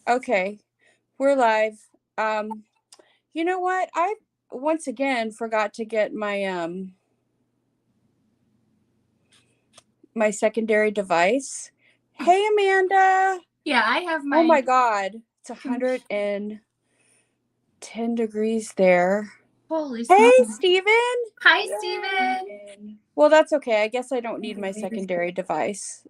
Okay, we're live. Um, you know what? I once again forgot to get my secondary device. Hey, Amanda. Yeah, I have Oh my. my God, it's 110 degrees there. Holy Hey, smokes. Steven. Hi, Steven. Well, that's okay. I guess I don't need my secondary device.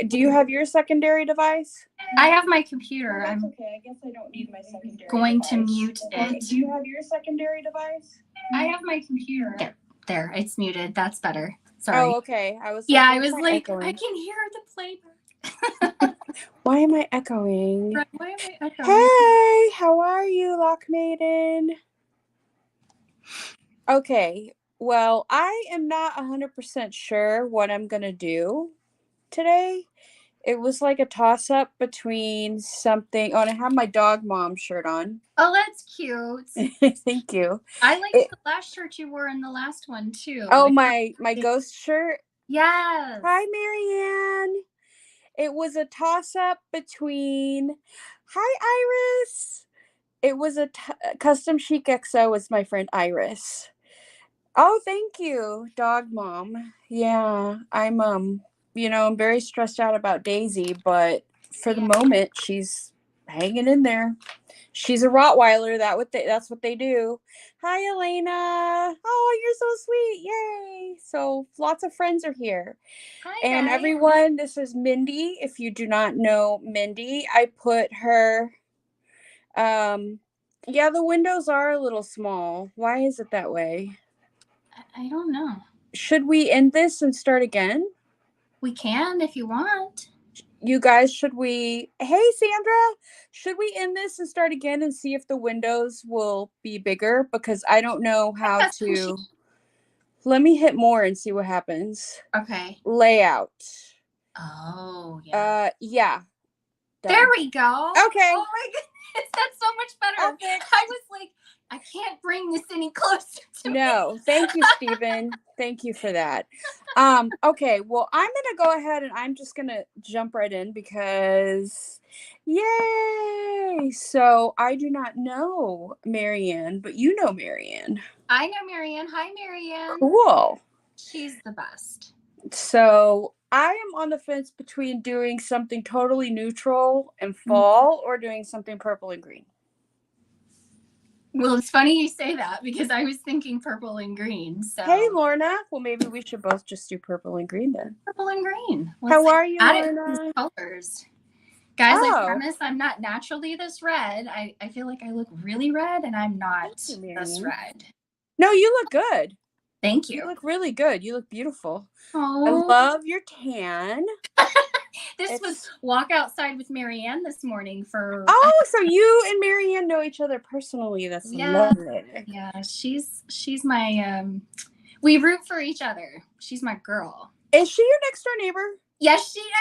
Do you have your secondary device? I have my Well, computer. that's I'm okay. I guess I don't need my secondary going to device. mute it. Do you have your secondary device? I have my computer. There, it's muted. That's better. Oh, Sorry. okay. I was like, Yeah, why I am was I like, echoing? I can hear the playback. Why am I echoing? Right, why am I echoing? Hey, how are you, Lock Maiden? Okay, well, I am not 100% sure what I'm gonna do today. It was like a toss-up between something. Oh, and I have my dog mom shirt on. Oh, that's cute. Thank you. I liked the last shirt you wore in the last one too. Oh, my ghost shirt. Yes. Hi, Marianne. It was a toss-up between. Hi, Iris. It was a Custom Chic XO with my friend Iris. Oh, thank you, dog mom. Yeah, I'm very stressed out about Daisy, but for the moment she's hanging in there. She's a Rottweiler. That's what they do. Hi, Elena. Oh, you're so sweet. Yay. So lots of friends are here. Hi, And guys. everyone, this is Mindy. If you do not know Mindy, I put her yeah, the windows are a little small. Why is it that way? I don't know. Should we end this and start again? We can if you want. You guys, hey, Sandra, should we end this and start again and see if the windows will be bigger? Because I don't know how to. Let me hit more and see what happens. Okay. Layout. Oh, yeah. Yeah. Done. There we go. Okay. Oh my goodness, that's so much better. I was like, I can't bring this any closer to No, thank you, Stephen. Thank you for that. Okay, well, I'm going to go ahead and I'm just going to jump right in because, yay! So I do not know Marianne, but you know Marianne. I know Marianne. Hi, Marianne. Cool. She's the best. So I am on the fence between doing something totally neutral and fall or doing something purple and green. Well, it's funny you say that because I was thinking purple and green. So hey, Lorna. Well, maybe we should both just do purple and green then. Purple and green. How are you, Lorna? Colors. Guys, I promise I'm not naturally this red. I feel like I look really red and I'm not this red. No, you look good. Thank you. You look really good. You look beautiful. Oh. I love your tan. This was walk outside with Marianne this morning for. Oh, so you and Marianne know each other personally. That's lovely. Yeah, she's my we root for each other. She's my girl. Is she your next door neighbor? Yes, she is.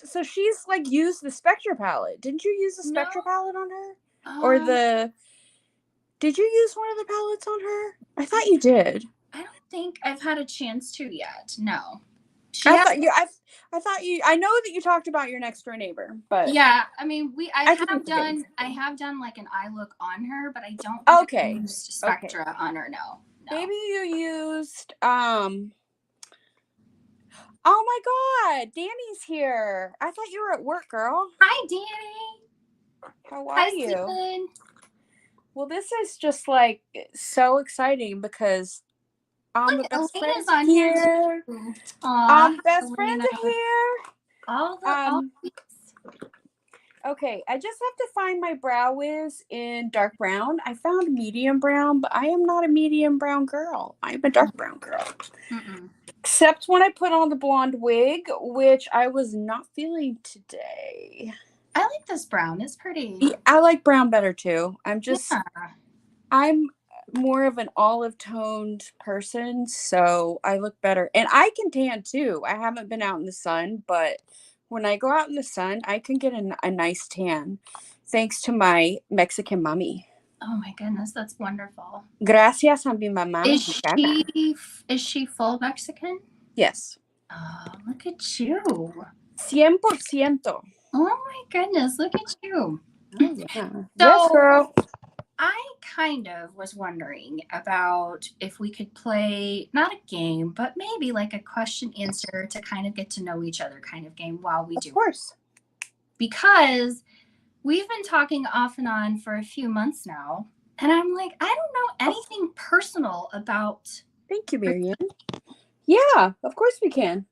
So she's like used the Spectra palette. Didn't you use the Spectra palette on her? Or did you use one of the palettes on her? I thought you did. I don't think I've had a chance to yet. No. I know that you talked about your next door neighbor, but yeah, I mean, I have done like an eye look on her, but I don't think I used Spectra on her. No. Maybe you used oh my God, Danny's here. I thought you were at work, girl. Hi, Danny. How are you? Stephen. Well, this is just like so exciting because the best friends are here. Best friends are here. Okay, I just have to find my brow wiz in dark brown. I found medium brown, but I am not a medium brown girl. I'm a dark brown girl. Except when I put on the blonde wig, which I was not feeling today. I like this brown. It's pretty. I like brown better too. I'm more of an olive toned person, so I look better. And I can tan too. I haven't been out in the sun, but when I go out in the sun, I can get a nice tan thanks to my Mexican mommy. Oh my goodness, that's wonderful. Gracias a mi mamá. Is she full Mexican? Yes. Oh, look at you. 100%. Oh my goodness, look at you. Oh yeah. Yes, So girl. I kind of was wondering about if we could play not a game, but maybe like a question answer to kind of get to know each other kind of game while we Of do. course. Because we've been talking off and on for a few months now, and I'm like, I don't know anything personal about. Thank you, Marianne. Yeah, of course we can.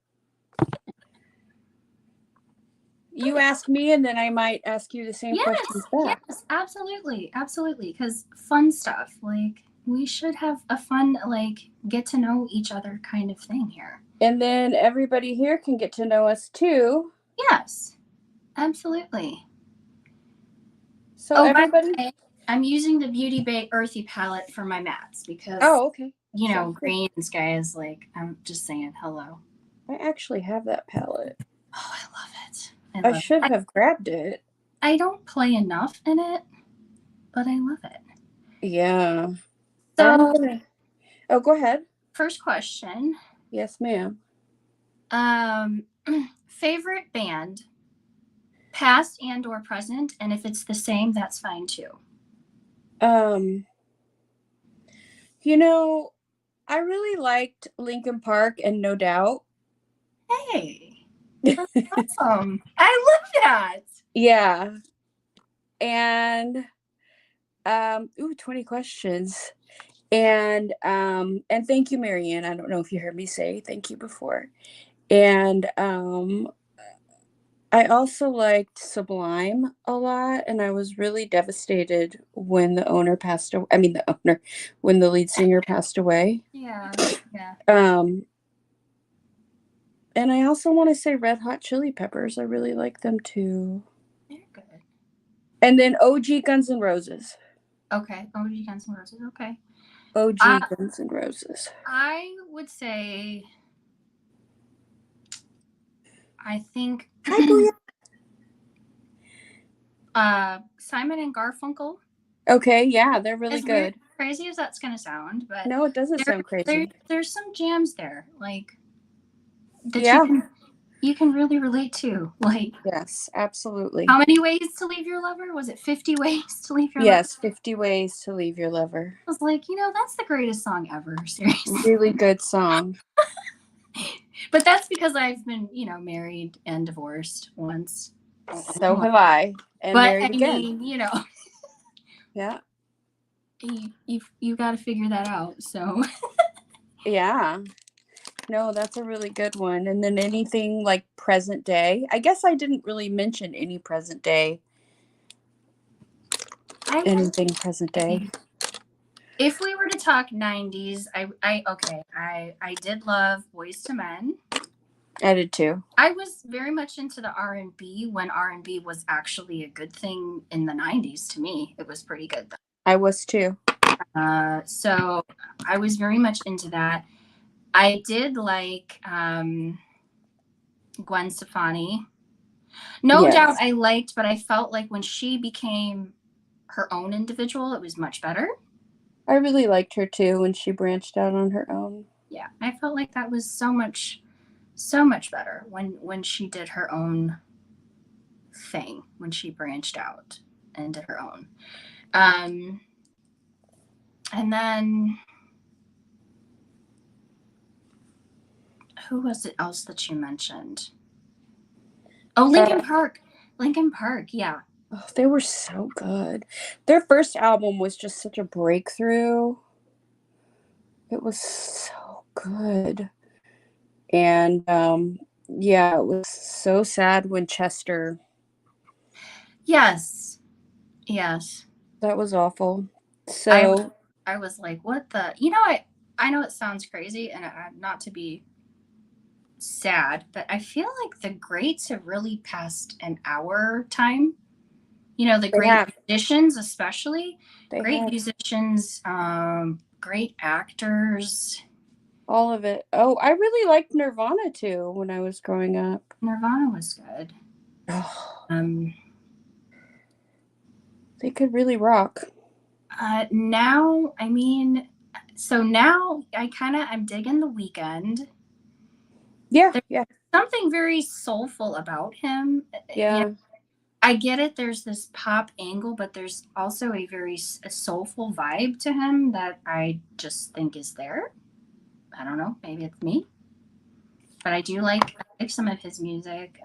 You ask me, and then I might ask you the same questions back. Yes, absolutely, absolutely. Because fun stuff, like we should have a fun, like get to know each other kind of thing here. And then everybody here can get to know us too. Yes, absolutely. So Oh, everybody. by the way, I'm using the Beauty Bay Earthy palette for my mats because, Okay. you know, Sounds good. greens, guys. Like I'm just saying hello. I actually have that palette. Oh, I love it. I should have grabbed it. I don't play enough in it, but I love it. Yeah. So, Oh, go ahead. first question. Yes, ma'am. Favorite band, past and or present, and if it's the same, that's fine too. You know, I really liked Linkin Park and No Doubt. Hey, that's awesome. I love that. Yeah. And 20 questions. And thank you, Marianne. I don't know if you heard me say thank you before. And I also liked Sublime a lot, and I was really devastated when the owner passed away. I mean, when the lead singer passed away. Yeah, yeah. And I also want to say Red Hot Chili Peppers. I really like them too. They're good. And then OG Guns N' Roses. Okay, OG Guns N' Roses. Okay. OG Guns N' Roses. I would say, I think, Simon and Garfunkel. Okay, yeah, they're really good. Weird, crazy as that's gonna sound, but no, it doesn't sound crazy. There's some jams there, like that Yeah. you can really relate to. Like, yes, absolutely. How many ways to leave your lover? Was it 50 ways to leave your lover? Yes, 50 ways to leave your lover. I was like, that's the greatest song ever. Seriously. Really good song. But that's because I've been, married and divorced once. So have I. And but married again. Mean, yeah. You got to figure that out. So. yeah. No, that's a really good one. And then anything like present day. I guess I didn't really mention any present day. Anything present day. If we were to talk 90s, I did love Boyz II Men. I did too. I was very much into the R&B when R&B was actually a good thing in the 90s. To me, it was pretty good. I was too. So I was very much into that. I did like Gwen Stefani. No doubt I liked, but I felt like when she became her own individual, it was much better. I really liked her too when she branched out on her own. Yeah, I felt like that was so much better when she did her own thing, when she branched out and did her own. And then who was it else that you mentioned? Oh, Linkin Park. Linkin Park, yeah. Oh, they were so good. Their first album was just such a breakthrough. It was so good. And yeah, it was so sad when Chester. Yes. Yes. That was awful. So I was like, what the? I know it sounds crazy, and not to be sad, but I feel like the greats have really passed in our time. The great musicians, especially musicians, great actors. All of it. Oh, I really liked Nirvana too when I was growing up. Nirvana was good. They could really rock. Now, I mean, so now I'm digging The Weeknd. Yeah, There's something very soulful about him. Yeah. I get it. There's this pop angle, but there's also a very a soulful vibe to him that I just think is there. I don't know. Maybe it's me, but I like some of his music.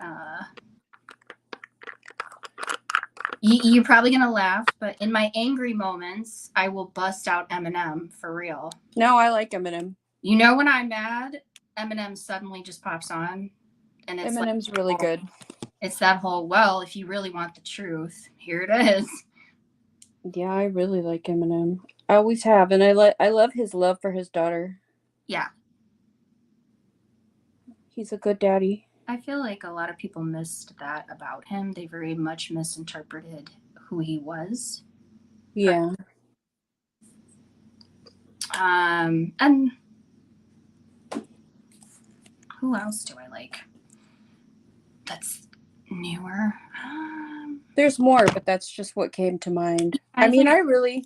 You're probably gonna laugh, but in my angry moments, I will bust out Eminem for real. No, I like Eminem. You know, when I'm mad, Eminem suddenly just pops on, and it's like, Eminem's really oh, good. it's that whole, well, if you really want the truth, here it is. Yeah, I really like Eminem. I always have, and I love his love for his daughter. Yeah, He's a good daddy. I feel like a lot of people missed that about him. They very much misinterpreted who he was. Yeah. And who else do I like? That's newer. There's more, but that's just what came to mind. I I mean, think, I really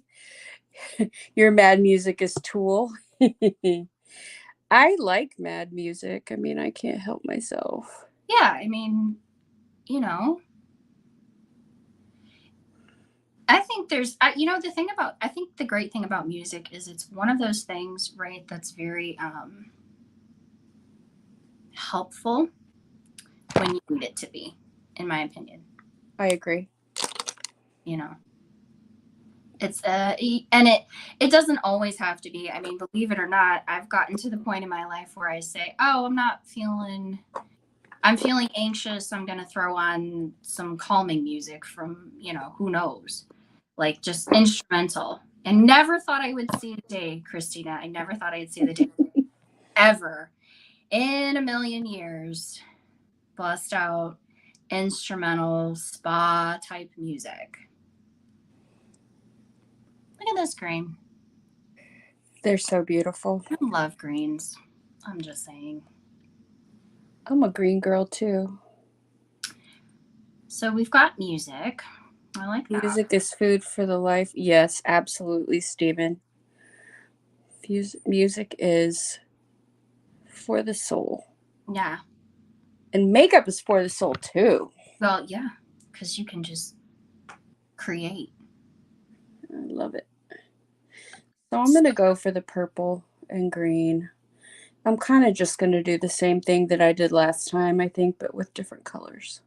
your mad music is Tool. I like mad music. I mean, I can't help myself. yeah. I mean, you know, I think the thing about, I think the great thing about music is it's one of those things, right, that's very helpful when you need it to be, in my opinion. I agree. You know, it's and it doesn't always have to be. I mean, believe it or not, I've gotten to the point in my life where I say, oh, I'm feeling anxious, I'm going to throw on some calming music from, who knows, like just instrumental. And never thought I would see the day, Christina. I never thought I'd see the day ever in a million years. Bust out instrumental spa type music. Look at this green. They're so beautiful. I love greens. I'm just saying. I'm a green girl too. So we've got music. I like that. Music is food for the life. Yes, absolutely, Stephen. Music is for the soul. Yeah. And makeup is for the soul too. Well, yeah, because you can just create. I love it. So I'm going to go for the purple and green. I'm kind of just going to do the same thing that I did last time, I think, but with different colors.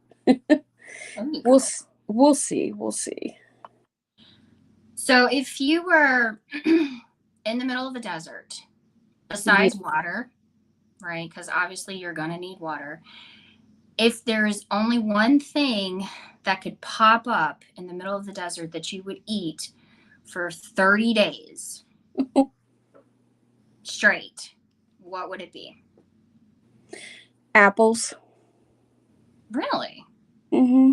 we'll we'll see. We'll see. So if you were in the middle of a desert, besides water, right? Because obviously you're going to need water. If there is only one thing that could pop up in the middle of the desert that you would eat for 30 days straight, what would it be? Apples. Really? Mm-hmm.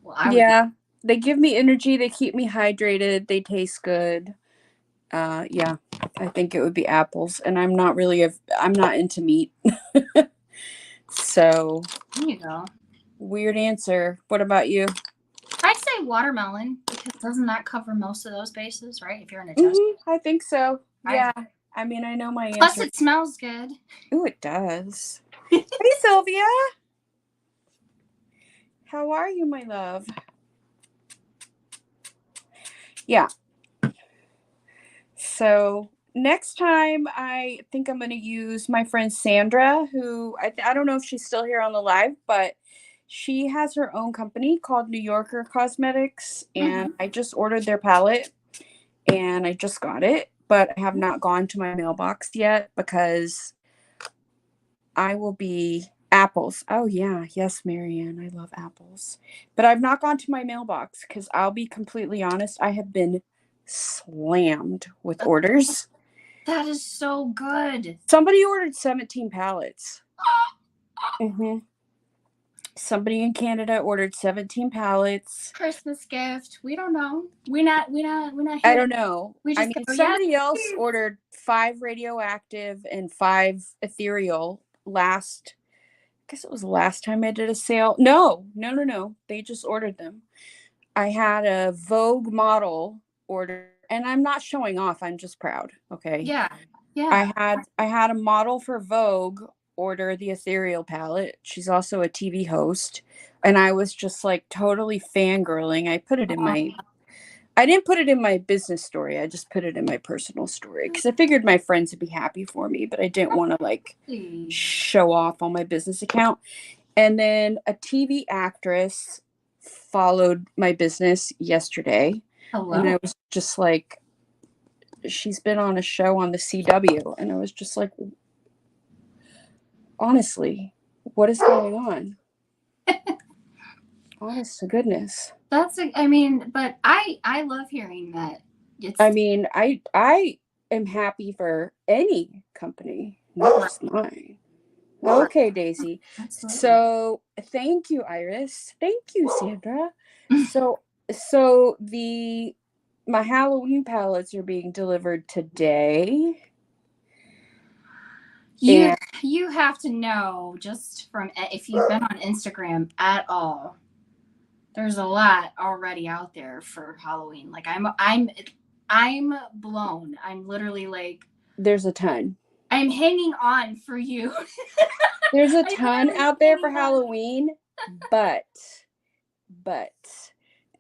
Well, Yeah. They give me energy. They keep me hydrated. They taste good. Yeah. I think it would be apples. And I'm not into meat. So. There you go. Weird answer. What about you? I'd say watermelon, because doesn't that cover most of those bases, right? If you're in a desert. I think so. Yeah. I mean, I know my answer. Plus, it smells good. Ooh, it does. Hey, Sylvia. How are you, my love? Yeah. So next time, I think I'm going to use my friend Sandra, who I don't know if she's still here on the live, but she has her own company called New Yorker Cosmetics, and I just ordered their palette, and I just got it, but I have not gone to my mailbox yet because I will be apples. Oh yeah, yes, Marianne, I love apples, but I've not gone to my mailbox because I'll be completely honest, I have been slammed with orders. That is so good. Somebody ordered 17 pallets. Mm-hmm. Somebody in Canada ordered 17 pallets. Christmas gift. We don't know. We're not I don't know. We just somebody else ordered 5 radioactive and 5 ethereal last, I guess it was the last time I did a sale. No. They just ordered them. I had a Vogue model order, and I'm not showing off. I'm just proud. Okay. Yeah. I had a model for Vogue order the ethereal palette. She's also a TV host. And I was just like totally fangirling. I didn't put it in my business story. I just put it in my personal story because I figured my friends would be happy for me, but I didn't want to like show off on my business account. And then a TV actress followed my business yesterday. Hello. And I was just like, she's been on a show on the CW. And I was just like, honestly, what is going on? Honest to goodness. I mean, but I love hearing that. I mean, I am happy for any company, not just mine. Okay, Daisy. Absolutely. So thank you, Iris. Thank you, Sandra. So my Halloween palettes are being delivered today. You have to know, just from if you've been on Instagram at all, there's a lot already out there for Halloween. Like I'm blown. I'm literally like, there's a ton. I'm hanging on for you. There's a ton out there for Halloween, but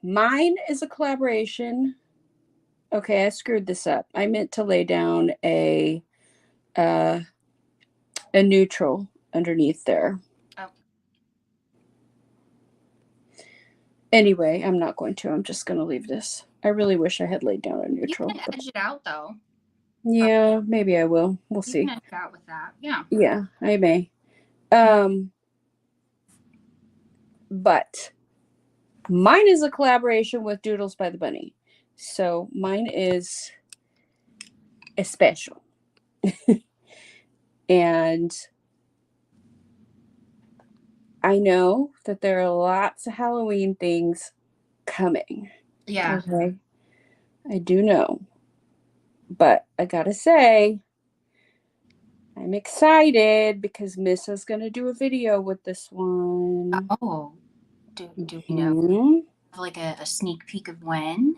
mine is a collaboration. Okay, I screwed this up. I meant to lay down a neutral underneath there. Oh. Anyway, I'm not going to. I'm just going to leave this. I really wish I had laid down a neutral. You can edge it out, though. Yeah, maybe I will. We'll see. You can edge it out with that. Yeah. Yeah, I may. But mine is a collaboration with Doodles by the Bunny. So mine is a special. And I know that there are lots of Halloween things coming. Yeah. Okay. I do know. But I gotta say, I'm excited because Missa's gonna do a video with this one. Oh. Do we know like a sneak peek of when?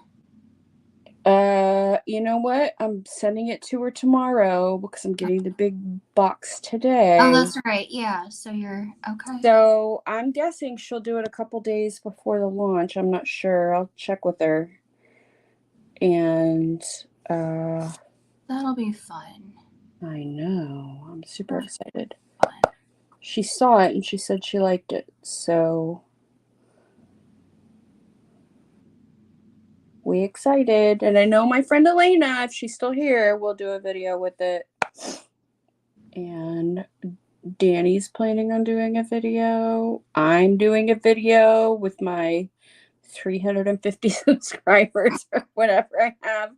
You know what? I'm sending it to her tomorrow because I'm getting the big box today. Oh, that's right. Yeah. So you're okay. So I'm guessing she'll do it a couple days before the launch. I'm not sure. I'll check with her. And that'll be fun. I know. I'm super excited. Fun. She saw it and she said she liked it. So we excited. And I know my friend Elena, if she's still here, will do a video with it. And Danny's planning on doing a video. I'm doing a video with my 350 subscribers or whatever I have.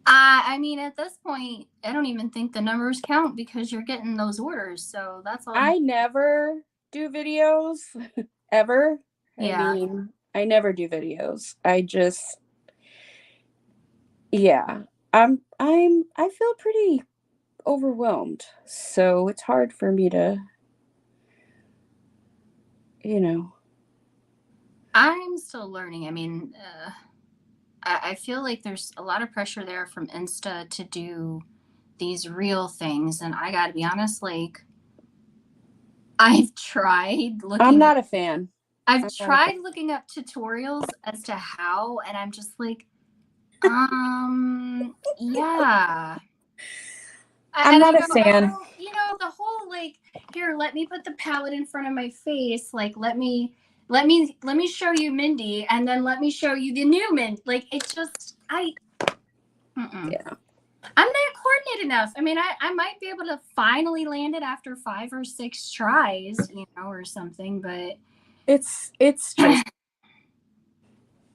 I mean, at this point, I don't even think the numbers count because you're getting those orders. So that's all. I never do videos ever. Yeah. I mean, I never do videos. I just, yeah, I feel pretty overwhelmed. So it's hard for me to, I'm still learning. I mean, I feel like there's a lot of pressure there from Insta to do these real things. And I got to be honest, like, I've tried looking. I'm not a fan. I've tried looking up tutorials as to how, and I'm just like, yeah. I'm not a fan. The whole like, here, let me put the palette in front of my face. Like, let me show you Mindy, and then let me show you the new Mindy. Like, it's just, yeah. I'm not coordinated enough. I mean, I might be able to finally land it after 5 or 6 tries, or something, but it's just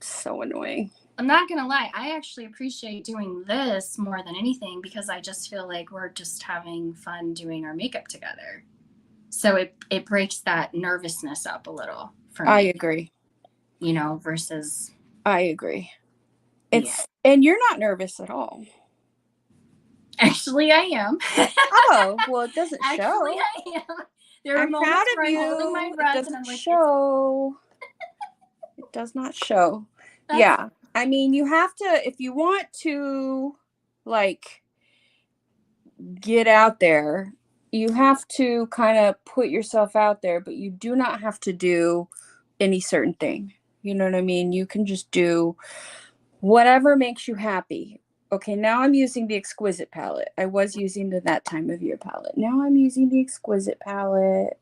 so annoying. I'm not gonna lie, I actually appreciate doing this more than anything because I just feel like we're just having fun doing our makeup together. So it breaks that nervousness up a little for me. I agree. Versus I agree. And you're not nervous at all. Actually, I am. Oh, well, it doesn't show. Actually, I am. There are moments proud of where you. I'm holding my breath It and I'm doesn't like, show. It does not show. Yeah. I mean, you have to, if you want to, like, get out there, You have to kind of put yourself out there, but you do not have to do any certain thing. You know what I mean? You can just do whatever makes you happy. Okay, now I'm using the Exquisite palette. I was using the That Time of Year palette. Now I'm using the Exquisite palette.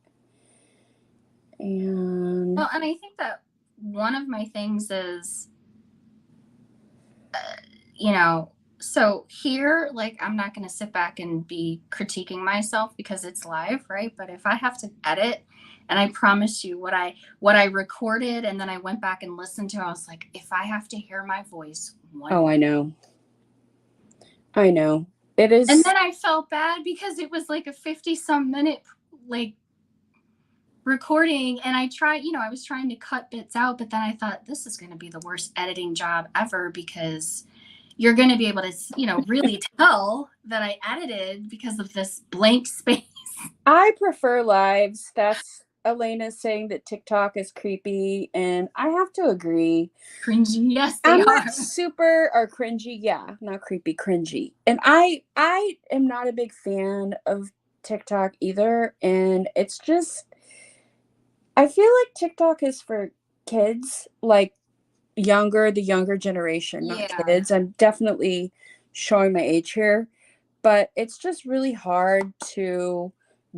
And Well, and I think that one of my things is, you know, so here, like, I'm not going to sit back and be critiquing myself because it's live, right? But if I have to edit, and I promise you what I recorded and then I went back and listened to, I was like, if I have to hear my voice one oh, more. I know. I know. It is. And then I felt bad because it was like a 50 some minute like recording, and I was trying to cut bits out, but then I thought this is going to be the worst editing job ever because you're going to be able to, really tell that I edited because of this blank space. I prefer lives. That's Elena saying that TikTok is creepy, and I have to agree. Cringy. Yes, they I'm are. not super or cringy. Yeah, not creepy, cringy. And I am not a big fan of TikTok either. And it's just I feel like TikTok is for kids, like the younger generation, not Yeah. kids. I'm definitely showing my age here, but it's just really hard to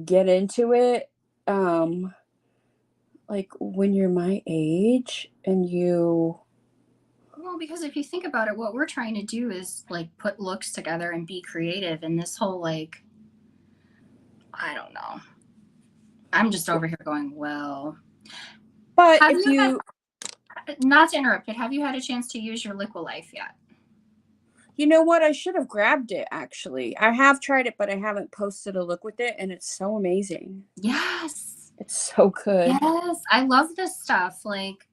get into it. Like when you're my age and you Well, because if you think about it, what we're trying to do is like put looks together and be creative. And this whole, like, I don't know. I'm just over here going, well, but have if you you not to interrupt, but have you had a chance to use your Liquilife yet? You know what? I should have grabbed it actually. I have tried it, but I haven't posted a look with it, and it's so amazing. Yes. It's so good. Yes. I love this stuff. Like,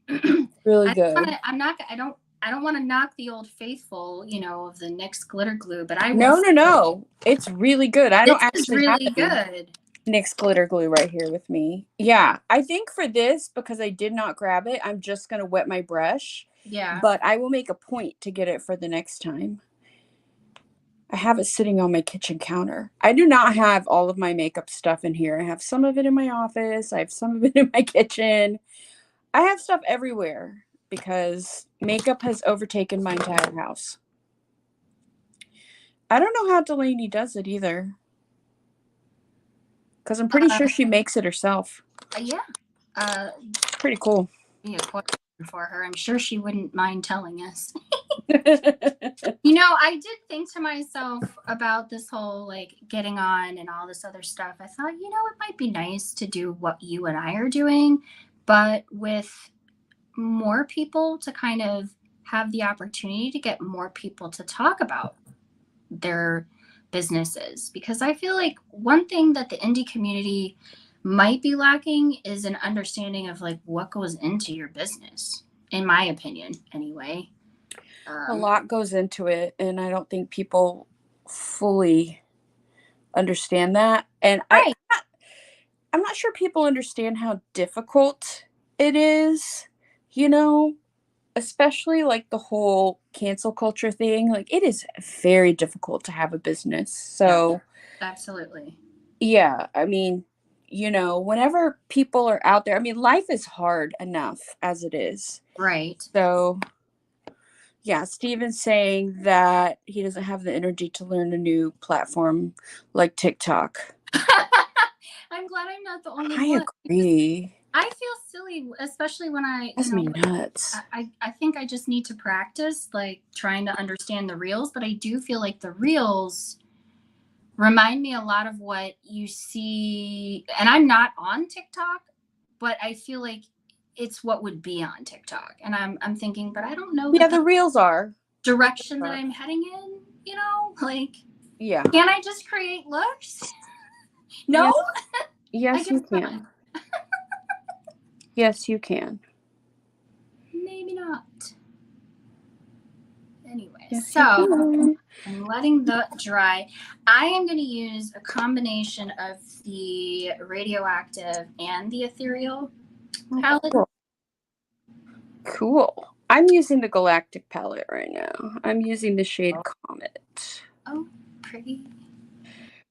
Really good. I don't want to knock the old faithful, of the NYX glitter glue, but I will No, no, say no. It's really good. I don't this is actually have really any good. NYX glitter glue right here with me. Yeah, I think for this, because I did not grab it, I'm just gonna wet my brush. Yeah. But I will make a point to get it for the next time. I have it sitting on my kitchen counter. I do not have all of my makeup stuff in here. I have some of it in my office. I have some of it in my kitchen. I have stuff everywhere because makeup has overtaken my entire house. I don't know how Delaney does it either. Because I'm pretty sure she makes it herself. Yeah. Pretty cool. Be a question for her. I'm sure she wouldn't mind telling us. I I did think to myself about this whole like getting on and all this other stuff. I thought, it might be nice to do what you and I are doing, but with more people to kind of have the opportunity to get more people to talk about their businesses. Because I feel like one thing that the indie community might be lacking is an understanding of like what goes into your business, in my opinion, anyway. A lot goes into it, and I don't think people fully understand that. And Right. I'm not sure people understand how difficult it is, you know, especially like the whole cancel culture thing. Like it is very difficult to have a business. Yeah, So, absolutely. yeah, I mean, whenever people are out there, I mean, life is hard enough as it is. Right. So, yeah, Steven's saying that he doesn't have the energy to learn a new platform like TikTok. I'm glad I'm not the only I one. agree. I feel silly, especially when That's me nuts. I think I just need to practice like trying to understand the reels, but I do feel like the reels remind me a lot of what you see. And I'm not on TikTok, but I feel like it's what would be on TikTok. And I'm thinking, but I don't know Yeah, that the reels are. direction that I'm heading in, like, Yeah. can I just create looks? No? Yes, I yes guess you not. can. Yes, you can. Maybe not. Anyway, Yes, you so can. I'm letting that dry. I am going to use a combination of the radioactive and the ethereal palette. Cool. Cool. I'm using the galactic palette right now. I'm using the shade Comet. Oh, pretty.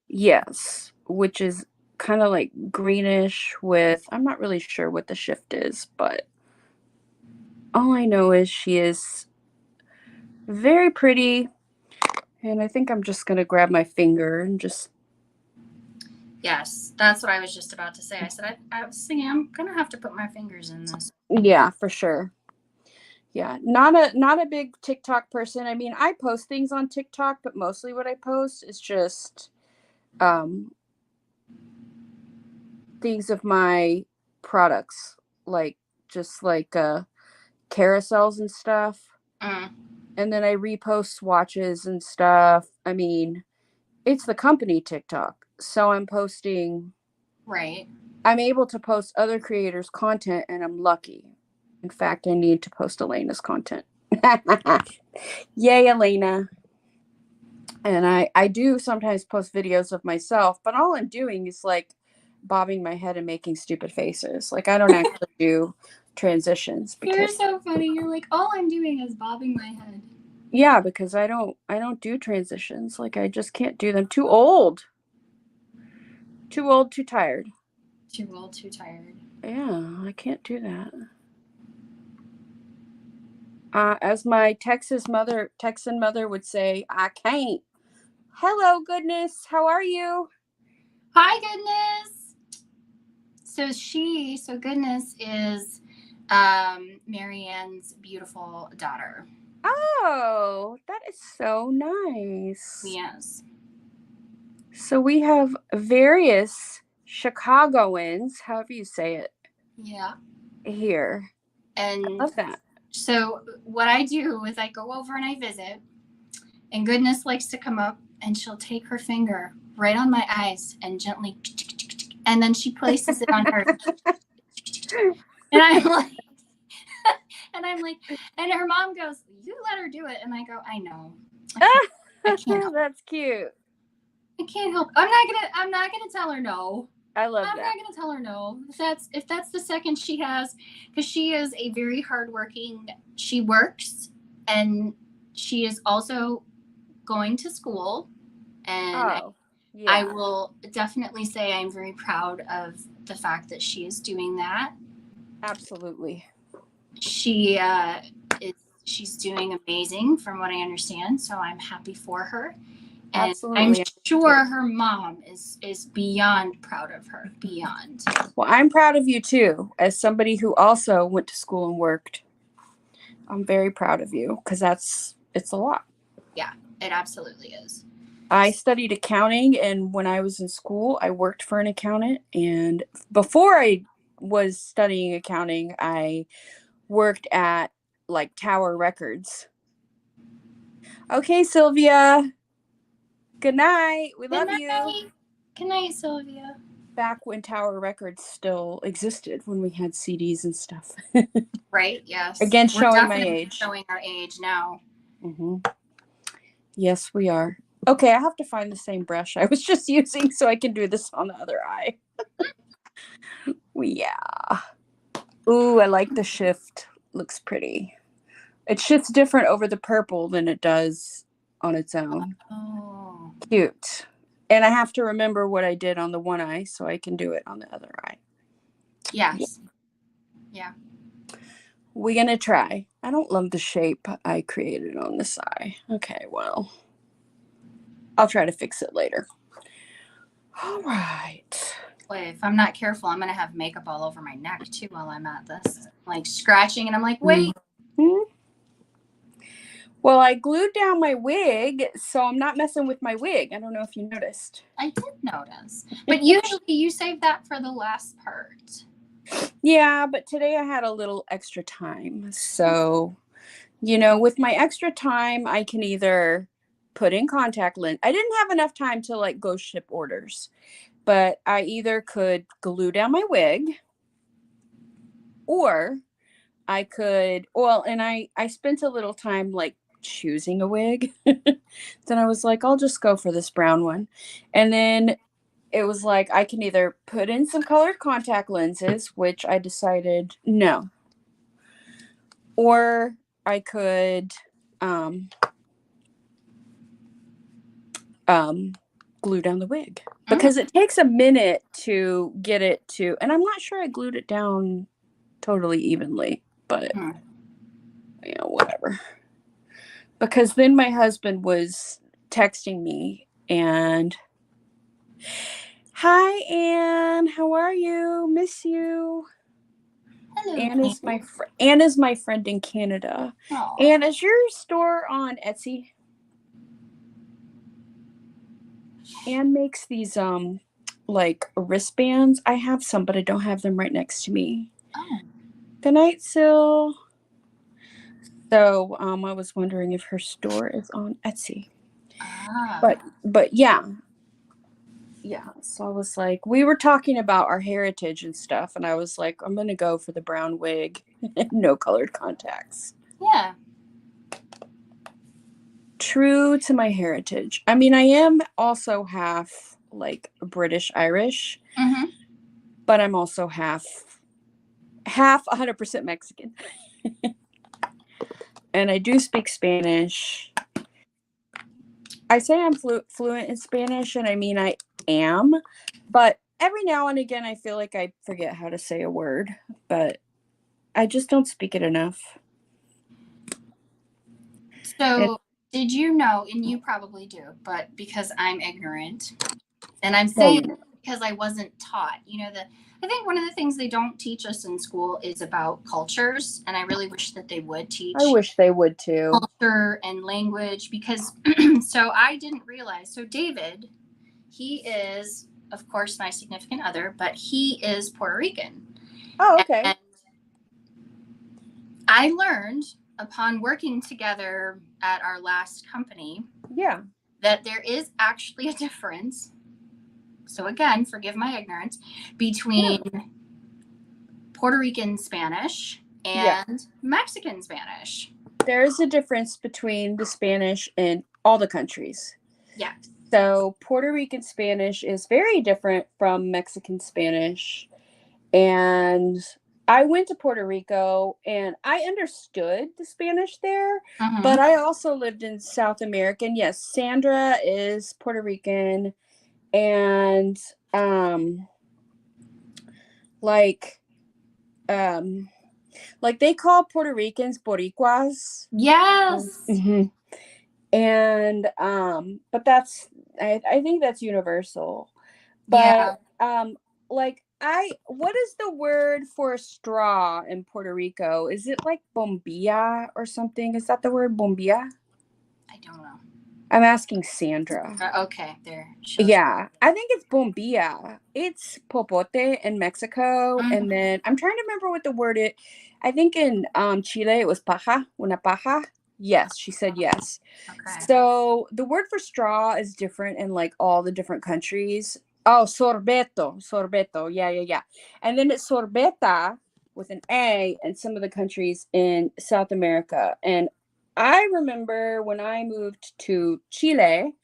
Yes. which is kind of like greenish with, I'm not really sure what the shift is, but all I know is she is very pretty. And I think I'm just going to grab my finger and just. Yes, that's what I was just about to say. I said, I was thinking I'm going to have to put my fingers in this. Yeah, for sure. Yeah, not a big TikTok person. I mean, I post things on TikTok, but mostly what I post is just um things of my products, like just like carousels and stuff. Mm, And then I repost swatches and stuff. I mean, it's the company TikTok. So right. I'm able to post other creators' content and I'm lucky. In fact, I need to post Elena's content. Yay, Elena. And I do sometimes post videos of myself, but all I'm doing is like bobbing my head and making stupid faces. Like I don't actually do transitions You're because so funny. You're like, all I'm doing is bobbing my head. yeah, because I don't do transitions. Like I just can't do them. Too old. Too old, too tired. Too old, too tired. Yeah, I can't do that. As my Texan mother would say, I can't. Hello, goodness. How are you? Hi, goodness. So goodness is Marianne's beautiful daughter. Oh, that is so nice. Yes. So we have various Chicagoans, however you say it, Yeah. here. I And love that. so what I do is I go over and I visit, and goodness likes to come up and she'll take her finger right on my eyes and gently, and then she places it on her, and I'm like, and I'm like, and her mom goes, "You let her do it," and I go, "I know, I can't help, That's cute. I can't help. I'm not gonna tell her no. I love I'm that. not gonna tell her no. If that's the second she has, because she is a very hardworking. She works, and she is also going to school, and Oh, I yeah, will definitely say I'm very proud of the fact that she is doing that. absolutely. She is she's doing amazing from what I understand, so I'm happy for her. And I'm Absolutely. sure her mom is beyond proud of her. Beyond. Well, I'm proud of you too, as somebody who also went to school and worked. I'm very proud of you because it's a lot. Yeah, it absolutely is. I studied accounting, and when I was in school, I worked for an accountant. And before I was studying accounting, I worked at like Tower Records. Okay, Sylvia. Good night. We Good love you. night. Good night, Sylvia. Back when Tower Records still existed, when we had CDs and stuff. Right? Yes. Again, We're showing my definitely age. showing our age now. Hmm. Yes, we are. Okay, I have to find the same brush I was just using so I can do this on the other eye. Yeah. Ooh, I like the shift. Looks pretty. It shifts different over the purple than it does on its own. Oh. Cute. And I have to remember what I did on the one eye so I can do it on the other eye. Yeah. Yes. Yeah. We're gonna try. I don't love the shape I created on this eye. Okay, well, I'll try to fix it later. All right. Boy, if I'm not careful, I'm gonna have makeup all over my neck too while I'm at this. Like scratching, and I'm like, wait. Mhm. Well, I glued down my wig, so I'm not messing with my wig. I don't know if you noticed. I did notice. But usually you save that for the last part. Yeah, but today I had a little extra time. So, with my extra time, I can either put in contact lens. I didn't have enough time to like go ship orders, but I either could glue down my wig or I could, well, and I spent a little time like choosing a wig. Then I was like, I'll just go for this brown one. And then it was like I can either put in some colored contact lenses, which I decided no, or I could um glue down the wig Mm. because it takes a minute to get it to, and I'm not sure I glued it down totally evenly, but Mm. whatever. Because then my husband was texting me and, "Hi Anne, how are you? Miss you." Hello, Anne is my friend in Canada. Anne. Anne, is your store on Etsy? Anne makes these like wristbands. I have some, but I don't have them right next to me. Oh. Good night, Sil. So I was wondering if her store is on Etsy. Ah. But yeah. Yeah. So I was like, we were talking about our heritage and stuff, and I was like, I'm gonna go for the brown wig and no colored contacts. Yeah. True to my heritage. I mean, I am also half like British Irish, Mm-hmm. but I'm also half 100% Mexican. And I do speak Spanish. I say I'm fluent in Spanish, and I mean I am, but every now and again I feel like I forget how to say a word, but I just don't speak it enough. So, did you know, and you probably do, but because I'm ignorant, and I'm No, saying you know. because I wasn't taught, I think one of the things they don't teach us in school is about cultures, and I really wish that they would I teach wish they would too. culture and language because so I didn't realize. So, David, he is, of course, my significant other, but he is Puerto Rican. Oh, okay. And I learned upon working together at our last company Yeah. that there is actually a difference. So, again, forgive my ignorance, Yeah. between Puerto Rican Spanish Yeah. and Mexican Spanish. There is a difference between the Spanish in all the countries. Yeah. So, Puerto Rican Spanish is very different from Mexican Spanish. And I went to Puerto Rico and I understood the Spanish there, Mm-hmm. but I also lived in South America. And yes, Sandra is Puerto Rican, and um like um like they call Puerto Ricans Boricuas. Yes. Mhm. And but that's I think that's universal. But Yeah. like I what is the word for straw in Puerto Rico? Is it like bombilla or something? Is that the word bombilla? I don't know. I'm asking Sandra. Okay, there shows. Yeah, I think it's bombilla. It's popote in Mexico, and Mm-hmm. then I'm trying to remember what the word it. I think in Chile it was paja, una paja. Yes, she said yes. Okay. So the word for straw is different in like all the different countries. Oh, sorbeto. Yeah, yeah, yeah. And then it's sorbeta with an A in some of the countries in South America. And I remember when I moved to Chile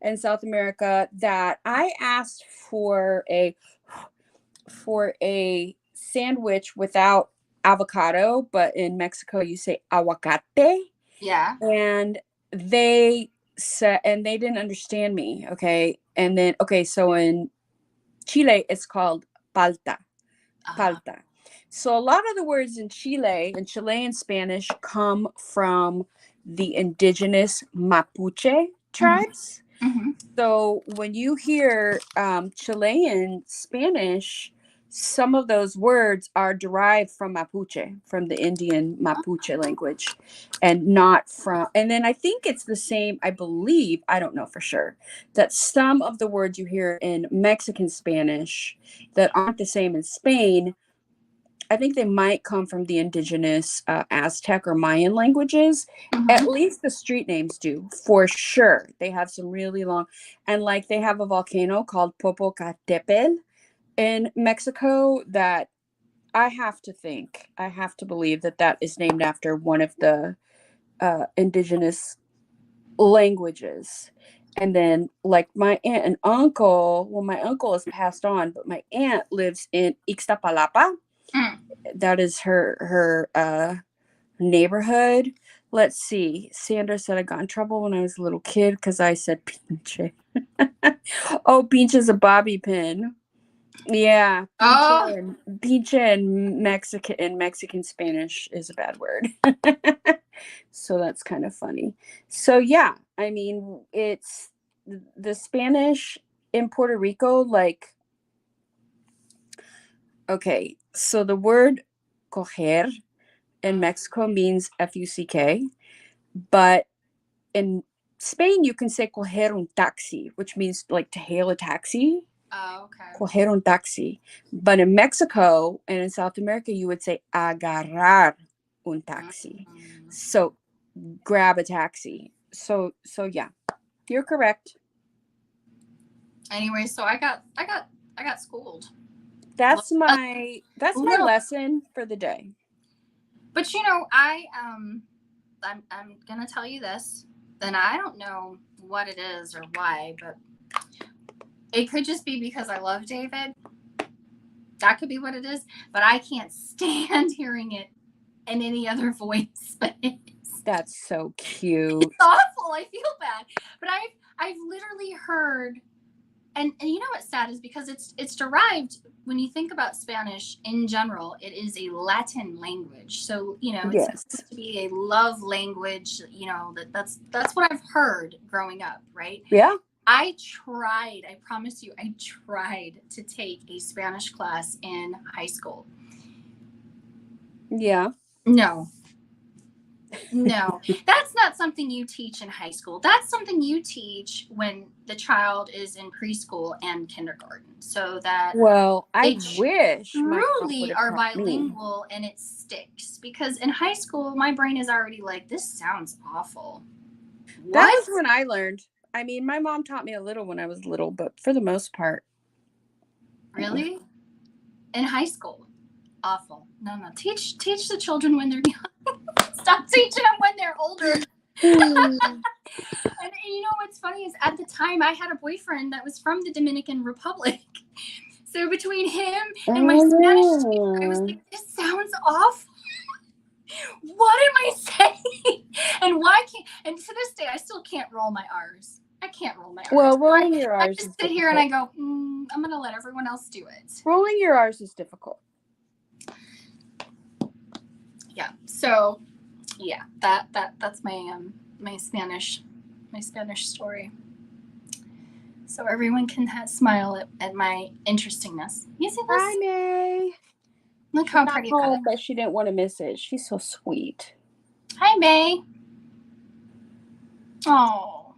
in South America that I asked for a sandwich without avocado, but in Mexico you say aguacate, Yeah. and they said, and they didn't understand me. Okay, and then okay, so in Chile it's called palta, Uh-huh. palta. So a lot of the words in Chile and Chilean Spanish come from the indigenous Mapuche Mm-hmm. tribes. Mm-hmm. So when you hear Chilean Spanish, some of those words are derived from Mapuche, from the Indian Mapuche language, and not from. And then I think it's the same. I believe, I don't know for sure, that some of the words you hear in Mexican Spanish that aren't the same in Spain, I think they might come from the indigenous Aztec or Mayan languages. At Mm-hmm. least the street names do, for sure. They have some really long, and like they have a volcano called Popocatépetl in Mexico that I have to believe that that is named after one of the indigenous languages. And then, like my aunt and uncle, well, my uncle has passed on, but my aunt lives in Ixtapalapa. Mm. That is her neighborhood. Let's see. Sandra said I got in trouble when I was a little kid because I said pinche. Oh, pinche's a bobby pin. Yeah, Oh, pinche in Mexican Spanish is a bad word. So that's kind of funny. So yeah, I mean, it's the Spanish in Puerto Rico, like, okay, so the word coger in Mexico means F-U-C-K, but in Spain you can say coger un taxi, which means like to hail a taxi. oh, okay. Coger un taxi. But in Mexico and in South America, you would say agarrar un taxi. Mm. So grab a taxi. So yeah, you're correct. Anyway, so I got schooled. That's my Little, lesson for the day. but I'm gonna tell you this. Then I don't know what it is or why, but it could just be because I love David. That could be what it is. But I can't stand hearing it in any other voice but his. That's so It's cute. awful. I feel bad, but I've literally heard, and you know what's sad is because it's derived when you think about Spanish in general. It is a Latin language, so it's Yes. supposed to be a love language. That's what I've heard growing up, right? Yeah. I promise you, I tried to take a Spanish class in high school. Yeah. No, no, that's not something you teach in high school. That's something you teach when the child is in preschool and kindergarten, so that Well, I they wish my mom would truly have are taught me. bilingual and it sticks. Because in high school, my brain is already like, this sounds awful. That What? was when I learned. I mean, my mom taught me a little when I was little, but for the most part, Really? In high school? Awful. No, no. Teach the children when they're young. Stop teaching them when they're older. And you know what's funny is at the time I had a boyfriend that was from the Dominican Republic. So between him and my Spanish teacher, I was Oh, like, this sounds awful. What am I saying? And why can't, and to this day, I still can't roll my R's. I can't roll my R's. well, rolling your I R's is just sit here and I difficult. go, I'm going to let everyone else do it. Rolling your R's is difficult. Yeah. So, yeah, that's my Spanish story. So everyone can smile at my interestingness. You see Hi, this? May. Look She's how not pretty that is. home, but she didn't want to miss it. She's so sweet. Hi, May. Oh,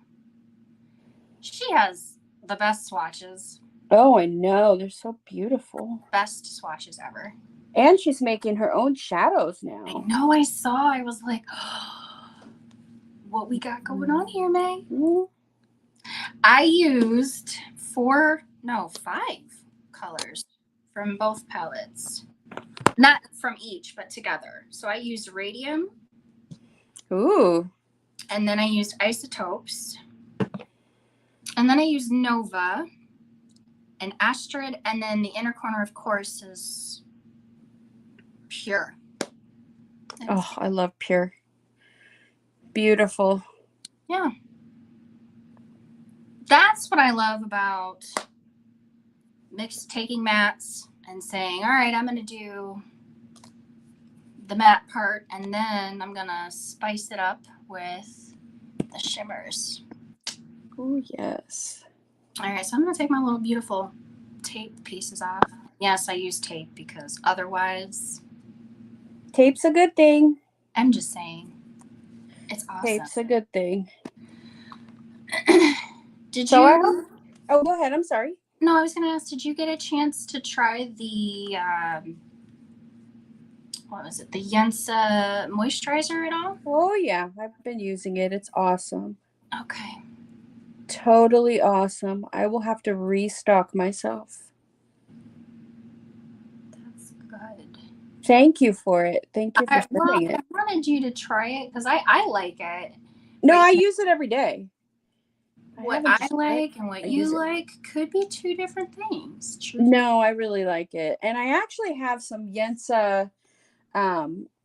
she has the best swatches. Oh, I know. They're so beautiful. Best swatches ever. And she's making her own shadows I now. know. I saw. I was like, what we got going on here, May? Mm. I used five colors from both palettes. Not from each, but together. So I used radium, Ooh. and then I used isotopes, and then I used nova, and astrid, and then the inner corner, of course, is pure. Oh, I love pure. Beautiful. Yeah. That's what I love about taking mattes and saying, all right, I'm going to do the matte part, and then I'm going to spice it up with the shimmers. Oh, yes. All right, so I'm going to take my little beautiful tape pieces off. Yes, I use tape because otherwise, Tape's a good thing. I'm just saying, it's awesome. Tape's a good thing. Did So you? Oh, go ahead. I'm sorry. No, I was going to ask, did you get a chance to try the, what was it, the Yensa moisturizer at all? Oh, yeah. I've been using it. It's awesome. Okay. Totally awesome. I will have to restock myself. That's good. Thank you for it. Thank you for sending it. I wanted you to try it because I like it. No, I use it every day. What I like and what you like could be two different things. No, I really like it. And I actually have some Yensa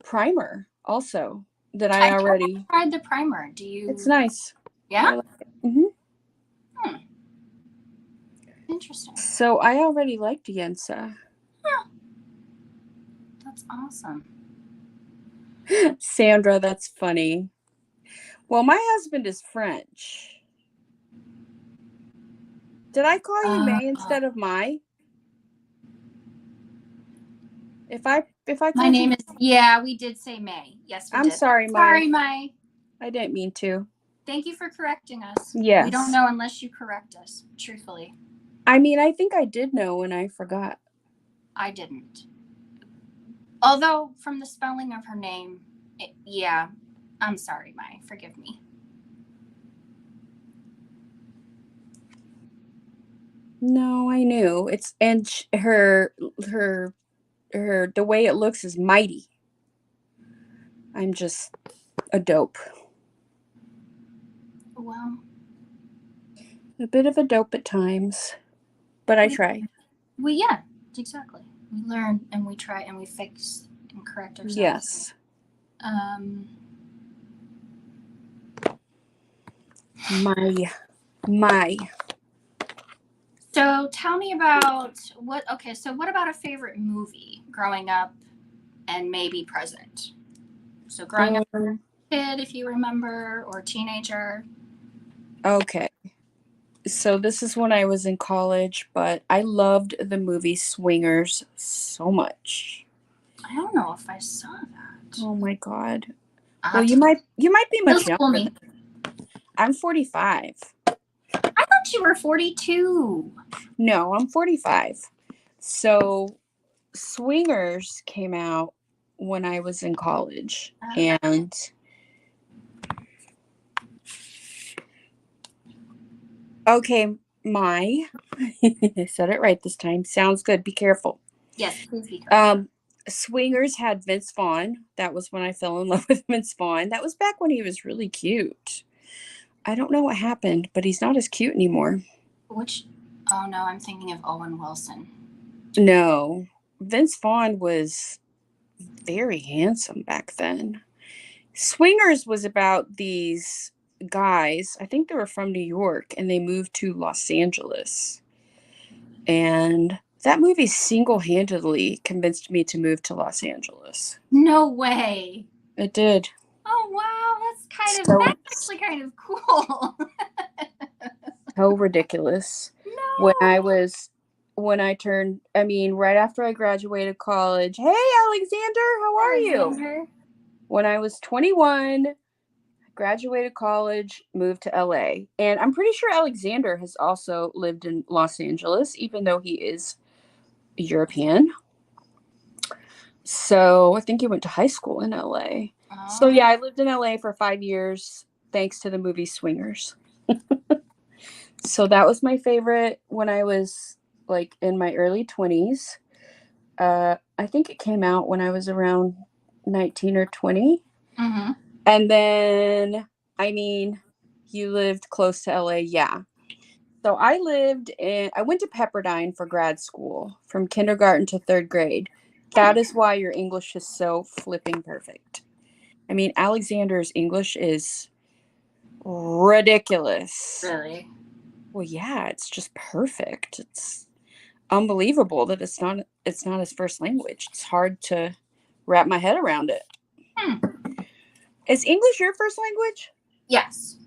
primer also. that I I haven't already. tried the primer. Do It's you? nice. Yeah. I like it. Hmm. Hmm. Interesting. So I already liked Yensa. Yeah, that's awesome. Sandra, that's funny. Well, my husband is French. Did I call you Uh, May instead of Mai? If I my called you, name is. Yeah, we did say May. Yes, we I'm did. sorry, Mai. Sorry, May. I didn't mean to. Thank you for correcting us. We don't Yes. know unless you correct us. Truthfully, I mean, I think I did know and I forgot. I didn't. Although, from the spelling of her name, yeah, I'm sorry, Mai. Forgive me. No, I knew. It's and her the way it looks is mighty. I'm just a dope. Well, A bit of a dope at times, but I we, try. yeah, exactly. We learn and we try and we fix and correct ourselves. Yes. Um, My my. so tell me about what, okay, so what about a favorite movie growing up and maybe present? So growing up Um, as a kid, if you remember, or teenager. okay. So this is when I was in college, but I loved the movie Swingers so much. I don't know if I saw that. Oh my god. I'll Well, have you to might be middle much school younger me. than I'm 45. I thought you were 42. No, I'm 45. So Swingers came out when I was in college and okay, my I said it right this time. Sounds good. Be careful. Yes, please be careful. Um, Swingers had Vince Vaughn. That was when I fell in love with Vince Vaughn. That was back when he was really cute. I don't know what happened, but he's not as cute anymore. Which, oh no, I'm thinking of Owen Wilson. No, Vince Vaughn was very handsome back then. Swingers was about these guys. I think they were from New York and they moved to Los Angeles. And that movie single handedly convinced me to move to Los Angeles. No way. It did. Oh wow, So, that's actually kind of cool. so ridiculous. When I No. was, when I turned, I mean, right after I graduated college, hey, Alexander, how are you? Alexander. When I was 21, graduated college, moved to LA. And I'm pretty sure Alexander has also lived in Los Angeles, even though he is European. So I think he went to high school in LA. So Oh, yeah, I lived in LA for 5 years thanks to the movie Swingers. So that was my favorite when I was like in my early 20s. I think it came out when I was around 19 or 20. mm-hmm. And then, I mean, you lived close to LA, yeah. So I went to Pepperdine for grad school from kindergarten to third grade. That is why your English is so flipping perfect. I mean, Alexander's English is ridiculous. Really? Well, yeah, it's just perfect. It's unbelievable that it's not his first language. It's hard to wrap my head around it. Hmm. Is English your first language? Yes.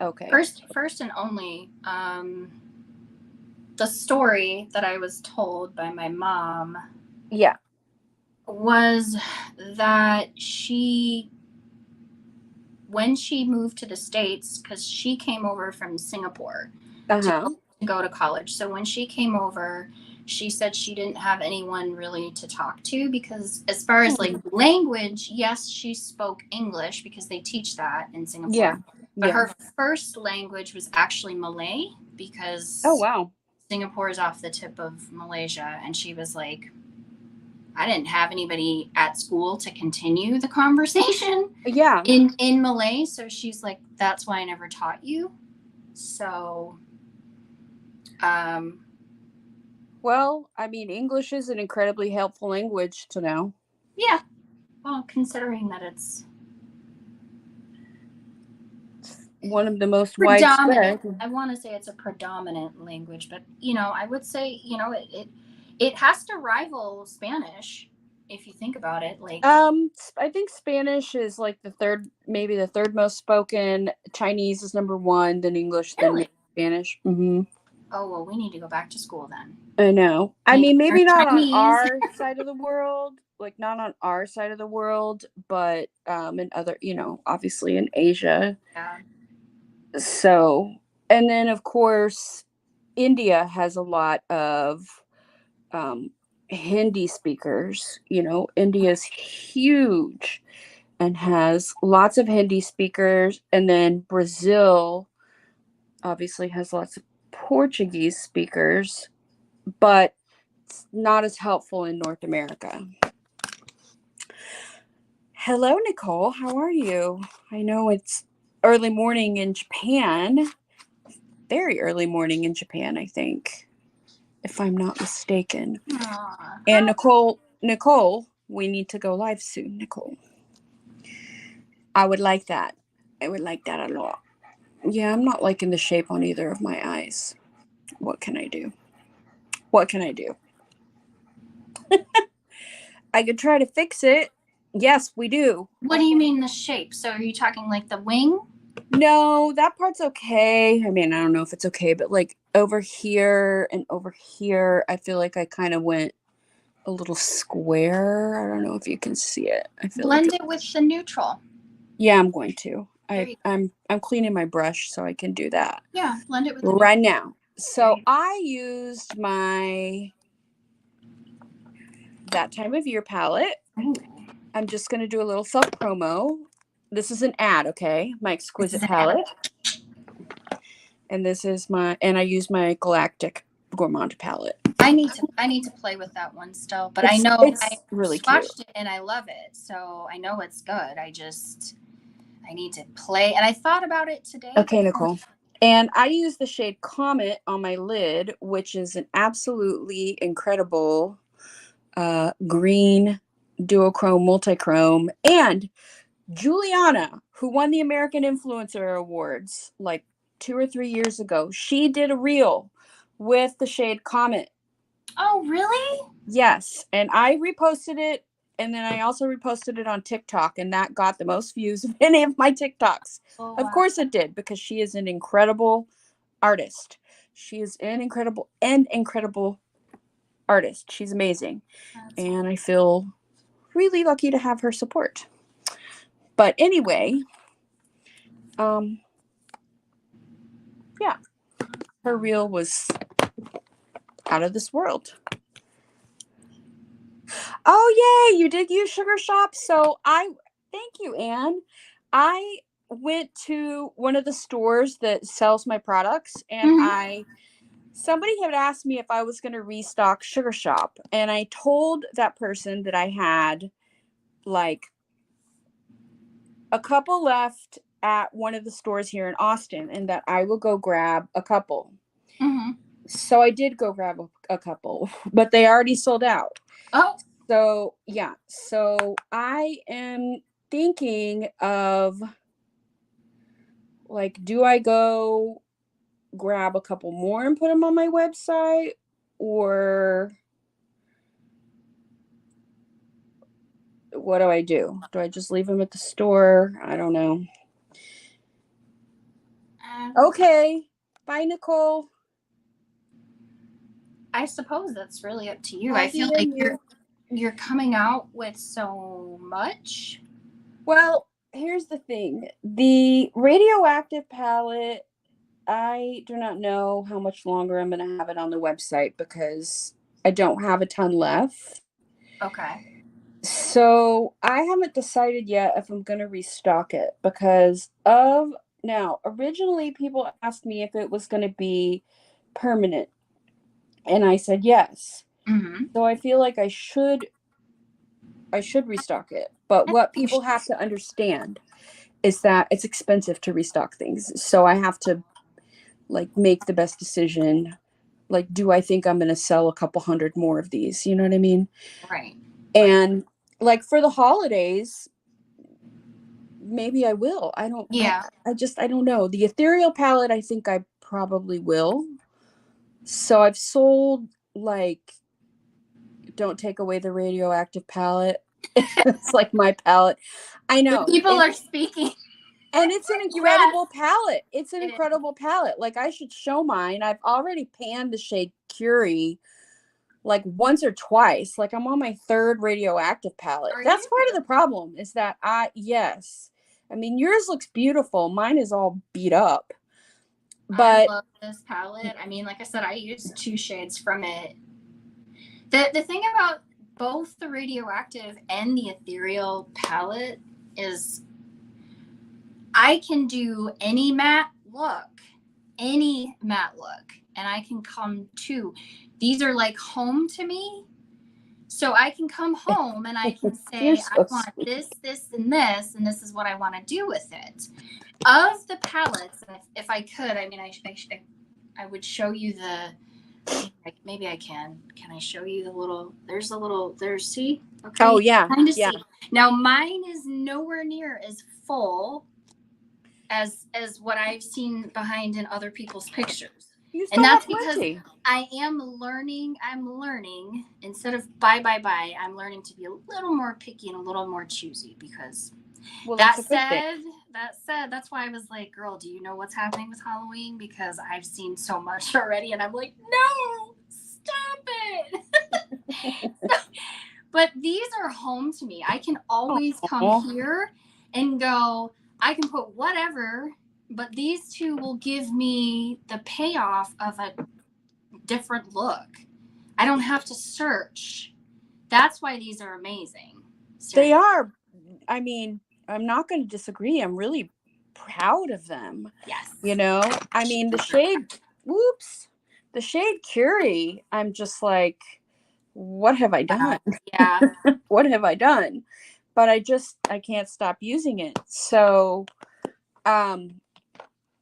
Okay. First and only. The story that I was told by my mom Yeah. was that when she moved to the States, because she came over from Singapore to Uh-huh. go to college. So when she came over, she said she didn't have anyone really to talk to because, as far as like Hmm. language, yes, she spoke English because they teach that in Singapore. Yeah. But Yeah. her first language was actually Malay Oh, because wow. Singapore is off the tip of Malaysia. And she was like, I didn't have anybody at school to continue the conversation Yeah. in Malay, so she's like, that's why I never taught you. So, um, Well, I mean, English is an incredibly helpful language to know. yeah. Well, considering that it's one of the most predominant. widespread. I want to say it's a predominant language, but I would say it has to rival Spanish if you think about it. Like, I think Spanish is like the third, maybe the third most spoken. Chinese is number one, then English, then really? Spanish. Mm-hmm. Oh well, we need to go back to school then. I know. I Need to mean, learn maybe not on Chinese. our side of the world, like not on our side of the world, but in other, obviously in Asia. Yeah. So, and then of course, India has a lot of um, Hindi speakers. India's huge and has lots of Hindi speakers. And then Brazil obviously has lots of Portuguese speakers, but it's not as helpful in North America. Hello, Nicole. How are you? I know it's early morning in Japan. Very early morning in Japan, I think, if I'm not mistaken. Aw, And hi. Nicole, we need to go live soon, Nicole. I would like that. I would like that a lot. Yeah, I'm not liking the shape on either of my eyes. What can I do? What can I do? I could try to fix it. Yes, we do. What do you mean the shape? So are you talking like the wing? No, that part's okay. I mean, I don't know if it's okay, but like over here and over here, I feel like I kind of went a little square. I don't know if you can see it. I feel like Blend it with the neutral. yeah, I'm going to. There you I'm cleaning my brush so I can do that Yeah, blend it with the neutral. right now. There So you I used my That Time of Year palette. Ooh, I'm just going to do a little self promo. This is an ad, okay? My this is exquisite an ad. palette. And I use my Galactic Gourmand palette. I need to play with that one still, but I It's know I it's really cute. swatched it and I love it, so I know it's good. I need to play, and I thought about it today, Okay, but Nicole. And I use the shade Comet on my lid, which is an absolutely incredible green duochrome multichrome. And Juliana, who won the American Influencer Awards like 2 or 3 years ago, she did a reel with the shade Comet. oh really? Yes, and I reposted it, and then I also reposted it on TikTok, and that got the most views of any of my TikToks. Oh Of wow, course it did, because she is an incredible artist. She is an incredible artist. She's amazing, that's and I feel really lucky to have her support. But anyway, um, yeah, her reel was out of this world. Oh yay, you did use Sugar Shop. So I thank you, Anne. I went to one of the stores that sells my products, and mm-hmm. I somebody had asked me if I was going to restock Sugar Shop, and I told that person that I had like a couple left at one of the stores here in Austin, and that I will go grab a couple. Mm-hmm. So I did go grab a couple, but they already sold out. Oh, So yeah, so I am thinking of like, do I go grab a couple more and put them on my website, or what do I do? Do I just leave them at the store? I don't know. Okay, bye, Nicole. I suppose that's really up to you. I'll I feel be like in you. you're coming out with so much. Well, here's the thing: the radioactive palette. I do not know how much longer I'm going to have it on the website because I don't have a ton left. Okay. So I haven't decided yet if I'm going to restock it because of now, originally people asked me if it was going to be permanent, and I said yes. Mm-hmm. So I feel like I should restock it. But I what think you people should. have to understand is that it's expensive to restock things. So I have to like make the best decision. Like, do I think I'm going to sell a couple hundred more of these? You know what I mean? Right. Right. And like for the holidays, maybe I will. I don't, Yeah. I don't know. The ethereal palette, I think I probably will. So I've sold like Don't Take Away the Radioactive palette. It's like my palette. I The know. people are speaking. And it's an Yes, incredible palette. It's an it is. incredible palette. Like I should show mine. I've already panned the shade Curie like once or twice. Like I'm on my third radioactive palette. Are That's you? part of the problem is that yes. I mean yours looks beautiful. Mine is all beat up. I But love this palette. I mean, like I said, I used 2 shades from it. The thing about both the radioactive and the ethereal palette is I can do any matte look, and I can come to. These are like home to me. So I can come home and I can you're say, I so want sweet. this, and this is what I want to do with it. Of the palettes, if I could, I mean, I would show you maybe I can. Can I show you the little? There's, see? Okay, Oh you yeah. can kind of Yeah. see. Now mine is nowhere near as full as what I've seen behind in other people's pictures. You And still that's have because plenty. I'm learning instead of buy, I'm learning to be a little more picky and a little more choosy because Well, that's that a good thing. said, that's why I was like, girl, do you know what's happening with Halloween? Because I've seen so much already and I'm like, no, stop it. But these are home to me. I can always come Oh, here and go, I can put whatever, but these two will give me the payoff of a different look. I don't have to search. That's why these are amazing. they Seriously. are. I mean, I'm not going to disagree. I'm really proud of them. Yes. You know, I mean, whoops, the shade Curie, I'm just like, what have I done? Yeah. What have I done? But I can't stop using it. So, um,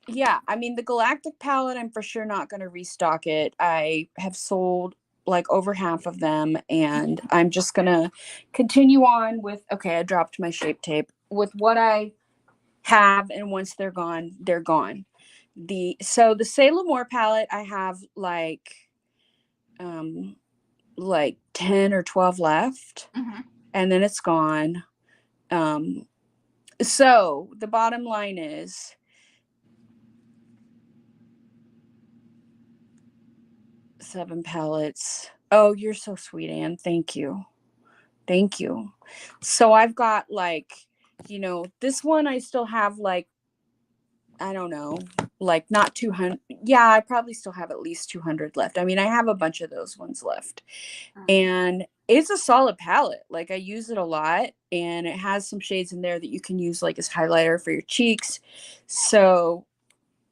yeah, I mean, the Galactic palette, I'm for sure not going to restock it. I have sold like over half of them, and I'm just going to continue on with, okay, I dropped my shape tape with what I have, and once they're gone, they're gone. The Sailor Moore palette, I have um like 10 or 12 left, Mm-hmm. and then it's gone. Um so the bottom line is 7 palettes. Oh, you're so sweet, Anne. Thank you. Thank you. So I've got like, this one I still have like, I don't know, like not 200. Yeah, I probably still have at least 200 left. I mean, I have a bunch of those ones left. And it's a solid palette. Like I use it a lot, and it has some shades in there that you can use like as highlighter for your cheeks. So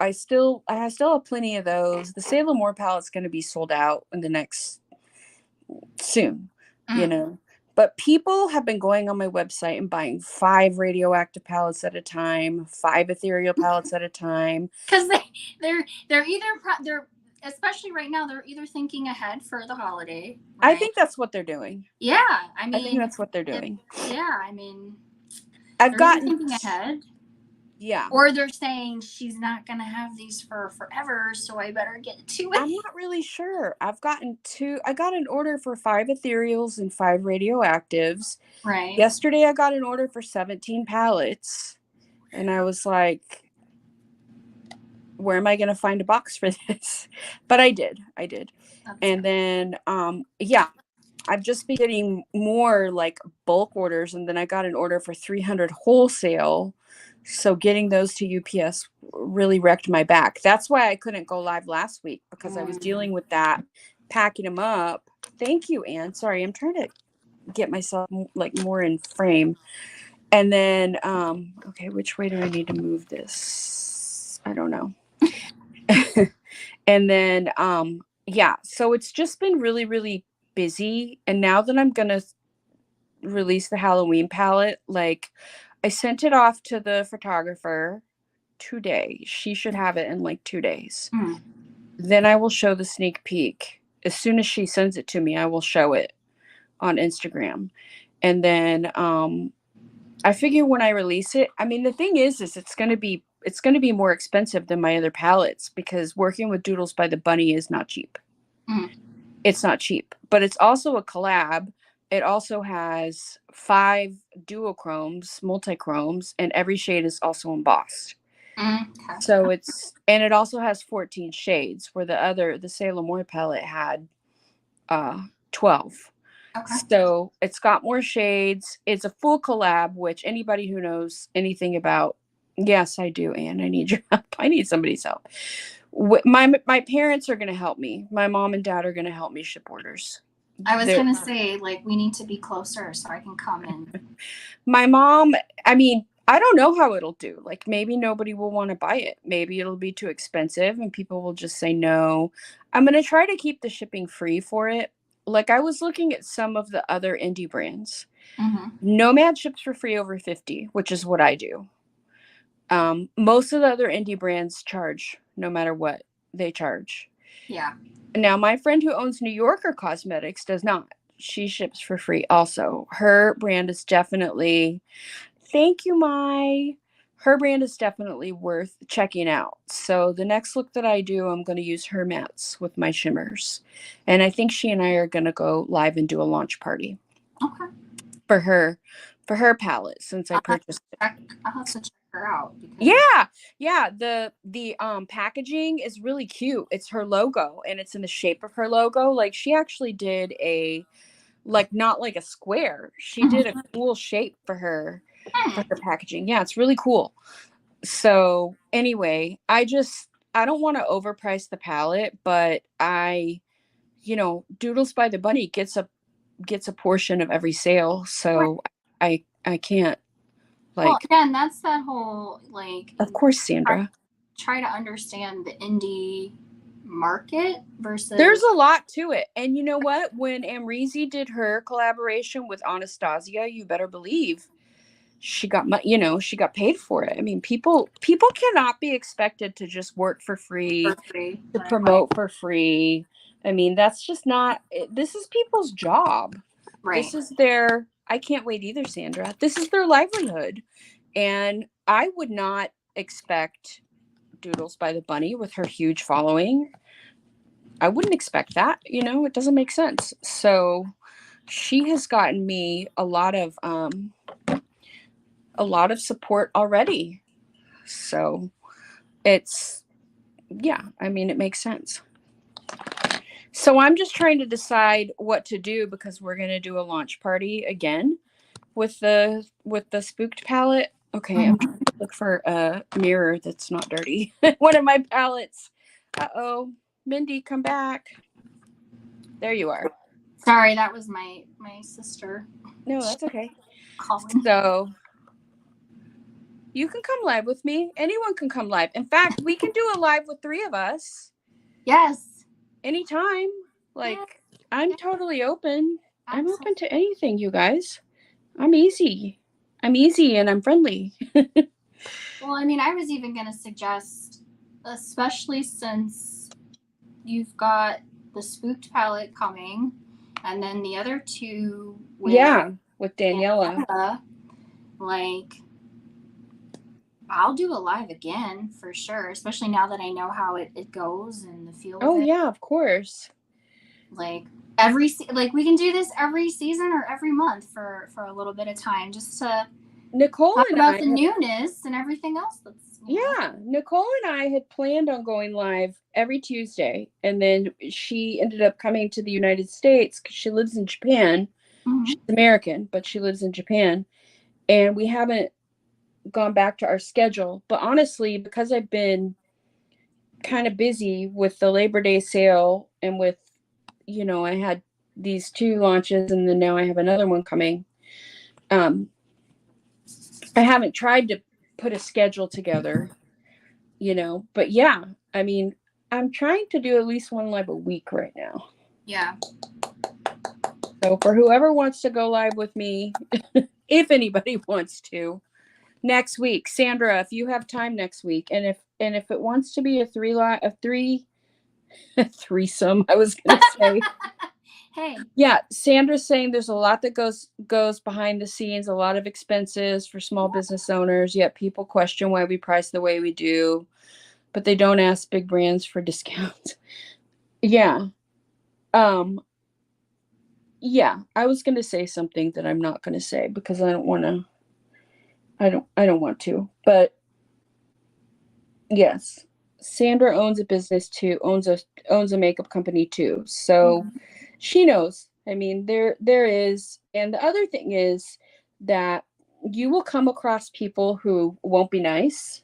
I still have plenty of those. The Sailor Moore palette's going to be sold out in the next soon, you Mm. know. But people have been going on my website and buying 5 radioactive palettes at a time, 5 ethereal palettes at a time. Because they're either they're especially right now they're either thinking ahead for the holiday, I right? think that's what they're doing. Yeah, I I think mean, that's what they're doing. yeah, I mean, I've they're either gotten, thinking ahead yeah. or they're saying she's not gonna have these for forever, so I better get to it. I'm not really sure. I got an order for 5 ethereals and 5 radioactives. Right. Yesterday I got an order for 17 pallets. And I was like, where am I going to find a box for this? But I did. And then, yeah, I've just been getting more like bulk orders. And then I got an order for 300 wholesale. So getting those to UPS really wrecked my back. That's why I couldn't go live last week, because I was dealing with that, packing them up. Thank you, Anne. Sorry, I'm trying to get myself like more in frame. And then, okay, which way do I need to move this? I don't know. And then, yeah, so it's just been really, really busy. And now that I'm going to release the Halloween palette, like I sent it off to the photographer today. She should have it in like 2 days. Mm. Then I will show the sneak peek. As soon as she sends it to me, I will show it on Instagram. And then I figure when I release it, I mean, the thing is it's gonna be more expensive than my other palettes because working with Doodles by the Bunny is not cheap. Mm, It's not cheap, but it's also a collab. It also has 5 duochromes, multichromes, and every shade is also embossed. okay. So it's and it also has 14 shades where the Sailor Moon palette had 12. Okay. So it's got more shades. It's a full collab, which anybody who knows anything about, yes, I do, Anne. I need your help. I need somebody's help. My parents are going to help me. My mom and dad are going to help me ship orders. I was They're, gonna say, like, we need to be closer so I can come in. my mom, I mean, I don't know how it'll do. Like maybe nobody will want to buy it. Maybe it'll be too expensive and people will just say no. I'm going to try to keep the shipping free for it. Like I was looking at some of the other indie brands. Mm-hmm. Nomad ships for free over 50, which is what I do. Most of the other indie brands charge no matter what they charge. Yeah. Now, my friend who owns New Yorker Cosmetics does not. She ships for free also. Her brand is definitely, thank you, Mai. Her brand is definitely worth checking out. So, the next look that I do, I'm going to use her mattes with my shimmers. And I think she and I are going to go live and do a launch party Okay. for her for her palette since I I'll have to purchased it. check. I'll have to check her out because. Yeah, yeah. The packaging is really cute. It's her logo and it's in the shape of her logo. Like she actually did a like not like a square. She did a Mhm. cool shape for her Hmm. packaging. Yeah, it's really cool. So anyway, I don't want to overprice the palette, but Doodles by the Bunny gets a portion of every sale. Right. So I can't Well, like again, that's that whole like of course, try, Sandra. try to understand the indie market There's versus. a lot to it. And you know what? When Amrezy did her collaboration with Anastasia, you better believe she got she got paid for it. I mean, people cannot be expected to just work for For free, free. to Right. promote for free. I mean, that's just not this is people's job. Right. This is their I can't wait either, Sandra. This is their livelihood. And I would not expect Doodles by the Bunny with her huge following. I wouldn't expect that, it doesn't make sense. So she has gotten me a lot of support already. So it's yeah, I mean it makes sense. So I'm just trying to decide what to do because we're going to do a launch party again with the spooked palette. Okay, I'm trying Mhm. to look for a mirror that's not dirty. One of my palettes. Uh-oh. Mindy, come back. There you are. Sorry, that was my sister No, that's okay. calling. So you can come live with me. Anyone can come live. In fact, we can do a live with 3 of us Yes. anytime. Yeah. Like, I'm Yeah. totally open. I'm Absolutely. open to anything, you guys. I'm easy. I'm easy and I'm friendly. Well, I mean, I was even going to suggest, especially since you've got the spooked palette coming, and then the other two with Yeah, with Daniela. Daniela, like, I'll do a live again for sure, especially now that I know how it goes and the feel of Oh, it. yeah, of course. Like, like, we can do this every season or every month for a little bit of time just to Nicole talk and about I the newness and everything else that's. Yeah, Nicole and I had planned on going live every Tuesday, and then she ended up coming to the United States because she lives in Japan. She's Mm-hmm. American, but she lives in Japan, and we haven't gone back to our schedule. But honestly, because I've been kind of busy with the Labor Day sale and with, I had these 2 launches, and then now I have another one coming. Um, I haven't tried to put a schedule together, but yeah, I mean, I'm trying to do at least one live a week right now. Yeah. So for whoever wants to go live with me, if anybody wants to, next week, Sandra, if you have time next week, and if it wants to be a threesome, I was gonna say. Hey. Yeah, Sandra's saying there's a lot that goes behind the scenes, a lot of expenses for small business owners, yet people question why we price the way we do, but they don't ask big brands for discounts. Yeah. Um yeah, I was going to say something that I'm not going to say because I don't want to. But yes, Sandra owns a business too, owns a makeup company too. So Mhm. she knows. I mean, there is, and the other thing is that you will come across people who won't be nice,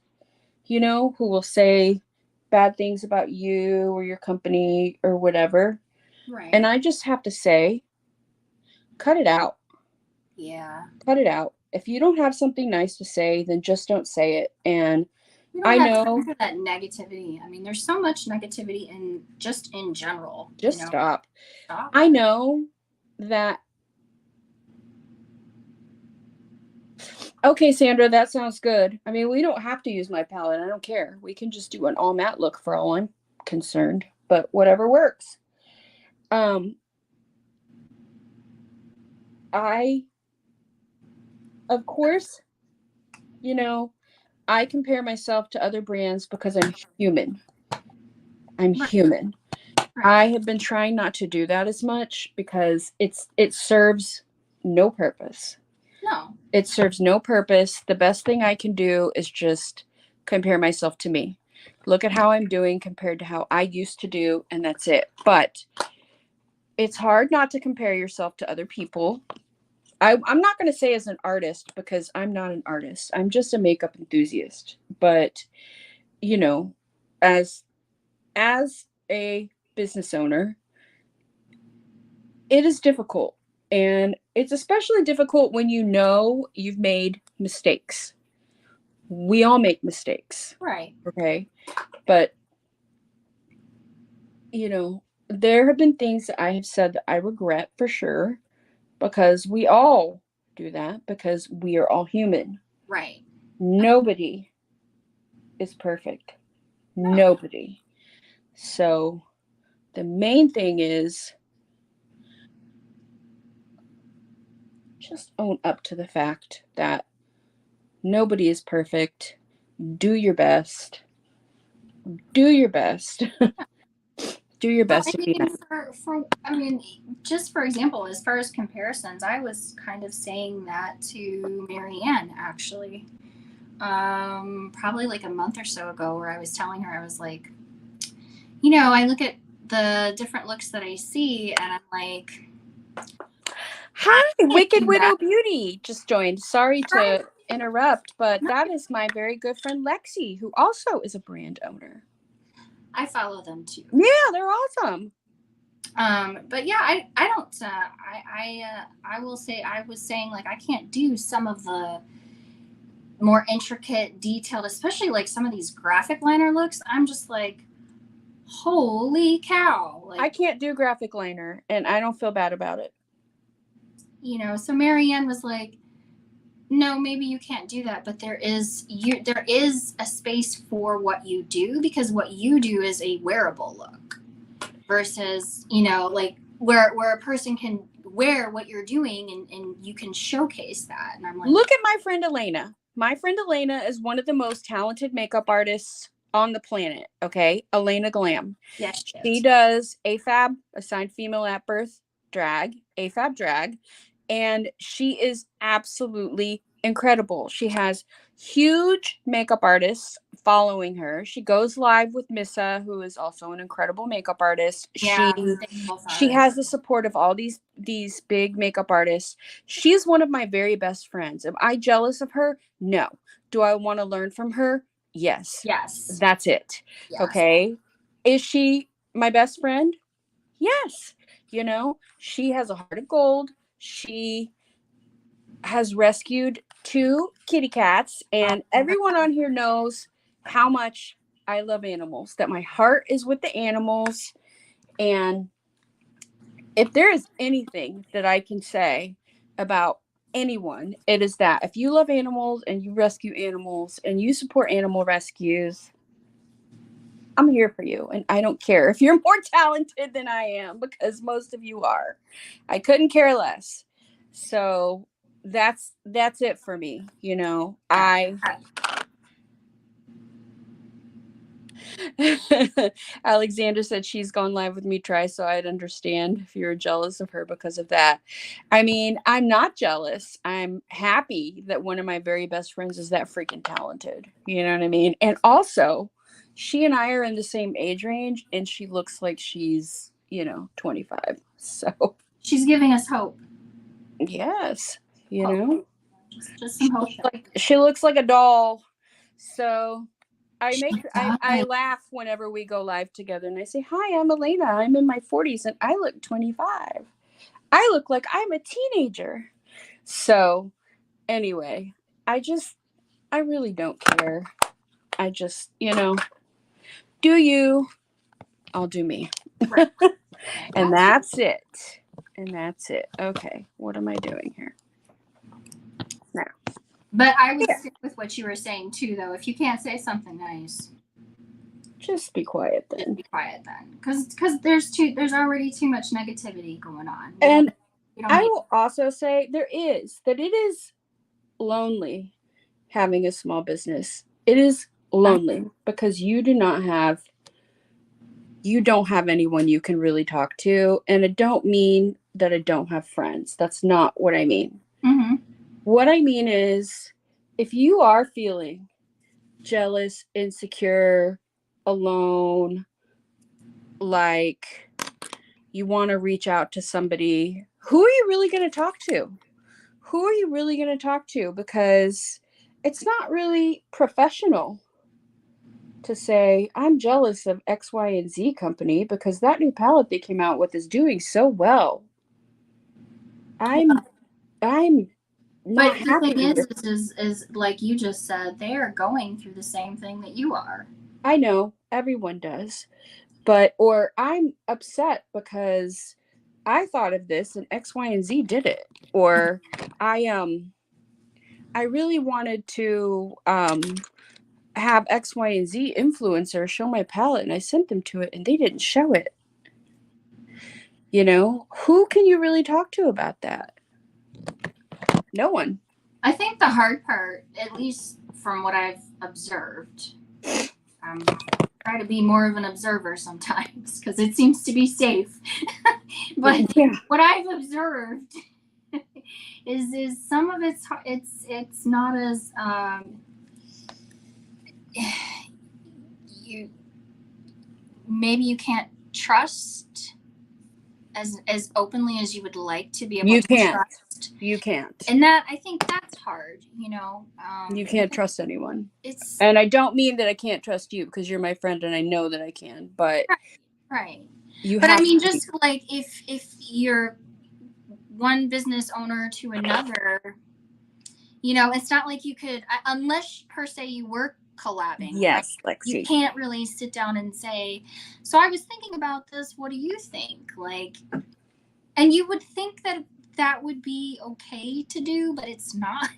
who will say bad things about you or your company or whatever. And Right. I just have to say, cut it out. Yeah. Cut it out. If you don't have something nice to say, then just don't say it. And We don't I have time know, for that negativity. I mean, there's so much negativity in general, just stop. Stop I it. know that. Okay, Sandra, that sounds good. I mean, we don't have to use my palette. I don't care. We can just do an all matte look for all I'm concerned, but whatever works. Um, I, of course, you know, I compare myself to other brands because I'm human. I'm Right. human. Right. I have been trying not to do that as much because it serves no purpose. No. It serves no purpose. The best thing I can do is just compare myself to me. Look at how I'm doing compared to how I used to do, and that's it. But it's hard not to compare yourself to other people. I'm not going to say as an artist because I'm not an artist. I'm just a makeup enthusiast. But, you know, as as a business owner, it is difficult. And it's especially difficult when you know you've made mistakes. We all make mistakes, Right. okay? But, there have been things that I have said that I regret for sure because we all do that because we are all human. Right. Nobody is perfect. No. Nobody. So the main thing is just own up to the fact that nobody is perfect. Do your best. Do your best. Do your Well, best I to be mean, nice. just for example, as far as comparisons, I was kind of saying that to Marianne actually, probably like a month or so ago, where I was telling her I was like, I look at the different looks that I see, and I'm like, I Hi, can't Wicked do that. Widow Beauty just joined. Sorry Right? to interrupt, but that is my very good friend Lexi, who also is a brand owner. I follow them too. Yeah, they're awesome. But yeah, I don't. I will say I was saying like I can't do some of the more intricate, detailed, especially like some of these graphic liner looks. I'm just like, holy cow! I Like, can't do graphic liner, and I don't feel bad about it. So Marianne was like, no, maybe you can't do that, but there is a space for what you do, because what you do is a wearable look versus, like where a person can wear what you're doing, and you can showcase that. And I'm like, Look at my friend Elena. My friend Elena is one of the most talented makeup artists on the planet. Okay, Elena Glam. yes, She yes. does AFAB, assigned female at birth, drag, AFAB drag, and she is absolutely incredible. She has huge makeup artists following her. She goes live with Missa, who is also an incredible makeup artist. Yeah, She they both she are. has the support of all these big makeup artists. She's one of my very best friends. Am I jealous of her? No. Do I want to learn from her? Yes. Yes, That's it. yes. Okay. Is she my best friend? Yes. She has a heart of gold. She has rescued two kitty cats, Uh, and everyone on here knows how much I love animals, that my heart is with the animals. And if there is anything that I can say about anyone, it is that if you love animals and you rescue animals and you support animal rescues, I'm here for you. And I don't care if you're more talented than I am, because most of you are. I couldn't care less. So that's it for me. Yeah. Alexander said she's gone live with me, Try, so I'd understand if you're jealous of her because of that. I mean, I'm not jealous. I'm happy that one of my very best friends is that freaking talented. You know what I mean? And also, she and I are in the same age range, and she looks like she's, 25. So, She's giving us hope. yes, Hope. Just some hope. She looks like a doll. So, I laugh whenever we go live together, and I say, "Hi, I'm Elena. I'm in my 40s and I look 25. I look like I'm a teenager." So, anyway, I really don't care. I just, do you, I'll do me. Right. And that's it. And that's it. Okay, what am I doing here? Now. But I would stick with what you were saying too, though. If you can't say something nice, just be quiet then. Just be quiet then, because there's already too much negativity going on. And I will also say that it is lonely having a small business. It is lonely because you don't have anyone you can really talk to. And I don't mean that I don't have friends. That's not what I mean. Mm-hmm. What I mean is, if you are feeling jealous, insecure, alone, like you want to reach out to somebody, who are you really going to talk to? Who are you really going to talk to? Because it's not really professional to say, I'm jealous of X, Y, and Z company because that new palette they came out with is doing so well. I'm not But the happy thing with is like you just said, they are going through the same thing that you are. I know everyone does, or I'm upset because I thought of this and X, Y, and Z did it, or I really wanted to have X, Y, and Z influencer show my palette, and I sent them to it, and they didn't show it. Who can you really talk to about that? No one. I think the hard part, at least from what I've observed, try to be more of an observer sometimes because it seems to be safe. But what I've observed is some of it's not as maybe you can't trust as openly as you would like to be able to trust. You can't. And that, I think that's hard, you can't trust anyone. And I don't mean that I can't trust you because you're my friend and I know that I can, but right. But I mean, just like if you're one business owner to another, it's not like you could, unless per se you were collabing. Yes, Lexi. You can't really sit down and say, so I was thinking about this, what do you think? And you would think that would be okay to do, but it's not,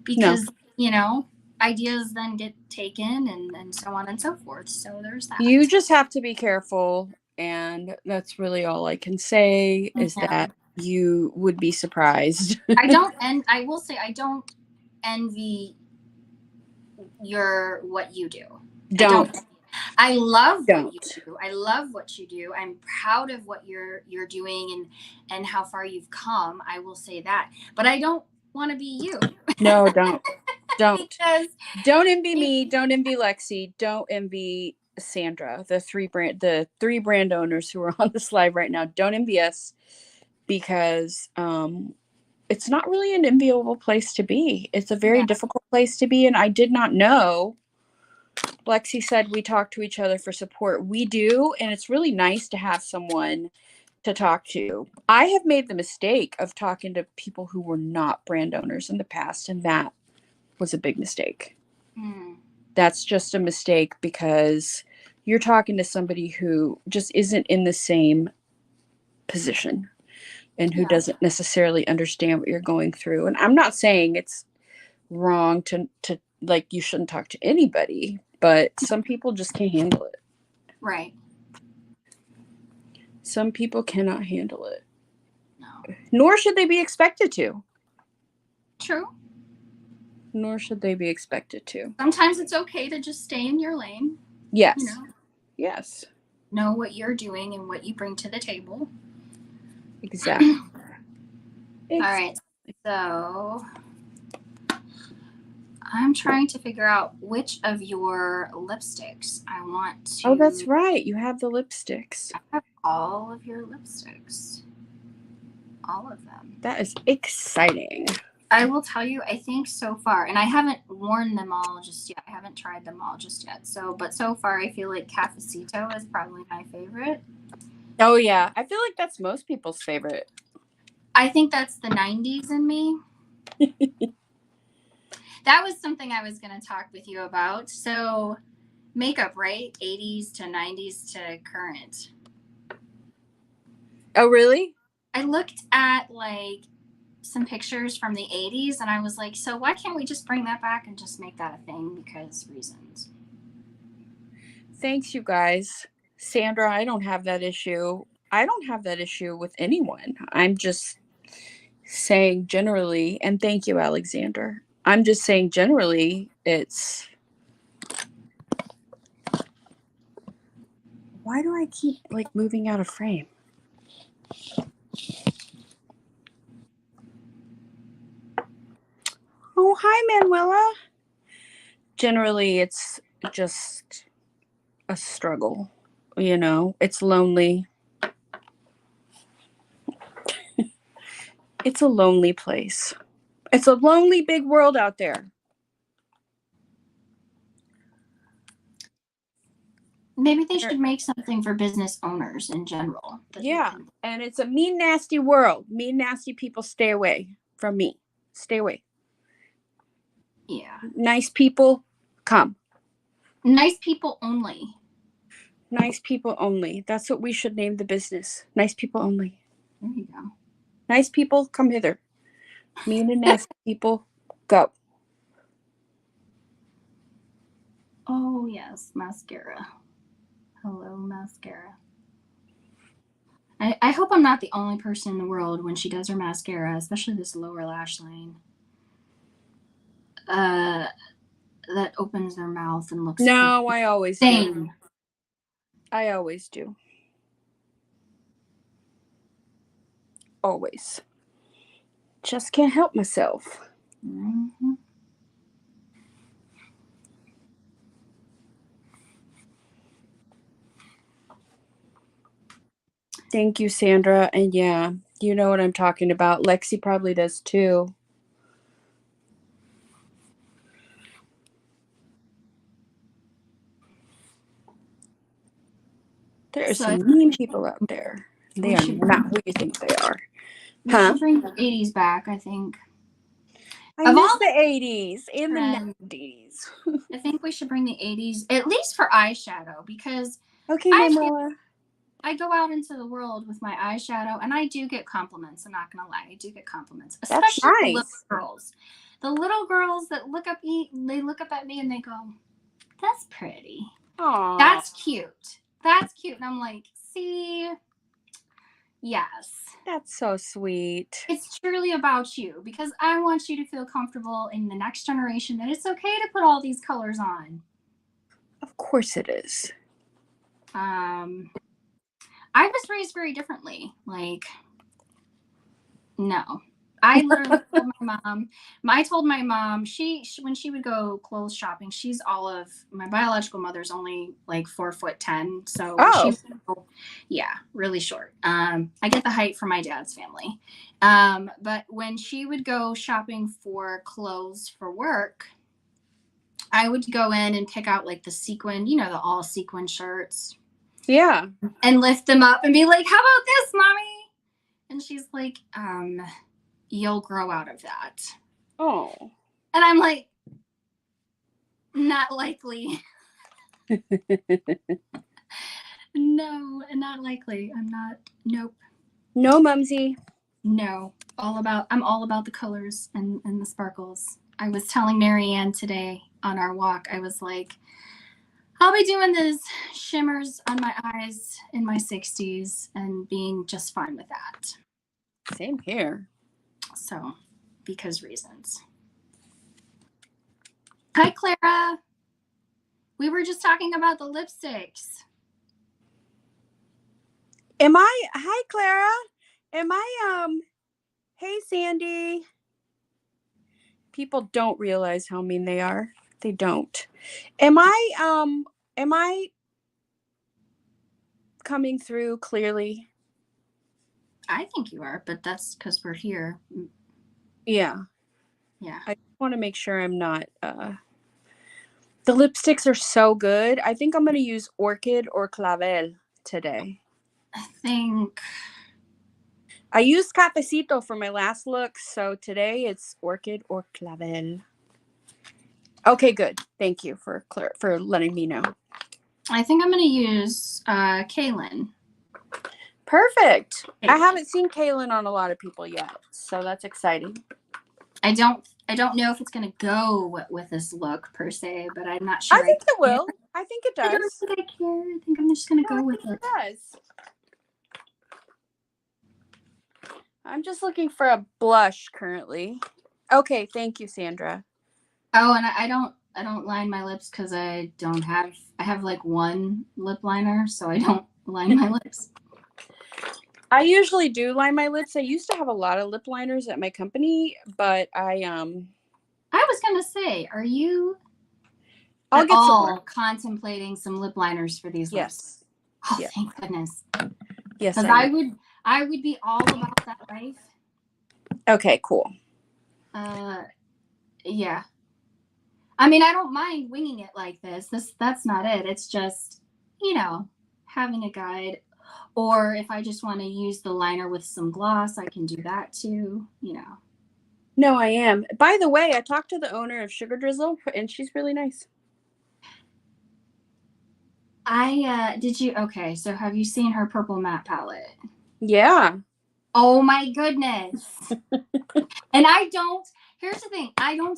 because ideas then get taken and so on and so forth. So there's that. You just have to be careful, and that's really all I can say is that you would be surprised. I will say I don't envy what you do. I love what you do. I love what you do. I'm proud of what you're doing and how far you've come. I will say that. But I don't want to be you. No, don't. Don't envy me. Don't envy Lexi. Don't envy Sandra. The three brand owners who are on this live right now. Don't envy us, because it's not really an enviable place to be. It's a very difficult place to be, and I did not know. Lexi said we talk to each other for support. We do, and it's really nice to have someone to talk to. I have made the mistake of talking to people who were not brand owners in the past, and that was a big mistake. That's just a mistake because you're talking to somebody who just isn't in the same position and who doesn't necessarily understand what you're going through. And I'm not saying it's wrong to like you shouldn't talk to anybody, but some people just can't handle it. Right. Some people cannot handle it. No. Nor should they be expected to. True. Nor should they be expected to. Sometimes it's okay to just stay in your lane. You Yes. know, Yes. know what you're doing and what you bring to the table. Exactly. All right. So I'm trying to figure out which of your lipsticks I want to. Oh, that's right. You have the lipsticks. I have all of your lipsticks. All of them. That is exciting. I will tell you, I think so far, and I haven't worn them all just yet. I haven't tried them all just yet. But so far, I feel like Cafecito is probably my favorite. Oh, yeah. I feel like that's most people's favorite. I think that's the 90s in me. That was something I was going to talk with you about. So, makeup, right? 80s to 90s to current. Oh, really? I looked at like some pictures from the 80s and I was like, so why can't we just bring that back and just make that a thing because reasons? Thanks, you guys. Sandra, I don't have that issue. I don't have that issue with anyone. I'm just saying generally, and thank you, Alexander. I'm just saying generally, it's. Why do I keep like moving out of frame? Oh, hi, Manuela. Generally, it's just a struggle. You know, it's lonely. It's a lonely place. It's a lonely big world out there. Maybe they should make something for business owners in general. Yeah, and it's a mean, nasty world. Mean, nasty people, stay away from me. Stay away. Yeah. Nice people, come. Nice people only. Nice people only. That's what we should name the business. Nice people only. There you go. Nice people, come hither. Mean and nasty people, go. Oh, yes, mascara. Hello, mascara. I hope I'm not the only person in the world when she does her mascara, especially this lower lash line, that opens their mouth and looks No, I always insane. do. I always do. Always. Just can't help myself. Mm-hmm. Thank you, Sandra. And yeah, you know what I'm talking about. Lexi probably does too. There are some mean people out there. They are not who you think they are. We should bring the 80s back, I think. I miss the 80s and the 90s. I think we should bring the 80s, at least for eyeshadow, because okay, Manuela. I go out into the world with my eyeshadow and I do get compliments. I'm not going to lie. I do get compliments, especially the little girls. The little girls that look up at me and they go, that's pretty. Aww. That's cute. That's cute. And I'm like, see, yes. That's so sweet. It's truly about you because I want you to feel comfortable in the next generation that it's okay to put all these colors on. Of course it is. I was raised very differently. Like, no. I literally told my mom, I told my mom, she when she would go clothes shopping, she's my biological mother's only like 4'10". So yeah, really short. I get the height from my dad's family. But when she would go shopping for clothes for work, I would go in and pick out like the sequin, the all sequin shirts. Yeah. And lift them up and be like, how about this, mommy? And she's like, you'll grow out of that. Oh. And I'm like, not likely. No, not likely. I'm not. Nope. No, Mumsy. No. I'm all about the colors and the sparkles. I was telling Marianne today, on our walk, I was like, I'll be doing these shimmers on my eyes in my 60s and being just fine with that. Same here. So, because reasons. Hi, Clara. We were just talking about the lipsticks. Hi, Clara? Hey, Sandy. People don't realize how mean they are. They don't. Am I coming through clearly? I think you are, but that's because we're here. Yeah. Yeah. I want to make sure I'm not, the lipsticks are so good. I think I'm going to use Orchid or Clavel today. I think I used Cafecito for my last look, so today it's Orchid or Clavel. Okay, good. Thank you for letting me know. I'm going to use Kaylin. Perfect. I haven't seen Kaylin on a lot of people yet, so that's exciting. I don't know if it's going to go with this look per se, but I'm not sure. I think it will. I think it does. I don't think I care. I think I'm just going to go with it. It does. I'm just looking for a blush currently. Okay, thank you, Sandra. Oh, and I don't line my lips because I have like one lip liner, so I don't line my lips. I usually do line my lips. I used to have a lot of lip liners at my company, but I was gonna say, are you I'll get some more. Contemplating some lip liners for these lips? Oh, yes. Thank goodness. Yes, because I would be all about that life. Okay, cool. Yeah. I mean, I don't mind winging it like this. That's not it. It's just, having a guide. Or if I just want to use the liner with some gloss, I can do that too, No, I am. By the way, I talked to the owner of Sugar Drizzle, and she's really nice. Did you? Okay, so have you seen her purple matte palette? Yeah. Oh my goodness. And here's the thing, I don't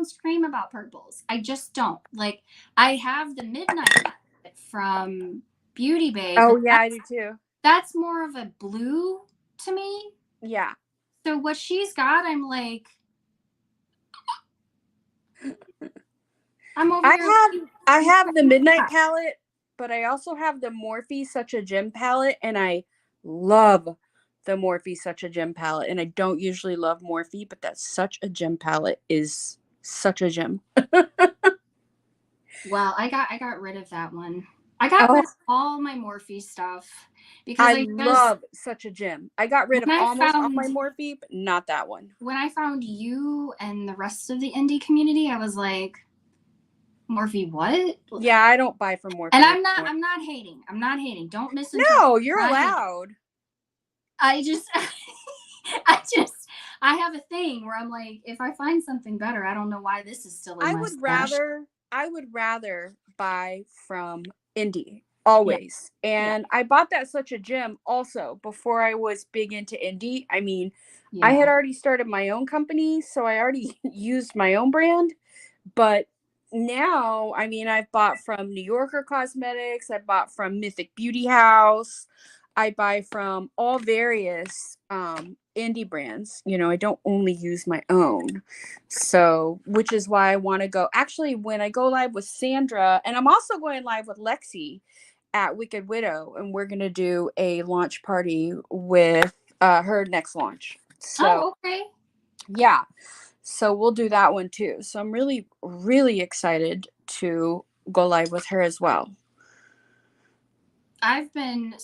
scream about purples. I just don't. Like, I have the Midnight from Beauty Bay. Oh yeah, I do too. That's more of a blue to me. Yeah. So what she's got, I'm like, I'm over here. I have the Midnight palette, but I also have the Morphe Such a Gem palette, and I love the Morphe Such a Gem palette. And I don't usually love Morphe, but that Such a Gem palette is such a gem. Well, I got rid of that one. I got rid of all my Morphe stuff because I love Such a Gem. I got rid of almost all my Morphe, but not that one. When I found you and the rest of the indie community, I was like, Morphe, what? Yeah, I don't buy from Morphe. And I'm not hating. I'm not hating. Don't misinterpret. No, you're allowed. I have a thing where I'm like, if I find something better, I don't know why this is still in my stash. I would rather buy from indie always. Yeah. And I bought that Such a Gem also before I was big into indie. I mean, I had already started my own company, so I already used my own brand. But now, I mean, I've bought from New Yorker Cosmetics, I bought from Mythic Beauty House, I buy from all various indie brands. I don't only use my own. So, which is why I want to go. Actually, when I go live with Sandra, and I'm also going live with Lexi at Wicked Widow, and we're going to do a launch party with her next launch. So, okay. Yeah. So we'll do that one too. So I'm really, really excited to go live with her as well. I've been,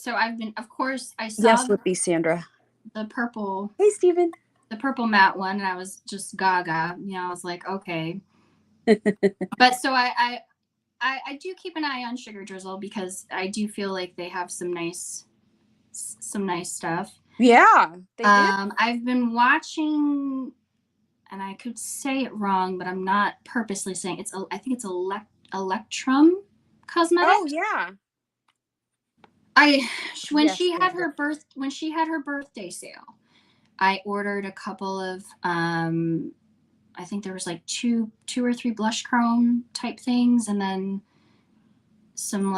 of course, I saw. Yes, with Sandra. The purple. Hey, Steven. The purple matte one, and I was just gaga. I was like, okay. But so I do keep an eye on Sugar Drizzle because I do feel like they have some nice stuff. Yeah, they do. I've been watching, and I could say it wrong, but I'm not purposely saying it's. I think it's Electrum Cosmetics. Oh yeah. When she had her birthday sale, I ordered a couple of I I think there was like two or three blush chrome type things, and then some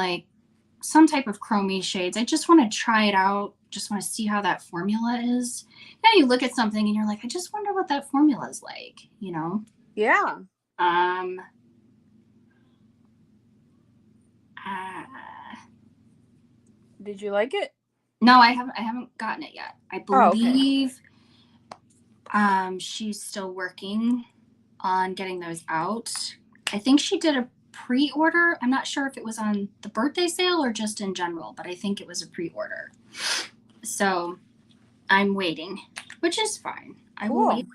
type of chromey shades. I just want to try it out. Just want to see how that formula is. Now you look at something and you're like, I just wonder what that formula is like, you know? Yeah. Um, uh, Did you like it? no, I haven't gotten it yet. I Oh, okay. believe she's still working on getting those out. I think she did a pre-order. I'm not sure if it was on the birthday sale or just in general, but I think it was a pre-order. So I'm waiting, which is fine. I will wait.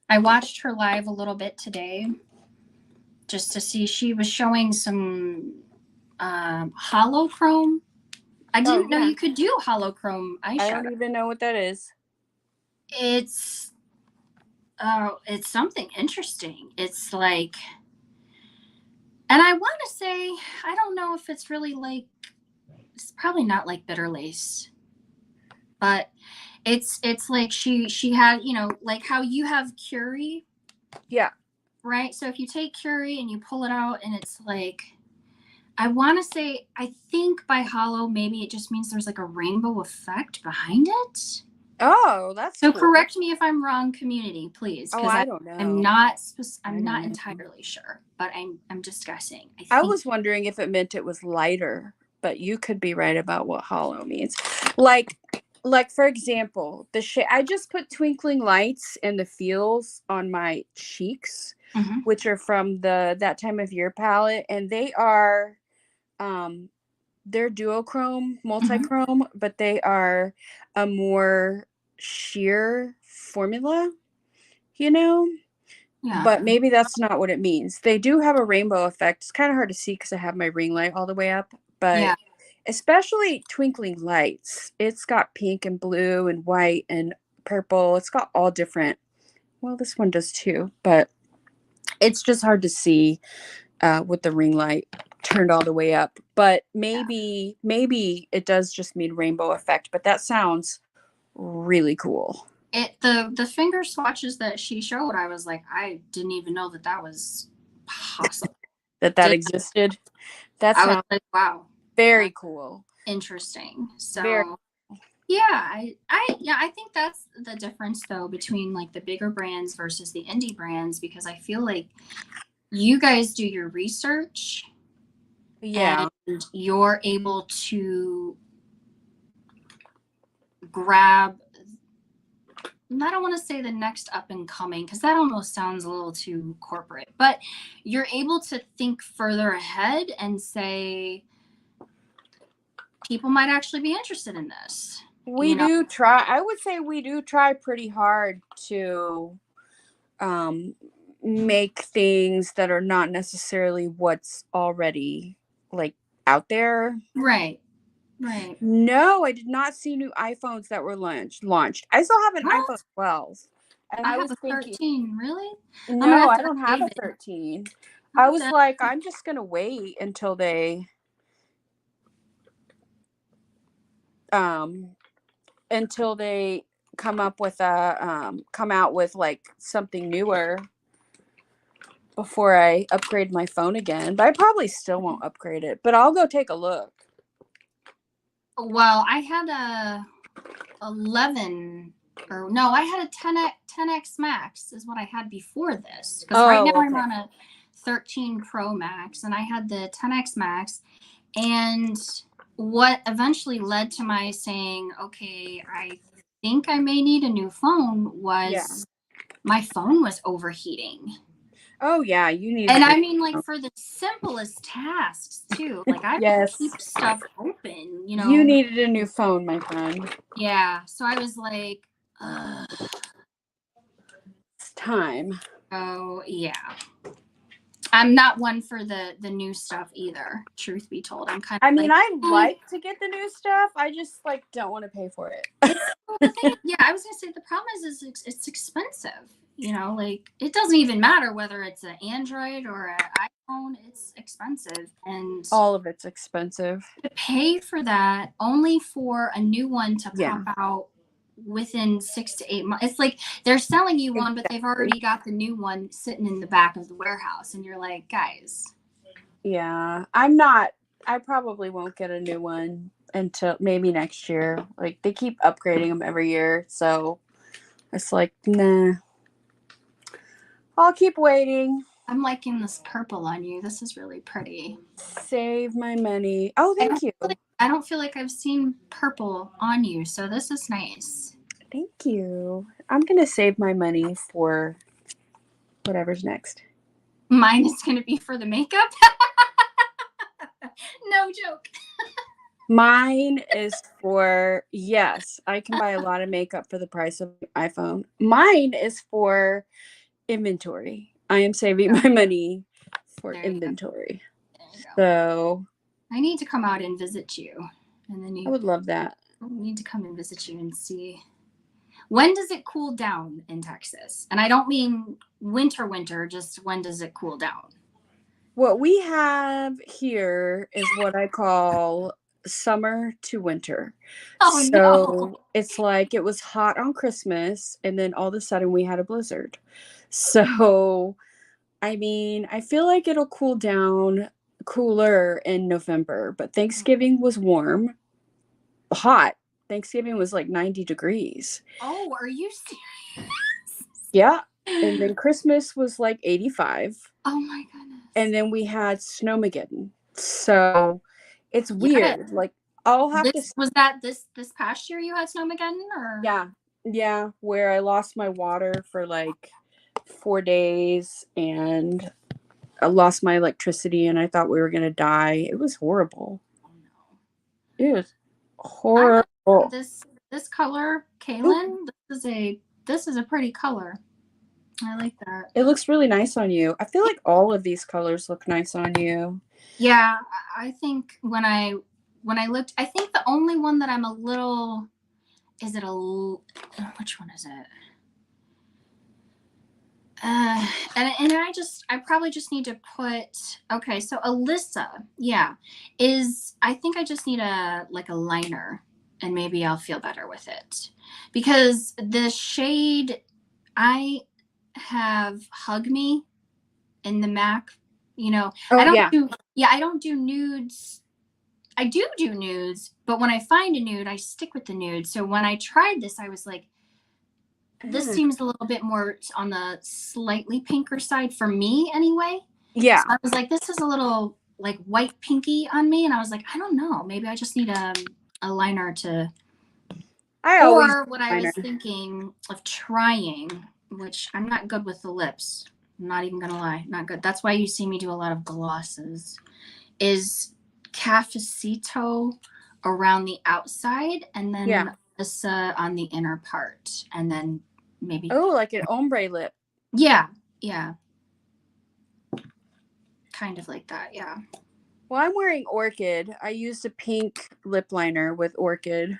I watched her live a little bit today just to see. She was showing some holochrome. I didn't know you could do holochrome eyeshadow. I don't even know what that is. It's something interesting. It's like, and I want to say, I don't know if it's really like, it's probably not like bitter lace, but it's like she had, you know, like how you have Curie. Yeah. Right. So if you take Curie and you pull it out and it's like, I want to say, I think by hollow, maybe it just means there's like a rainbow effect behind it. Oh, that's so cool. Correct me if I'm wrong, community, please. Oh, I don't know. I'm not entirely sure, but I'm just guessing. I was wondering if it meant it was lighter, but you could be right about what hollow means. Like for example, the shade I just put Twinkling Lights in the feels on my cheeks, which are from the That Time of Year palette, and they are they're duochrome, multichrome, but they are a more sheer formula, you know? Yeah. But maybe that's not what it means. They do have a rainbow effect. It's kind of hard to see because I have my ring light all the way up, but especially Twinkling Lights. It's got pink and blue and white and purple. It's got all different. Well, this one does too, but it's just hard to see with the ring light turned all the way up. But maybe it does just mean rainbow effect, but that sounds really cool. The finger swatches that she showed, I was like, I didn't even know that was possible. that existed. That sounds, I was like, wow, very cool. Interesting. So yeah, I think that's the difference though between like the bigger brands versus the indie brands, because I feel like you guys do your research. Yeah. And you're able to grab, I don't want to say the next up and coming, because that almost sounds a little too corporate, but you're able to think further ahead and say, people might actually be interested in this. We do try. I would say we do try pretty hard to make things that are not necessarily what's already like out there. Right. No, I did not see new iPhones that were launched. I still have an iPhone 12. And I was have a 13, really? No, I don't have a 13. I was like, I'm just going to wait until they come up with come out with like something newer before I upgrade my phone again. But I probably still won't upgrade it, but I'll go take a look. Well, I had a 11, or no, I had a 10X Max is what I had before this. Because right now I'm on a 13 Pro Max, and I had the 10X Max. And what eventually led to my saying, okay, I think I may need a new phone was my phone was overheating. Oh yeah, you need. And I mean, like for the simplest tasks too. Like I keep stuff open, you know. You needed a new phone, my friend. Yeah. So I was like, it's time. Oh yeah. I'm not one for the new stuff either. Truth be told, I'm kind of. I mean, I'd like to get the new stuff. I just like don't want to pay for it. Yeah, I was gonna say the problem is it's expensive. You know, like it doesn't even matter whether it's an Android or an iPhone, it's expensive, and all of it's expensive. To pay for that only for a new one to pop out within 6 to 8 months. It's like they're selling you one, but they've Exactly. already got the new one sitting in the back of the warehouse. And you're like, guys. Yeah. I probably won't get a new one until maybe next year. Like, they keep upgrading them every year. So it's like, nah. I'll keep waiting. I'm liking this purple on you. This is really pretty. Save my money. Oh, thank you. I don't feel like I've seen purple on you, so this is nice. Thank you. I'm going to save my money for whatever's next. Mine is going to be for the makeup. No joke. Mine is for, yes, I can buy a lot of makeup for the price of an iPhone. Mine is for inventory. I am saving my money for inventory. So I need to come out and visit you. And then I would love that. need to come and visit you and see. When does it cool down in Texas? And I don't mean winter, just when does it cool down? What we have here is what I call summer to winter. Oh, so no. It's like it was hot on Christmas and then all of a sudden we had a blizzard. So I mean, I feel like it'll cool down cooler in November, but Thanksgiving was warm, hot. Thanksgiving was like 90 degrees. Oh, are you serious? Yeah. And then Christmas was like 85. Oh my goodness. And then we had Snowmageddon. So it's weird. Yeah. Like I'll have to. Was that this past year you had Snowmageddon or? Yeah. Yeah. Where I lost my water for like 4 days and I lost my electricity and I thought we were going to die. It was horrible. Oh no. It was horrible. Like this color, Kaylin, this is a pretty color. I like that. It looks really nice on you. I feel like all of these colors look nice on you. Yeah, I think when I looked, I think the only one that I'm a little, which one is it? And I probably just need to put, okay, so Alyssa, yeah, I think I just need a liner and maybe I'll feel better with it because the shade I have Hug Me in the MAC, I don't do nudes. I do nudes, but when I find a nude, I stick with the nude. So when I tried this, I was like, this seems a little bit more on the slightly pinker side for me anyway. Yeah. So I was like, this is a little like white pinky on me. And I was like, I don't know. Maybe I just need a liner to. Or what I was thinking of trying, which I'm not good with the lips. I'm not even going to lie. Not good. That's why you see me do a lot of glosses. Is Cafecito around the outside and then Alyssa on the inner part. And then maybe like an ombre lip. Yeah kind of like that. Yeah, well, I'm wearing Orchid. I used a pink lip liner with Orchid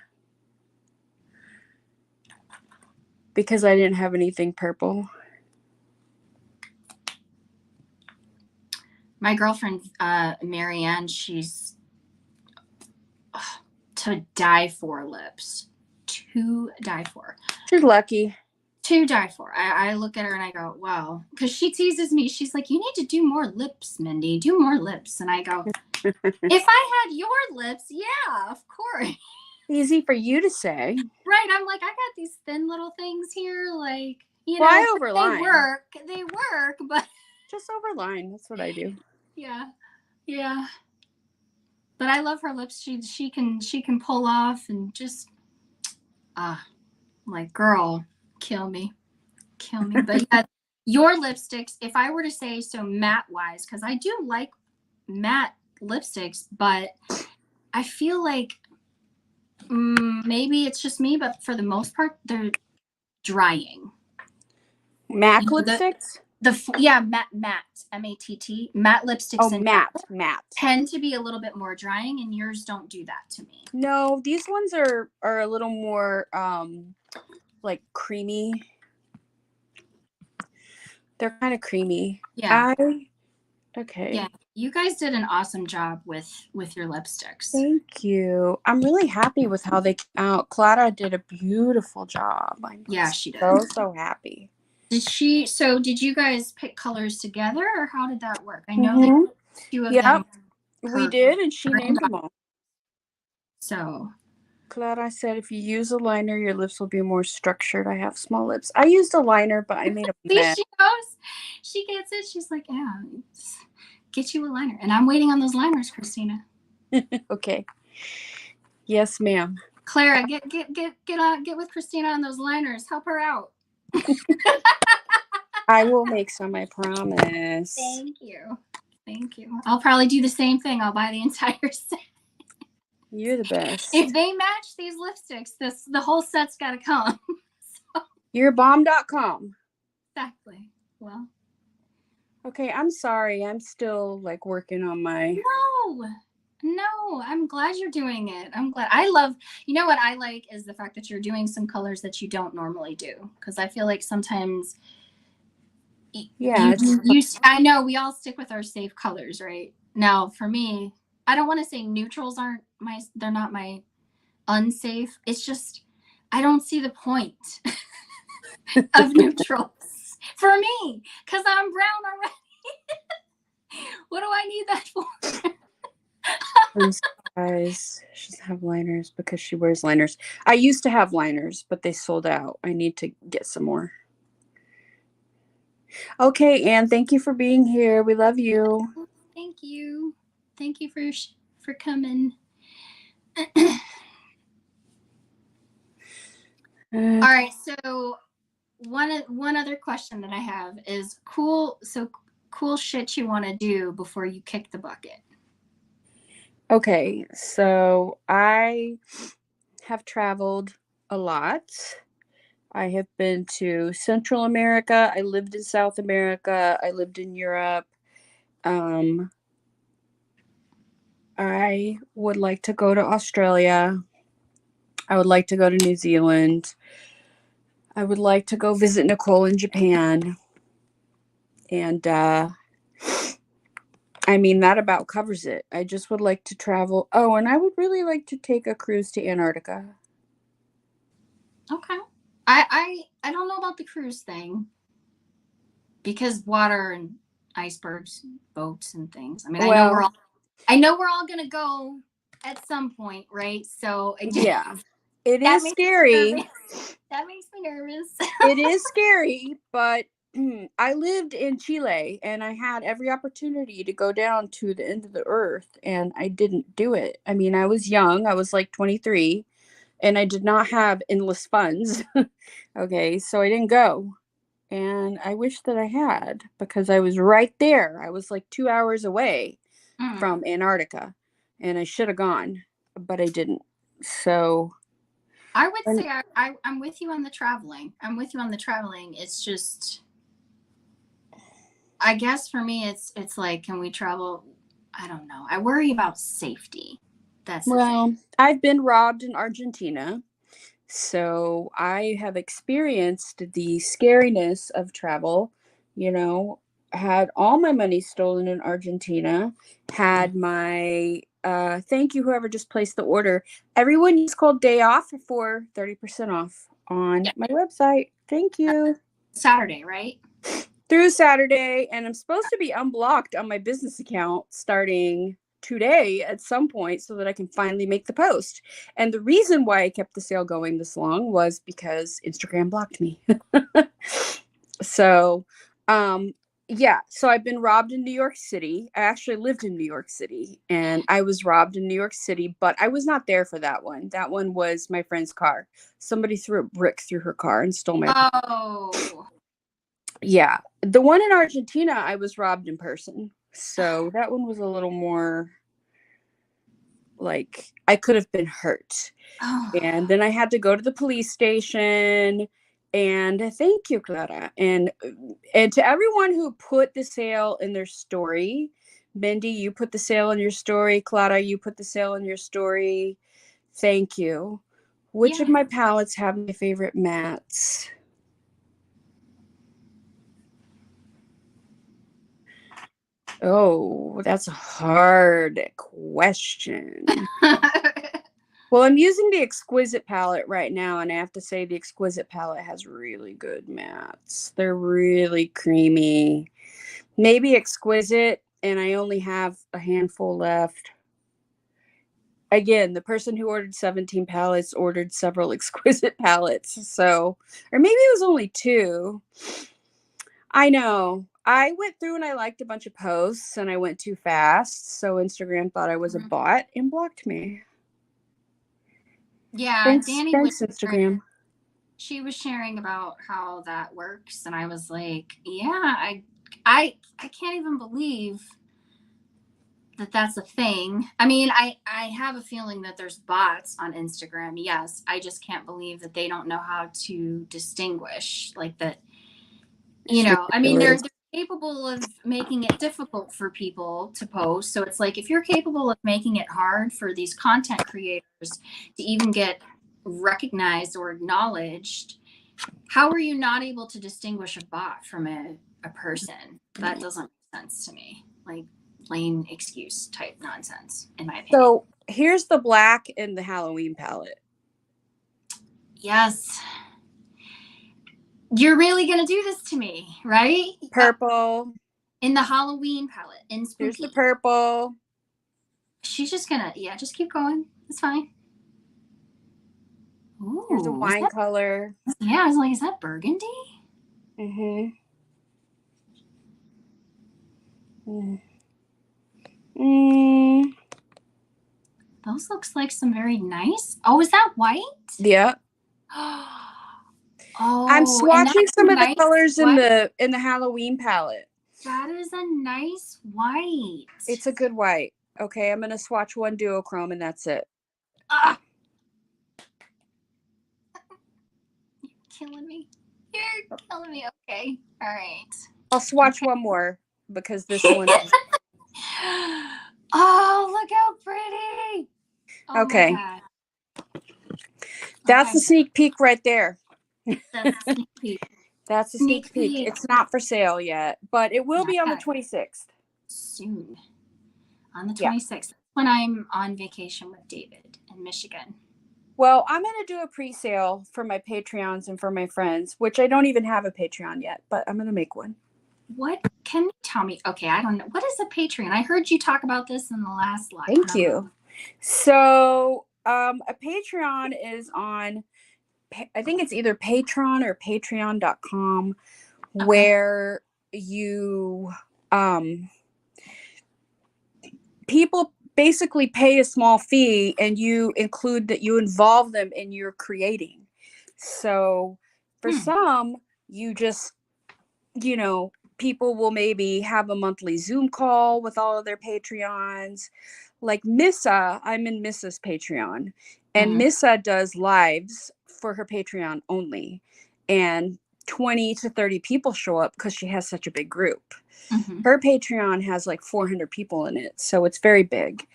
because I didn't have anything purple. my girlfriend Marianne, she's to die for lips. To die for. She's lucky. To die for. I look at her and I go, wow. Because she teases me. She's like, you need to do more lips, Mindy. Do more lips. And I go, if I had your lips, yeah, of course. Easy for you to say. Right. I'm like, I got these thin little things here. Like, I overline. They work, but. Just overline. That's what I do. Yeah. But I love her lips. She can pull off and just, like, girl. Kill me. But yeah, your lipsticks, if I were to say so matte wise, because I do like matte lipsticks, but I feel like maybe it's just me, but for the most part, they're drying. MAC lipsticks? Matte, M-A-T-T, matte lipsticks and matte tend to be a little bit more drying, and yours don't do that to me. No, these ones are a little more like creamy. They're kind of creamy. Yeah. Okay. Yeah, you guys did an awesome job with your lipsticks. Thank you. I'm really happy with how they came out. Clara did a beautiful job. I'm Yeah, she did. so happy. Did you guys pick colors together, or how did that work? I know that Mm-hmm. two of Yep, them we her did, and she named granddaughter. them all. So Clara said if you use a liner, your lips will be more structured. I have small lips. I used a liner, but I made a see, mess. she knows. She gets it. She's like, yeah, get you a liner. And I'm waiting on those liners, Christina. Okay. Yes, ma'am. Clara, get with Christina on those liners. Help her out. I will make some, I promise. Thank you. Thank you. I'll probably do the same thing. I'll buy the entire set. You're the best. If they match these lipsticks, the whole set's got to come. So, You're bomb.com. exactly. Well, Okay, I'm sorry. I'm still like working on my. no, I'm glad you're doing it. I'm glad. I love, you know what I like is the fact that you're doing some colors that you don't normally do. Because I feel like sometimes Yeah, I know we all stick with our safe colors, right? Now, for me, I don't want to say neutrals they're not my unsafe. It's just, I don't see the point of neutrals for me because I'm brown already. What do I need that for? I'm surprised she doesn't have liners because she wears liners. I used to have liners, but they sold out. I need to get some more. Okay, Anne, thank you for being here. We love you. Thank you. Thank you for coming. All right, so one other question that I have is cool shit you want to do before you kick the bucket. Okay, so I have traveled a lot. I have been to Central America. I lived in South America. I lived in Europe. Um, I would like to go to Australia. I would like to go to New Zealand. I would like to go visit Nicole in Japan. And I mean, that about covers it. I just would like to travel. Oh, and I would really like to take a cruise to Antarctica. Okay. I don't know about the cruise thing because water and icebergs, boats and things. I mean, Well, I know we're all gonna go at some point, right? So yeah, it that is makes me scary. nervous. That makes me nervous. It is scary, but I lived in Chile and I had every opportunity to go down to the end of the earth and I didn't do it. I mean, I was young, I was like 23 and I did not have endless funds. Okay, so I didn't go. And I wish that I had because I was right there. I was like 2 hours away Mm. from Antarctica and I should have gone, but I didn't. So, I would say I'm with you on the traveling. I'm with you on the traveling. It's just, I guess for me, it's like, can we travel? I don't know. I worry about safety. That's the thing. well, I've been robbed in Argentina. So I have experienced the scariness of travel, you know, had all my money stolen in Argentina, had my thank you whoever just placed the order. Everyone use called day off for 30% off on Yeah, my website. Thank you. Saturday, right? Through Saturday, and I'm supposed to be unblocked on my business account starting today at some point so that I can finally make the post. And the reason why I kept the sale going this long was because Instagram blocked me. So, um, yeah, so I've been robbed in New York City. I actually lived in New York City and I was robbed in New York City, but I was not there for that one. That one was my friend's car. Somebody threw a brick through her car and stole my. Oh, Yeah. The one in Argentina, I was robbed in person. So that one was a little more like I could have been hurt. oh, And then I had to go to the police station and thank you, Clara. And to everyone who put the sale in their story, Mindy, you put the sale in your story. Clara, you put the sale in your story. Thank you. Which of yeah. my palettes have my favorite mattes? Oh, that's a hard question. Well, I'm using the Exquisite palette right now, and I have to say the Exquisite palette has really good mattes. They're really creamy. Maybe Exquisite, and I only have a handful left. Again, the person who ordered 17 palettes ordered several Exquisite palettes. So, or maybe it was only 2. I know. I went through and I liked a bunch of posts and I went too fast. So Instagram thought I was a bot and blocked me. Yeah, Thanks, Danny was thanks, Instagram. she was sharing about how that works, and I was like, yeah, I can't even believe that that's a thing. I mean, I have a feeling that there's bots on Instagram. Yes, I just can't believe that they don't know how to distinguish, like that. It's I mean, ridiculous. they're capable of making it difficult for people to post. So it's like if you're capable of making it hard for these content creators to even get recognized or acknowledged, how are you not able to distinguish a bot from a person? That doesn't make sense to me. Like plain excuse type nonsense, in my opinion. So here's the black in the Halloween palette. Yes. You're really going to do this to me, right? Purple. In the Halloween palette, in Here's the Spooky. purple. She's just going to, yeah, just keep going. It's fine. Here's a Ooh, is wine that, color. yeah, I was like, is that burgundy? Mm-hmm. Mm. Those looks like some very nice. Oh, is that white? Yep. I'm Oh, and swatching that's some a of the nice colors in white. the Halloween palette. That is a nice white. It's a good white. Okay, I'm gonna swatch one duochrome and that's it. Ah, you're killing me. You're killing me. Okay. All right. I'll swatch Okay. one more because this one. Oh, look how pretty. Oh my Okay, God. that's the Okay. sneak peek right there. That's a sneak peek. That's a Sneak sneak peek. peek. It's not for sale yet, but it will be on the Yeah. 26th. Soon. On the Yeah. 26th. When I'm on vacation with David in Michigan. Well, I'm going to do a pre-sale for my Patreons and for my friends, which I don't even have a Patreon yet, but I'm going to make one. What can you tell me? Okay, I don't know. What is a Patreon? I heard you talk about this in the last live. Thank you. So, a Patreon is on, I think it's either Patreon or patreon.com, Okay. where you, people basically pay a small fee and you include that you involve them in your creating. So for some, you just, people will maybe have a monthly Zoom call with all of their Patreons. Like Missa, I'm in Missa's Patreon, and Missa does lives for her Patreon only. And 20 to 30 people show up because she has such a big group. Her Patreon has like 400 people in it, so it's very big.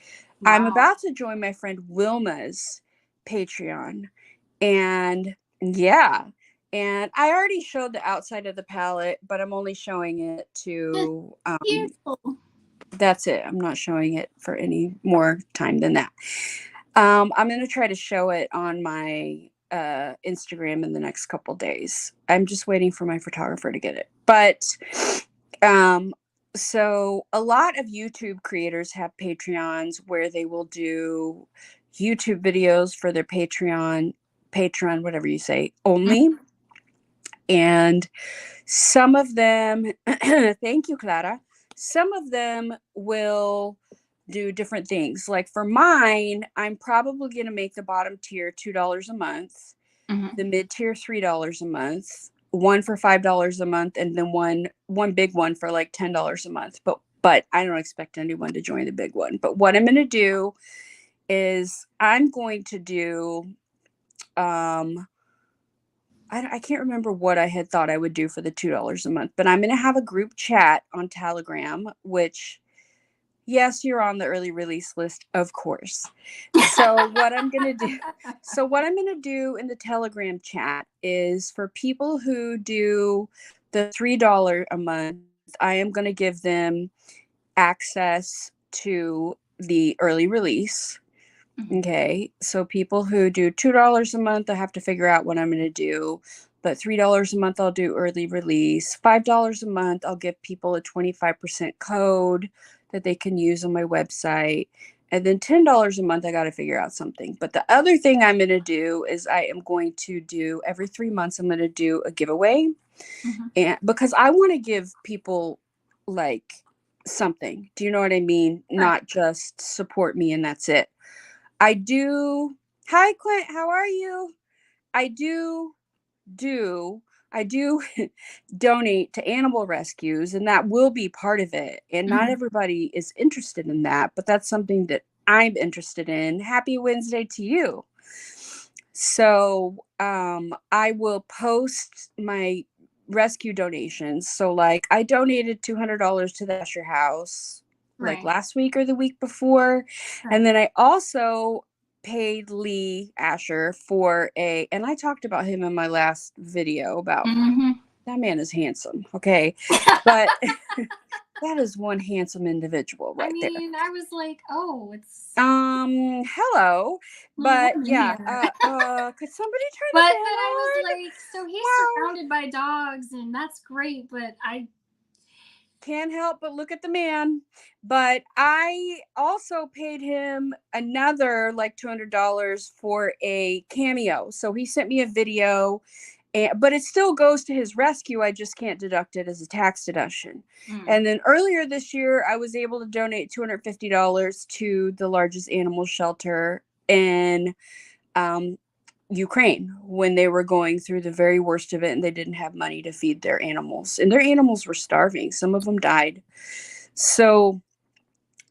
Wow. I'm about to join my friend Wilma's Patreon, and yeah, and I already showed the outside of the palette, but I'm only showing it to Beautiful. that's it. I'm not showing it for any more time than that. I'm going to try to show it on my Instagram in the next couple days. I'm just waiting for my photographer to get it. But so a lot of YouTube creators have Patreons where they will do YouTube videos for their Patreon, whatever you say, only. And some of them, thank you, Clara. Some of them will do different things. Like for mine, I'm probably going to make the bottom tier $2 a month, the mid tier $3 a month, one for $5 a month, and then one big one for like $10 a month. But I don't expect anyone to join the big one. But what I'm going to do is I'm going to do I can't remember what I had thought I would do for the $2 a month, but I'm going to have a group chat on Telegram, which, yes, you're on the early release list, of course. So what I'm going to do in the Telegram chat is for people who do the $3 a month, I am going to give them access to the early release. Mhm. Okay, so people who do $2 a month, I have to figure out what I'm going to do. But $3 a month, I'll do early release. $5 a month, I'll give people a 25% code that they can use on my website. And then $10 a month, I got to figure out something. But the other thing I'm going to do is I am going to do every 3 months, I'm going to do a giveaway. Mhm. And because I want to give people like something. Do you know what I mean? Right. Not just support me and that's it. I do. Hi, Clint. How are you? I do I do donate to animal rescues, and that will be part of it. And not Mhm. everybody is interested in that, but that's something that I'm interested in. Happy Wednesday to you. So, I will post my rescue donations. So, like, I donated $200 to the Asher House like Right. last week or the week before. And Right. then I also paid Lee Asher for and I talked about him in my last video about Mhm. that man is handsome. Okay. But that is one handsome individual I right there. mean, I was like, oh, it's Hello. a little But woman yeah, here. could somebody turn the But fan then I was on? like, so he's Wow. surrounded by dogs, and that's great. But I, Can't help but look at the man. But I also paid him another like $200 for a cameo. So he sent me a video, but it still goes to his rescue. I just can't deduct it as a tax deduction. mm, And then earlier this year, I was able to donate $250 to the largest animal shelter in um, Ukraine when they were going through the very worst of it and they didn't have money to feed their animals. And their animals were starving. Some of them died. So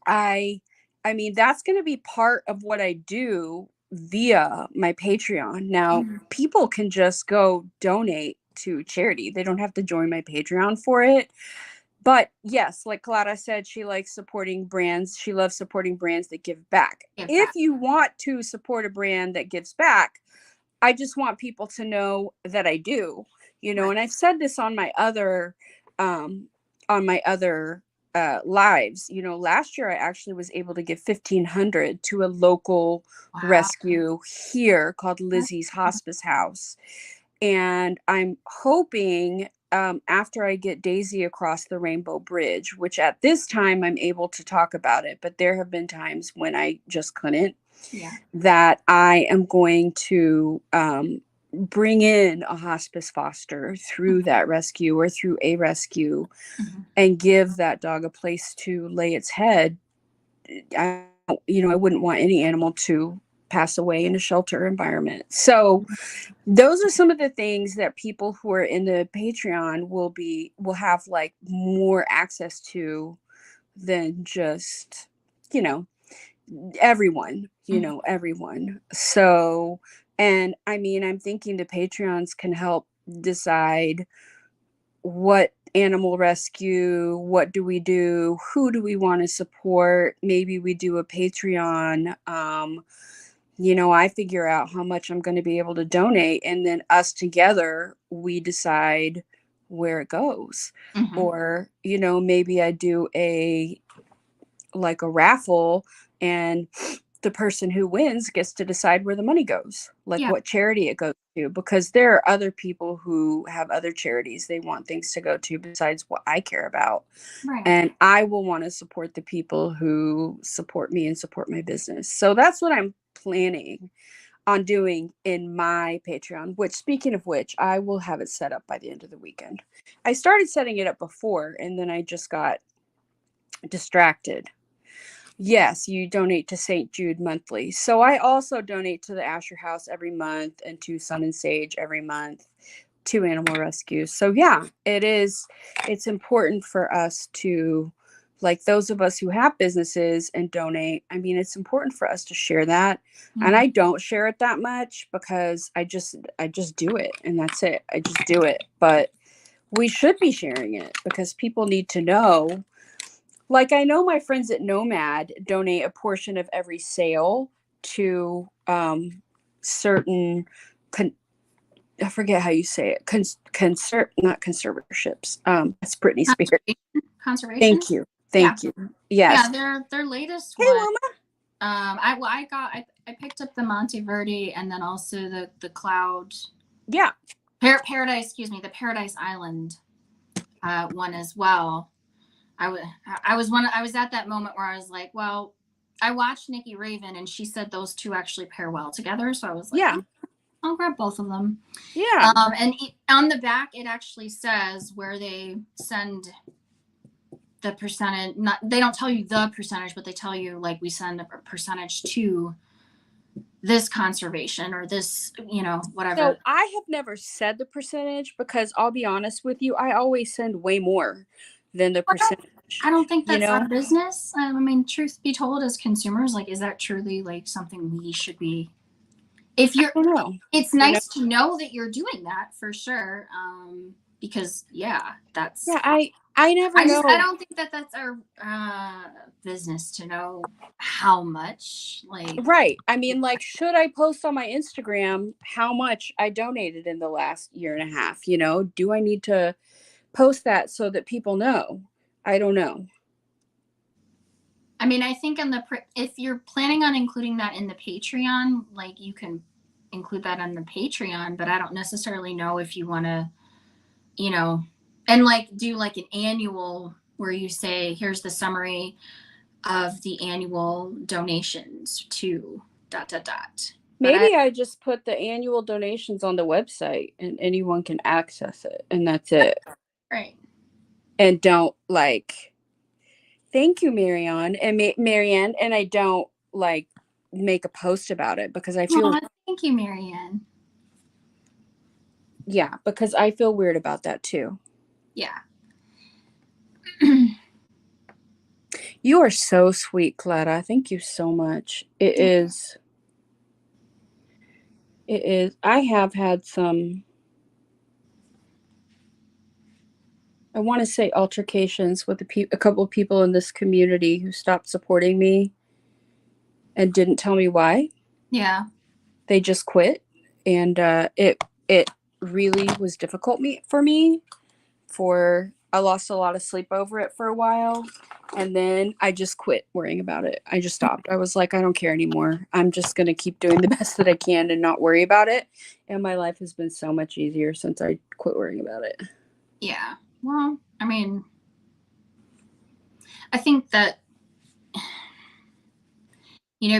I I mean that's going to be part of what I do via my Patreon. Now, mm, people can just go donate to charity. They don't have to join my Patreon for it. But yes, like Clara said, she likes supporting brands. She loves supporting brands that give back. give If back. you want to support a brand that gives back, I just want people to know that I do, Right. and I've said this um on my other lives. Last year I actually was able to give 1,500 to a local Wow. rescue here called That's Lizzie's Hospice House. And I'm hoping after I get Daisy across the Rainbow Bridge, which at this time I'm able to talk about it, but there have been times when I just couldn't, yeah. that I am going to bring in a hospice foster through Mhm. that rescue or through a rescue Mhm. and give that dog a place to lay its head. I wouldn't want any animal to pass away in a shelter environment. So those are some of the things that people who are in the Patreon will have like more access to than just, you know, Mhm. everyone. So, and I mean, I'm thinking the Patreons can help decide what animal rescue, what do we do, who do we want to support. Maybe we do a Patreon. I figure out how much I'm going to be able to donate, and then us together, we decide where it goes. Mhm. Or, maybe I do a raffle, and the person who wins gets to decide where the money goes, like Yeah. what charity it goes to, because there are other people who have other charities they want things to go to besides what I care about. Right. And I will want to support the people who support me and support my business. So that's what I'm planning on doing in my Patreon, which, speaking of which, I will have it set up by the end of the weekend. I started setting it up before and then I just got distracted. Yes, you donate to St. Jude monthly. So I also donate to the Asher House every month and to Sun and Sage every month, to animal rescues. So yeah, it's important for us to, like, those of us who have businesses and donate. I mean, it's important for us to share that. And Mhm. I don't share it that much because I just do it and that's it. I just do it. But we should be sharing it because people need to know. Like, I know my friends at Nomad donate a portion of every sale to certain con- I forget how you say it. Not conservatorships. That's Britney Spears. Conservation. Conservation. Thank you. Yeah. Thank you. Yeah, Yes. their latest Hey, one. Wilma. I picked up the Monteverde and then also the Cloud Yeah. Paradise, excuse me, the Paradise Island one as well. I was at that moment where I was like, well, I watched Nikki Raven and she said those two actually pair well together, so I was like, Yeah. I'll grab both of them. Yeah. And on the back, it actually says where they send the percentage. Not they don't tell you the percentage, but they tell you like we send a percentage to this conservation or this, whatever. So I have never said the percentage because I'll be honest with you, I always send way more than the Well, percentage, I don't think you that's our know? business. I mean, truth be told, as consumers, like, is that truly like something we should be? If I you're, don't know. it's You know? nice to know that you're doing that for sure. Because yeah, that's. Yeah, I never I know. don't think that that's our business to know how much. Like, Right. I mean, like, should I post on my Instagram how much I donated in the last year and a half? You know, do I need to post that so that people know? I don't know. I mean, I think if you're planning on including that in the Patreon, like you can include that on the Patreon, but I don't necessarily know if you want to, you know, and like do like an annual where you say, here's the summary of the annual donations to dot dot dot. But Maybe I just put the annual donations on the website and anyone can access it and that's it. right. And don't like thank you, Marianne Marianne, and I don't like make a post about it because I feel Oh, thank you, Marianne. yeah, because I feel weird about that too. Yeah. You are so sweet, Clara. Thank you so much. It is I have had some I want to say altercations with a couple of people in this community who stopped supporting me and didn't tell me why. Yeah. They just quit, and it really was difficult for me. For I lost a lot of sleep over it for a while, and then I just quit worrying about it. I just stopped. I was like, I don't care anymore. I'm just gonna keep doing the best that I can and not worry about it. And my life has been so much easier since I quit worrying about it. Yeah. Well, I mean, I think that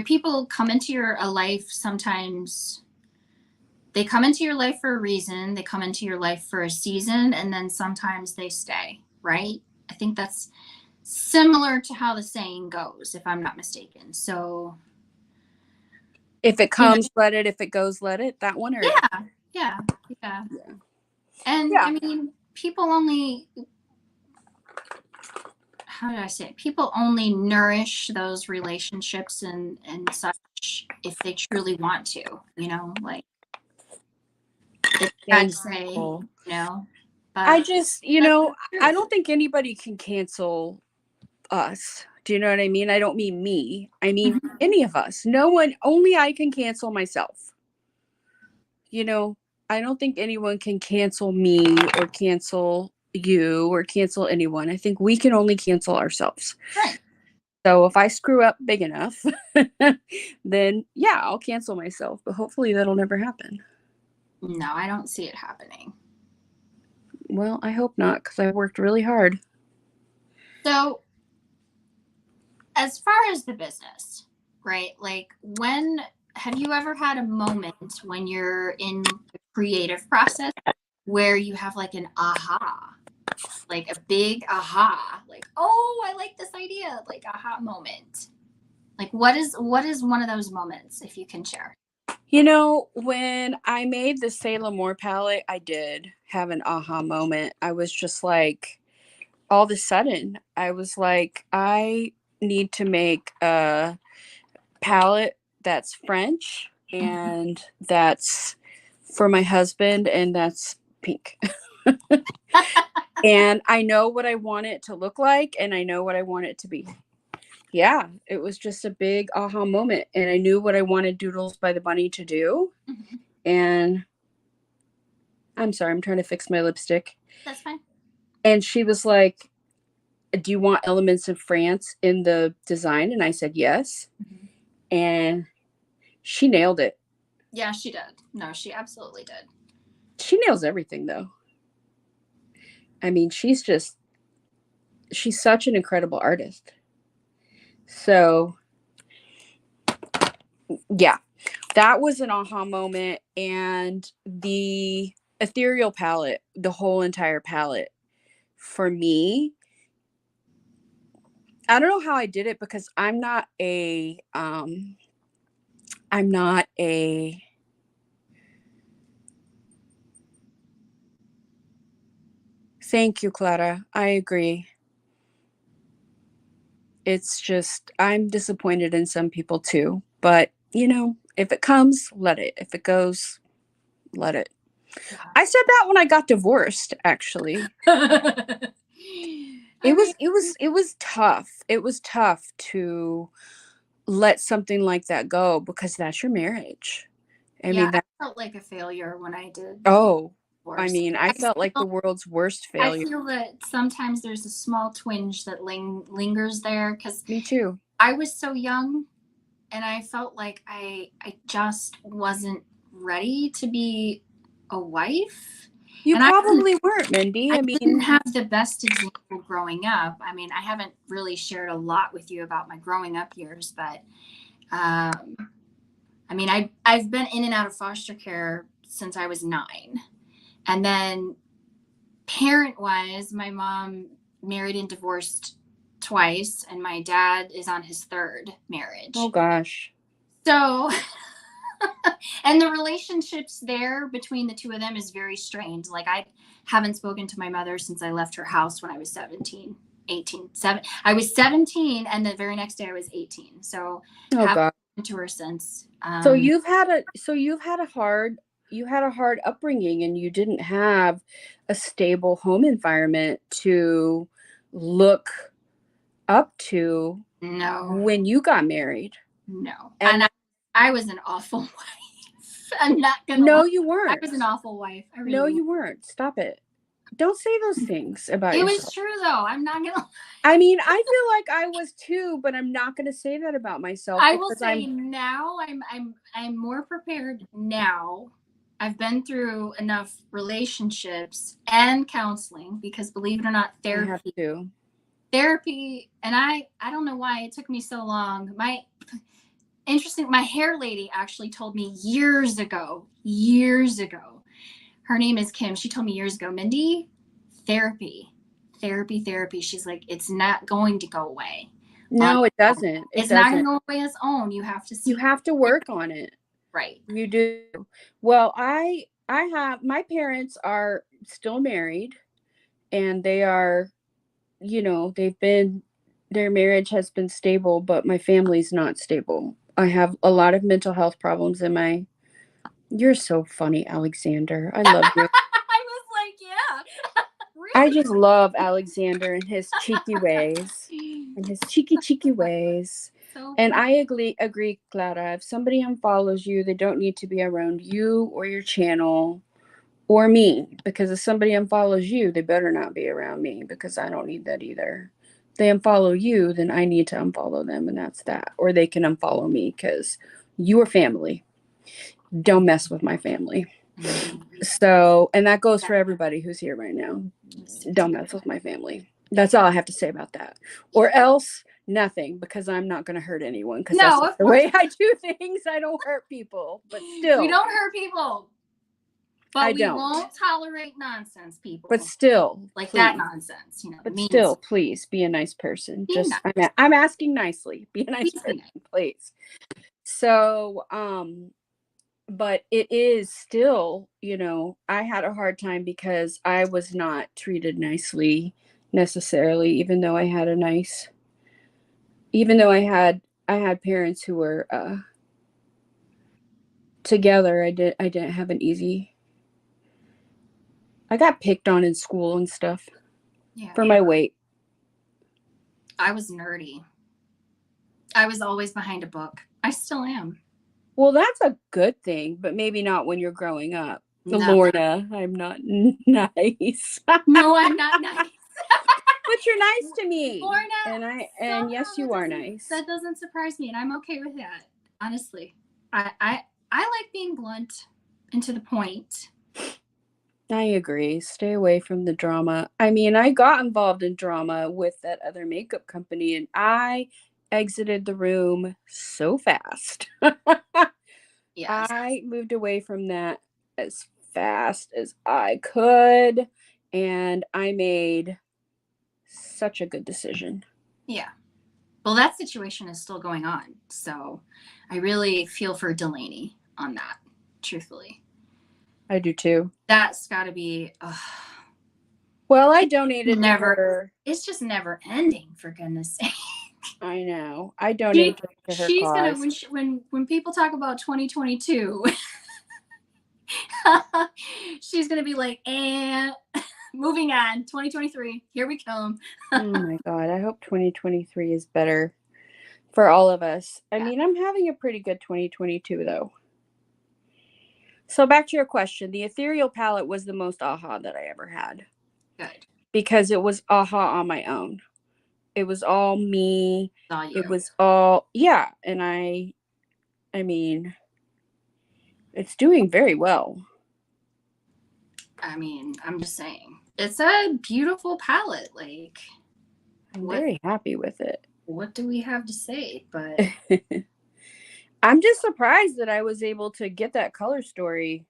people come into your life sometimes. They come into your life for a reason, they come into your life for a season, and then sometimes they stay, right? I think that's similar to how the saying goes, if I'm not mistaken. So, If it you know, comes, let it. If it goes, let it. That one, or yeah, yeah, yeah. yeah, And yeah. I mean, people only, how did I say it? People only nourish those relationships and such if they truly want to, like it's sad to say, Thankful. I but just, that's the I truth. don't think anybody can cancel us. Do you know what I mean? I don't mean me. I mean Mhm. any of us. No one, only I can cancel myself. You know, I don't think anyone can cancel me or cancel you or cancel anyone. I think we can only cancel ourselves. Right. So if I screw up big enough, then yeah, I'll cancel myself. But hopefully that'll never happen. No, I don't see it happening. Well, I hope not because I worked really hard. So, as far as the business, right? Like, when have you ever had a moment when you're in the creative process where you have like an aha, like a big aha, like, oh, I like this idea, like aha moment. Like, what is one of those moments, if you can share? When I made the Salem Moore palette, I did have an aha moment. I was just like, all of a sudden, I was like, I need to make a palette that's French and that's for my husband and that's pink. And I know what I want it to look like and I know what I want it to be. Yeah, it was just a big aha moment. And I knew what I wanted Doodles by the Bunny to do. Mhm. And I'm sorry, I'm trying to fix my lipstick. That's fine. And she was like, do you want elements of France in the design? And I said, yes. Mm-hmm. And she nailed it. Yeah, she did. No, she absolutely did. She nails everything, though. I mean, she's such an incredible artist. So, yeah, that was an aha moment. And the ethereal palette, the whole entire palette, for me, I don't know how I did it because I'm not a thank you, Clara. I agree. It's just I'm disappointed in some people too, but if it comes, let it. If it goes, let it. Yeah. I said that when I got divorced, actually. It was tough. It was tough to let something like that go because that's your marriage. I Yeah, mean I that felt like a failure when I did oh, I divorce. mean, I felt like the world's worst I failure. feel that sometimes there's a small twinge that lingers there because Me too. I was so young and I felt like I just wasn't ready to be a wife. You And probably weren't, Mindy. I I didn't mean, have the best example growing up. I mean, I haven't really shared a lot with you about my growing up years, but um, I mean, I've been in and out of foster care since I was 9, and then parent wise, my mom married and divorced twice, and my dad is on his 3rd oh marriage. gosh. So, and the relationships there between the two of them is very strange. Like, I haven't spoken to my mother since I left her house when I was 17, 18, 7. I was 17, and the very next day I was 18. So, Oh haven't god. spoken to her since. So you had a hard upbringing and you didn't have a stable home environment to look up to No, when you got married. no. And And I was an awful wife. I'm not going to lie. no, you I weren't. was an awful wife. I No, really was. you weren't. Stop it. Don't say those things about It was yourself. true, though. I'm not going to. I mean, I feel like I was too, but I'm not going to say that about myself I will because say now I'm more prepared now. I've been through enough relationships and counseling because, believe it or not, I have to. and I don't know why it took me so long. My hair lady actually told me years ago. Her name is Kim. She told me years ago, Mindy, therapy, therapy. She's like, it's not going to go away. No, it doesn't. It It's not going doesn't. to go away on its own. You have to see. You have to work on it. Right. You do. Well, I have my parents are still married and they are, their marriage has been stable, but my family's not stable. I have a lot of mental health problems in my You're so funny, Alexander. I love you. I was like, yeah, I really. just love Alexander and his cheeky ways. And his cheeky ways. So And funny. I agree, Clara. If somebody unfollows you, they don't need to be around you or your channel or me. Because if somebody unfollows you, they better not be around me because I don't need that either. If they unfollow you, then I need to unfollow them, and that's that. Or they can unfollow me because you are family. Don't mess with my family. So, and that goes for everybody who's here right now. Don't mess with my family. That's all I have to say about that. Or else nothing, because I'm not going to hurt anyone because that's No, not of the course way I do things. I don't hurt people, but still, we don't hurt people, but I we don't. won't tolerate nonsense, people. But still, like please. that nonsense, But means still, please be a nice person. be Just nice. I'm asking nicely. Be a nice Be person, nice. please. So, but it is still, I had a hard time because I was not treated nicely necessarily, even though I had parents who were together. I didn't have an easy. I got picked on in school and stuff for my weight. I was nerdy. I was always behind a book. I still am. Well, that's a good thing, but maybe not when you're growing up. No. Lorna, I'm not nice. No, I'm not nice. But you're nice to me. Lorna, And somehow yes, you are nice. that doesn't surprise me, and I'm okay with that. Honestly, I like being blunt and to the point. I agree. Stay away from the drama. I mean, I got involved in drama with that other makeup company and I exited the room so fast. Yes. I moved away from that as fast as I could and I made such a good decision. Yeah. Well, that situation is still going on, so I really feel for Delaney on that. Truthfully, I do too. that's got to be Well, I donated to never. her. It's just never ending. For goodness sake. I know. I donated to her She's gonna cause. when people talk about 2022, she's gonna be like, and moving on, 2023, here we come. Oh my God. I hope 2023 is better for all of us. I Yeah. mean, I'm having a pretty good 2022 though. So back to your question, the ethereal palette was the most aha that I ever had. Good. Because it was aha on my own. It was all me. All you. It was all yeah, and I mean, it's doing very well. I mean, I'm just saying, it's a beautiful palette. Like, I'm very happy with it. What do we have to say? But I'm just surprised that I was able to get that color story.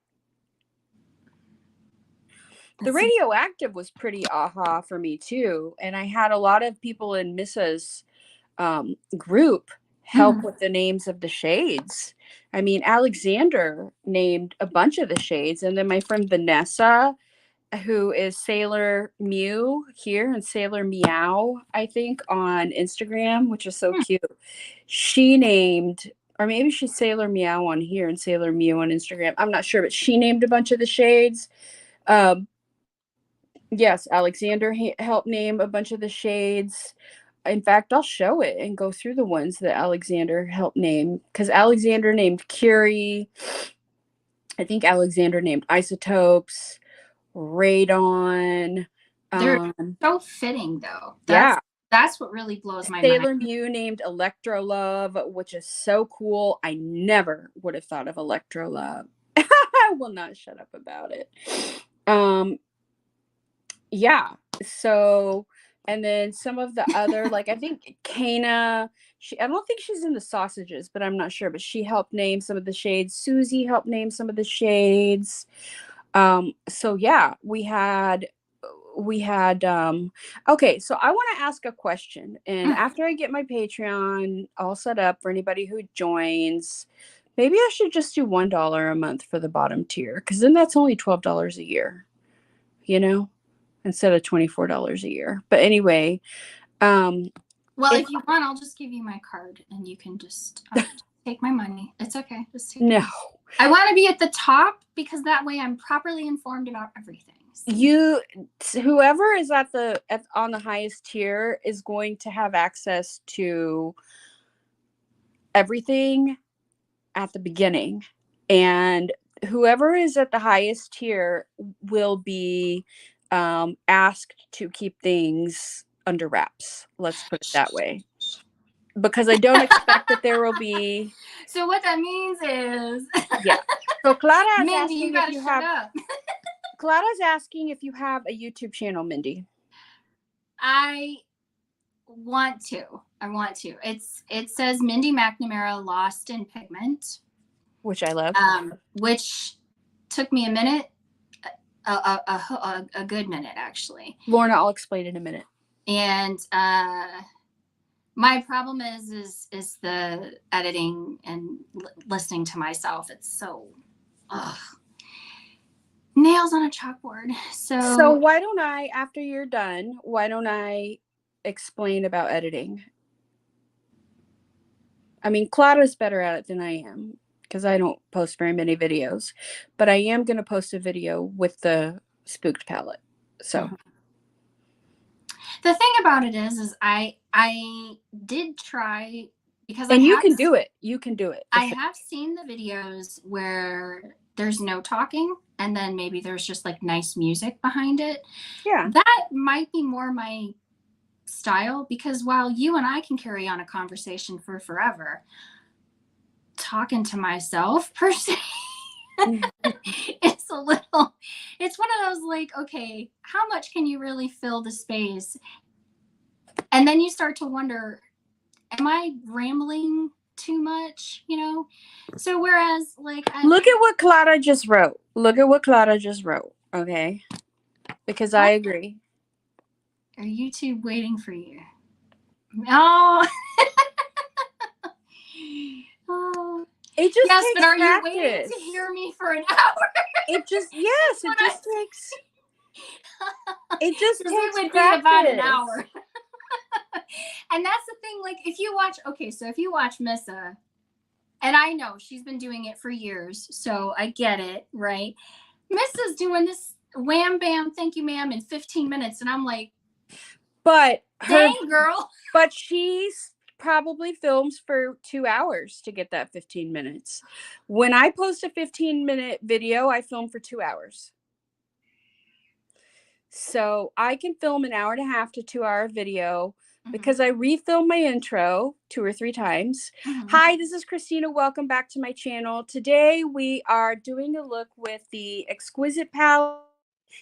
The radioactive was pretty aha for me too, and I had a lot of people in Missa's group help with the names of the shades. I mean, Alexander named a bunch of the shades, and then my friend Vanessa, who is Sailor Mew here and Sailor Meow, I think, on Instagram, which is so cute. She named, or maybe she's Sailor Meow on here and Sailor Mew on Instagram. I'm not sure, but she named a bunch of the shades. Yes, Alexander helped name a bunch of the shades. In fact, I'll show it and go through the ones that Alexander helped name because Alexander named Curie. I think Alexander named Isotopes, Radon. They're so fitting, though. That's what really blows my Sailor mind. Mew named Electro Love, which is so cool. I never would have thought of Electro Love. I will not shut up about it. Yeah. So, and then some of the other, like I think Kana, I don't think she's in the sausages, but I'm not sure. But she helped name some of the shades. Susie helped name some of the shades. So yeah, we had okay, so I want to ask a question, and after I get my Patreon all set up for anybody who joins, maybe I should just do $1 a month for the bottom tier, because then that's only $12 a year, you know, instead of $24 a year. But anyway, well, if you want, I'll just give you my card and you can just take my money. It's okay. Just take no. it. I want to be at the top because that way I'm properly informed about everything. So. Whoever is on the highest tier is going to have access to everything at the beginning, and whoever is at the highest tier will be asked to keep things under wraps. Let's put it that way. Because I don't expect that there will be. So what that means is, yeah. So Clara is Mindy, asking you gotta if you shut have. up. Clara's asking if you have a YouTube channel, Mindy. I want to. It says Mindy McNamara Lost in Pigment, which I love. Which took me a minute, a good minute actually. Lorna, I'll explain in a minute. And my problem is the editing and listening to myself. It's so nails on a chalkboard. So why don't I, after you're done, explain about editing? I mean, Claudia's better at it than I am because I don't post very many videos, but I am going to post a video with the spooked palette. So the thing about it is I did try because you can do it. You can do it. I have seen the videos where there's no talking and then maybe there's just like nice music behind it. Yeah. That might be more my style, because while you and I can carry on a conversation for forever, talking to myself per se, it's a little, it's one of those like, okay, how much can you really fill the space? And then you start to wonder, am I rambling too much, you know? So whereas like Look at what Clara just wrote. Look at what Clara just wrote, okay? Because I agree. Are YouTube waiting for you? Oh. Oh. It just Yes, takes but are you waiting practice. to hear me for an hour? It just, yes, it just takes, it just Because it takes would be about an practice. hour. And that's the thing, like if you watch, okay, so if you watch Missa, and I know she's been doing it for years, so I get it, right? Missa's doing this wham bam, thank you, ma'am, in 15 minutes, and I'm like, But her, dang, girl. but she's probably films for 2 hours to get that 15 minutes. When I post a 15-minute video, I film for 2 hours. So I can film an hour and a half to 2 hour video because I refilm my intro 2 or 3 times. Hi, this is Christina. Welcome back to my channel. Today we are doing a look with the Exquisite palette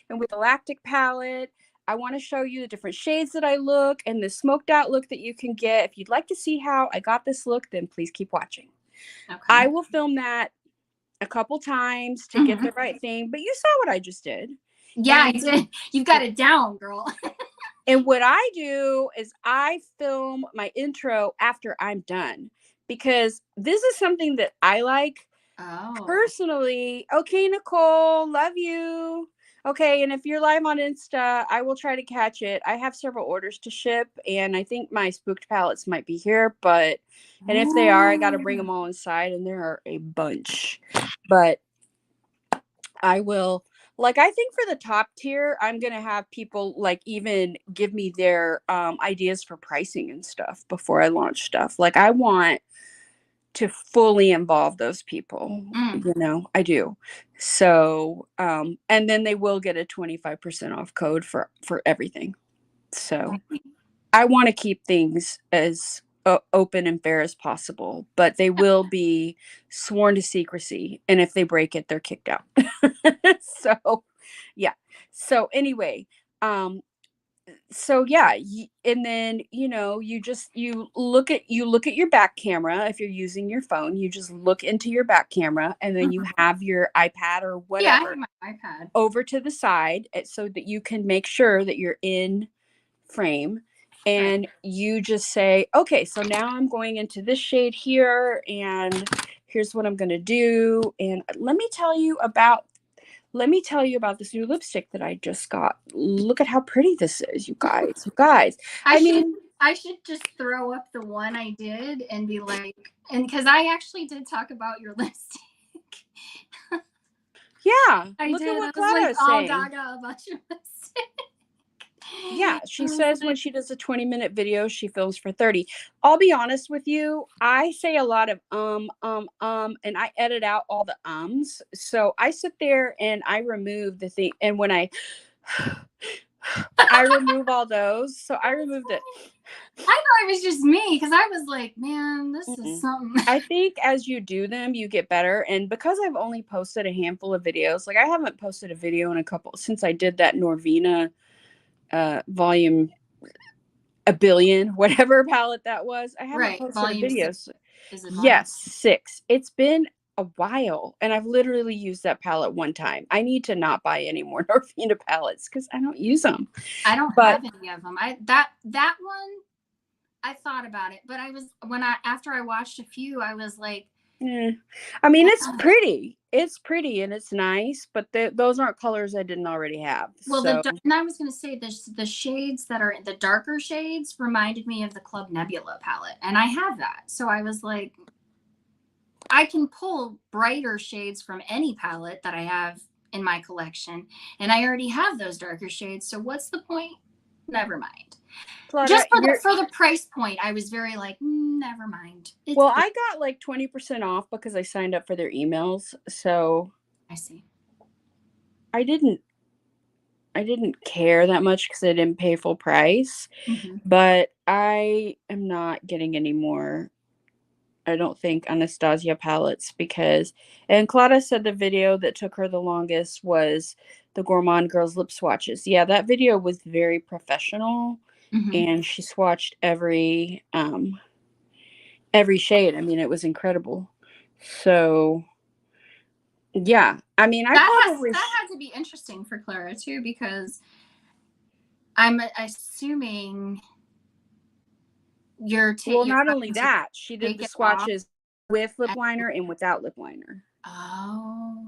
and with the Lactic palette. I want to show you the different shades that I look and the smoked out look that you can get. If you'd like to see how I got this look, then please keep watching. Okay. I will film that a couple times to get the right thing, but you saw what I just did. Yeah, and I did. You've got it down, girl. And what I do is I film my intro after I'm done because this is something that I like personally. Okay, Nicole, love you. Okay, and if you're live on Insta, I will try to catch it. I have several orders to ship, and I think my spooked palettes might be here, but and if they are, I got to bring them all inside, and there are a bunch. But I will, like, I think for the top tier, I'm going to have people like even give me their ideas for pricing and stuff before I launch stuff. Like, I want to fully involve those people, you know, I do. So, and then they will get a 25% off code for everything. So I want to keep things as open and fair as possible, but they will be sworn to secrecy. And if they break it, they're kicked out. So, yeah. So anyway, so yeah, and then you know you look at your back camera. If you're using your phone, you just look into your back camera, and then you have your iPad or whatever, I have my iPad over to the side so that you can make sure that you're in frame. And you just say, okay, so now I'm going into this shade here, and here's what I'm going to do. And let me tell you about this new lipstick that I just got. Look at how pretty this is, you guys. You guys. I should just throw up the one I did and be like, and because I actually did talk about your lipstick. Yeah. I look did. at what I was Clara like is all saying. gaga about your lipstick. Yeah, she says when she does a 20-minute video, she films for 30. I'll be honest with you. I say a lot of and I edit out all the ums. So I sit there and I remove the thing. And when I remove all those. So I removed it. I thought it was just me because I was like, man, this is something. I think as you do them, you get better. And because I've only posted a handful of videos, like I haven't posted a video in a couple since I did that Norvina volume a billion, whatever palette that was. I haven't posted a video. Yes, 6. It's been a while, and I've literally used that palette one time. I need to not buy any more Norvina palettes because I don't use them. I don't have any of them. That one, I thought about it, but after I watched a few, I was like, I mean, it's pretty. It's pretty and it's nice, but those aren't colors I didn't already have. Well, so. And I was going to say the shades that are the darker shades reminded me of the Club Nebula palette, and I have that. So I was like, I can pull brighter shades from any palette that I have in my collection, and I already have those darker shades. So what's the point? Never mind. Claudia, just for the price point, I was very like, never mind. Well, I got like 20% off because I signed up for their emails. So I see. I didn't I didn't care that much because I didn't pay full price, Mm-hmm. but I am not getting any more, I don't think, Anastasia palettes because, and Clara said the video that took her the longest was the Gourmand Girls lip swatches. Yeah, that video was very professional, Mm-hmm. and she swatched every shade. I mean, it was incredible. So, yeah. I mean, I probably That had to be interesting for Clara too, because I'm assuming well, you're not only having to that, she did take the it off. swatches with lip And, liner and without lip liner. oh,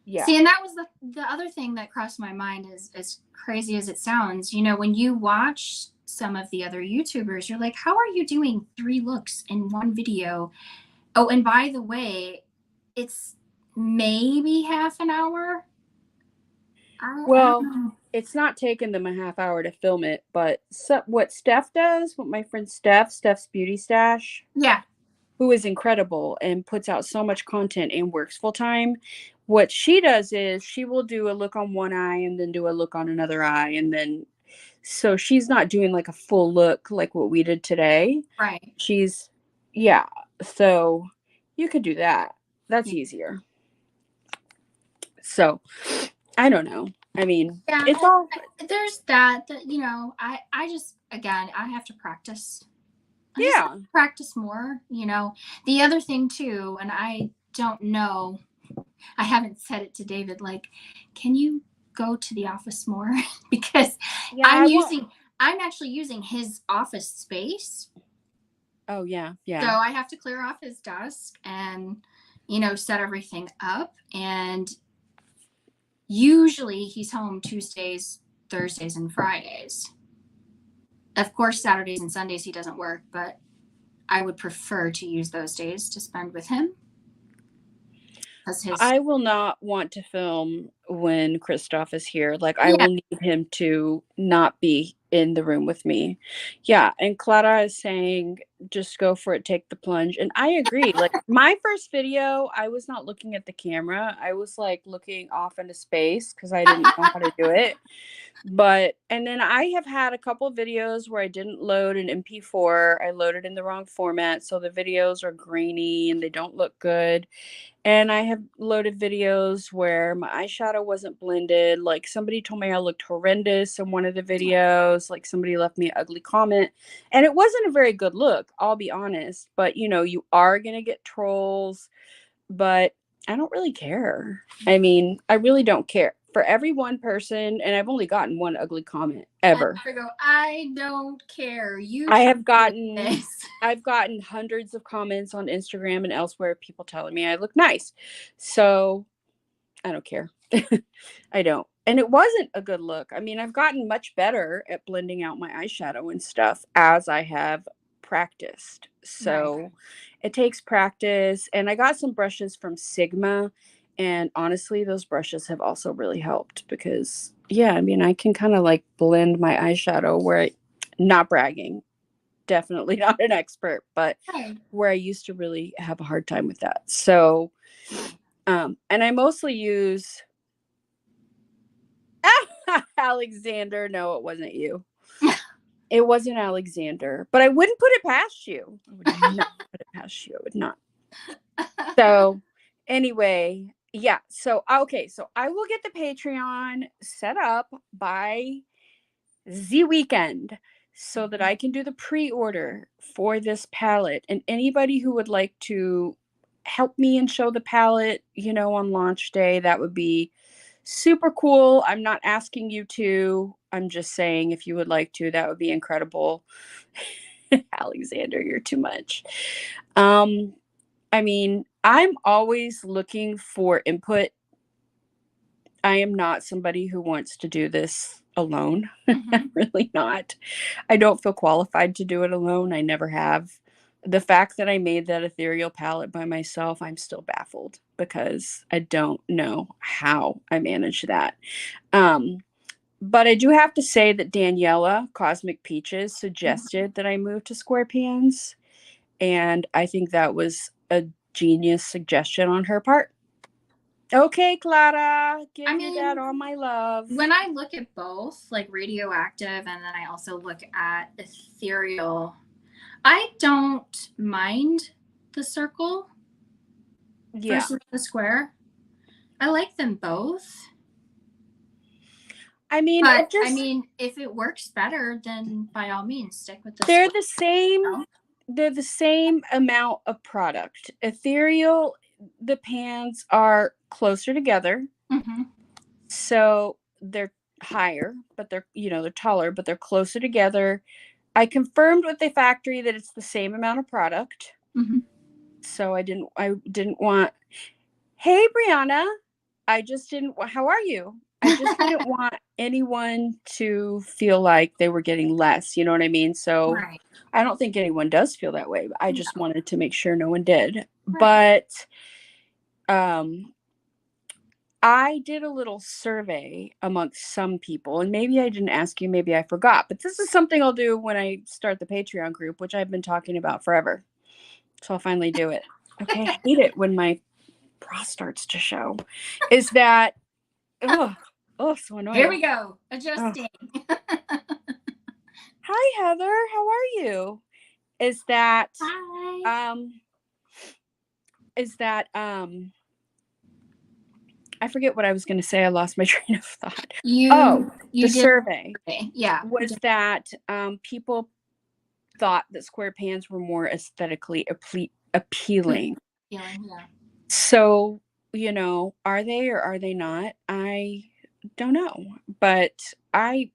Yeah. see, and that was the other thing that crossed my mind. Is as crazy as it sounds, you know, when you watch some of the other YouTubers, you're like, how are you doing 3 looks in one video? Oh, and by the way, it's maybe half an hour. I don't Well, know. it's not taken them a half hour to film it, but what Steph does, what my friend Steph's Beauty Stash, Yeah. who is incredible and puts out so much content and works full time, what she does is she will do a look on one eye and then do a look on another eye. And then, so she's not doing like a full look like what we did today. Right. She's, yeah. So you could do that. That's Yeah. easier. So I don't know. I mean, Yeah, it's all, there's that, you know, I just, again, I have to practice. I just have yeah. to practice more, you know. The other thing too, and I don't know, I haven't said it to David, like, can you go to the office more? Because Yeah, I'm I want. using, I'm actually using his office space. Oh yeah, So yeah. I have to clear off his desk and, you know, set everything up. And usually he's home Tuesdays, Thursdays, and Fridays. Of course, Saturdays and Sundays he doesn't work, but I would prefer to use those days to spend with him as his. I will not want to film when Christoph is here. Like, I Yeah, will need him to not be in the room with me. Yeah, and Clara is saying, just go for it, take the plunge. And I agree. Like, my first video, I was not looking at the camera. I was like looking off into space because I didn't know how to do it. But, and then I have had a couple videos where I didn't load an MP4. I loaded in the wrong format. So the videos are grainy and they don't look good. And I have loaded videos where my eyeshadow wasn't blended. Like, somebody told me I looked horrendous in one of the videos. Like, somebody left me an ugly comment. And it wasn't a very good look, I'll be honest. But, you know, you are going to get trolls. But I don't really care. I mean, I really don't care. For every one person, and I've only gotten one ugly comment I ever. go. I don't care. You I try have gotten this. I've gotten hundreds of comments on Instagram and elsewhere, people telling me I look nice. So I don't care. I don't. And it wasn't a good look. I mean, I've gotten much better at blending out my eyeshadow and stuff as I have practiced. Right. So it takes practice. And I got some brushes from Sigma. And honestly, those brushes have also really helped because, yeah, I mean, I can kind of like blend my eyeshadow not bragging, definitely not an expert, but Right. where I used to really have a hard time with that. So, and I mostly use Alexander. No, it wasn't you. It wasn't Alexander, but I wouldn't put it past you. I would not put it past you. I would not. So, anyway, yeah. So, okay. So, I will get the Patreon set up by the weekend so that I can do the pre-order for this palette. And anybody who would like to help me and show the palette, you know, on launch day, that would be super cool. I'm not asking you to. I'm just saying if you would like to, that would be incredible. Alexander, you're too much. Um, I mean, I'm always looking for input. I am not somebody who wants to do this alone. Mm-hmm. I'm really not. I don't feel qualified to do it alone. I never have. The fact that I made that ethereal palette by myself, I'm still baffled because I don't know how I managed that. Um, but I do have to say that Daniela, Cosmic Peaches, suggested that I move to square pans. And I think that was a genius suggestion on her part. Okay, Clara, I give your dad mean, all my love. when I look at both, like radioactive, and then I also look at ethereal, I don't mind the circle Yeah. versus the square. I like them both. I mean, But it I just mean, if it works better, then by all means, stick with the they're square. the same You know? they're the same amount of product. Ethereal, the pans are closer together. Mm-hmm. So they're higher, but they're taller, but they're closer together. I confirmed with the factory that it's the same amount of product. Mm-hmm. So I didn't want, hey Brianna, I just didn't how are you? I just didn't want anyone to feel like they were getting less, you know what I mean? So Right. I don't think anyone does feel that way, but I just No. wanted to make sure no one did. Right. But um I did a little survey amongst some people, and maybe I didn't ask you, maybe I forgot, but this is something I'll do when I start the Patreon group, which I've been talking about forever. So I'll finally do it. Okay, I hate it when my bra starts to show. Is that, oh, so Here annoying. we go. Oh. Adjusting. Hi, Heather. How are you? Is that, Hi. um, is that, I forget what I was going to say. I lost my train of thought. Oh, the You did. survey Okay. Yeah. was that people thought that square pans were more aesthetically appealing. Feeling. Yeah. So, are they or are they not? I don't know, but I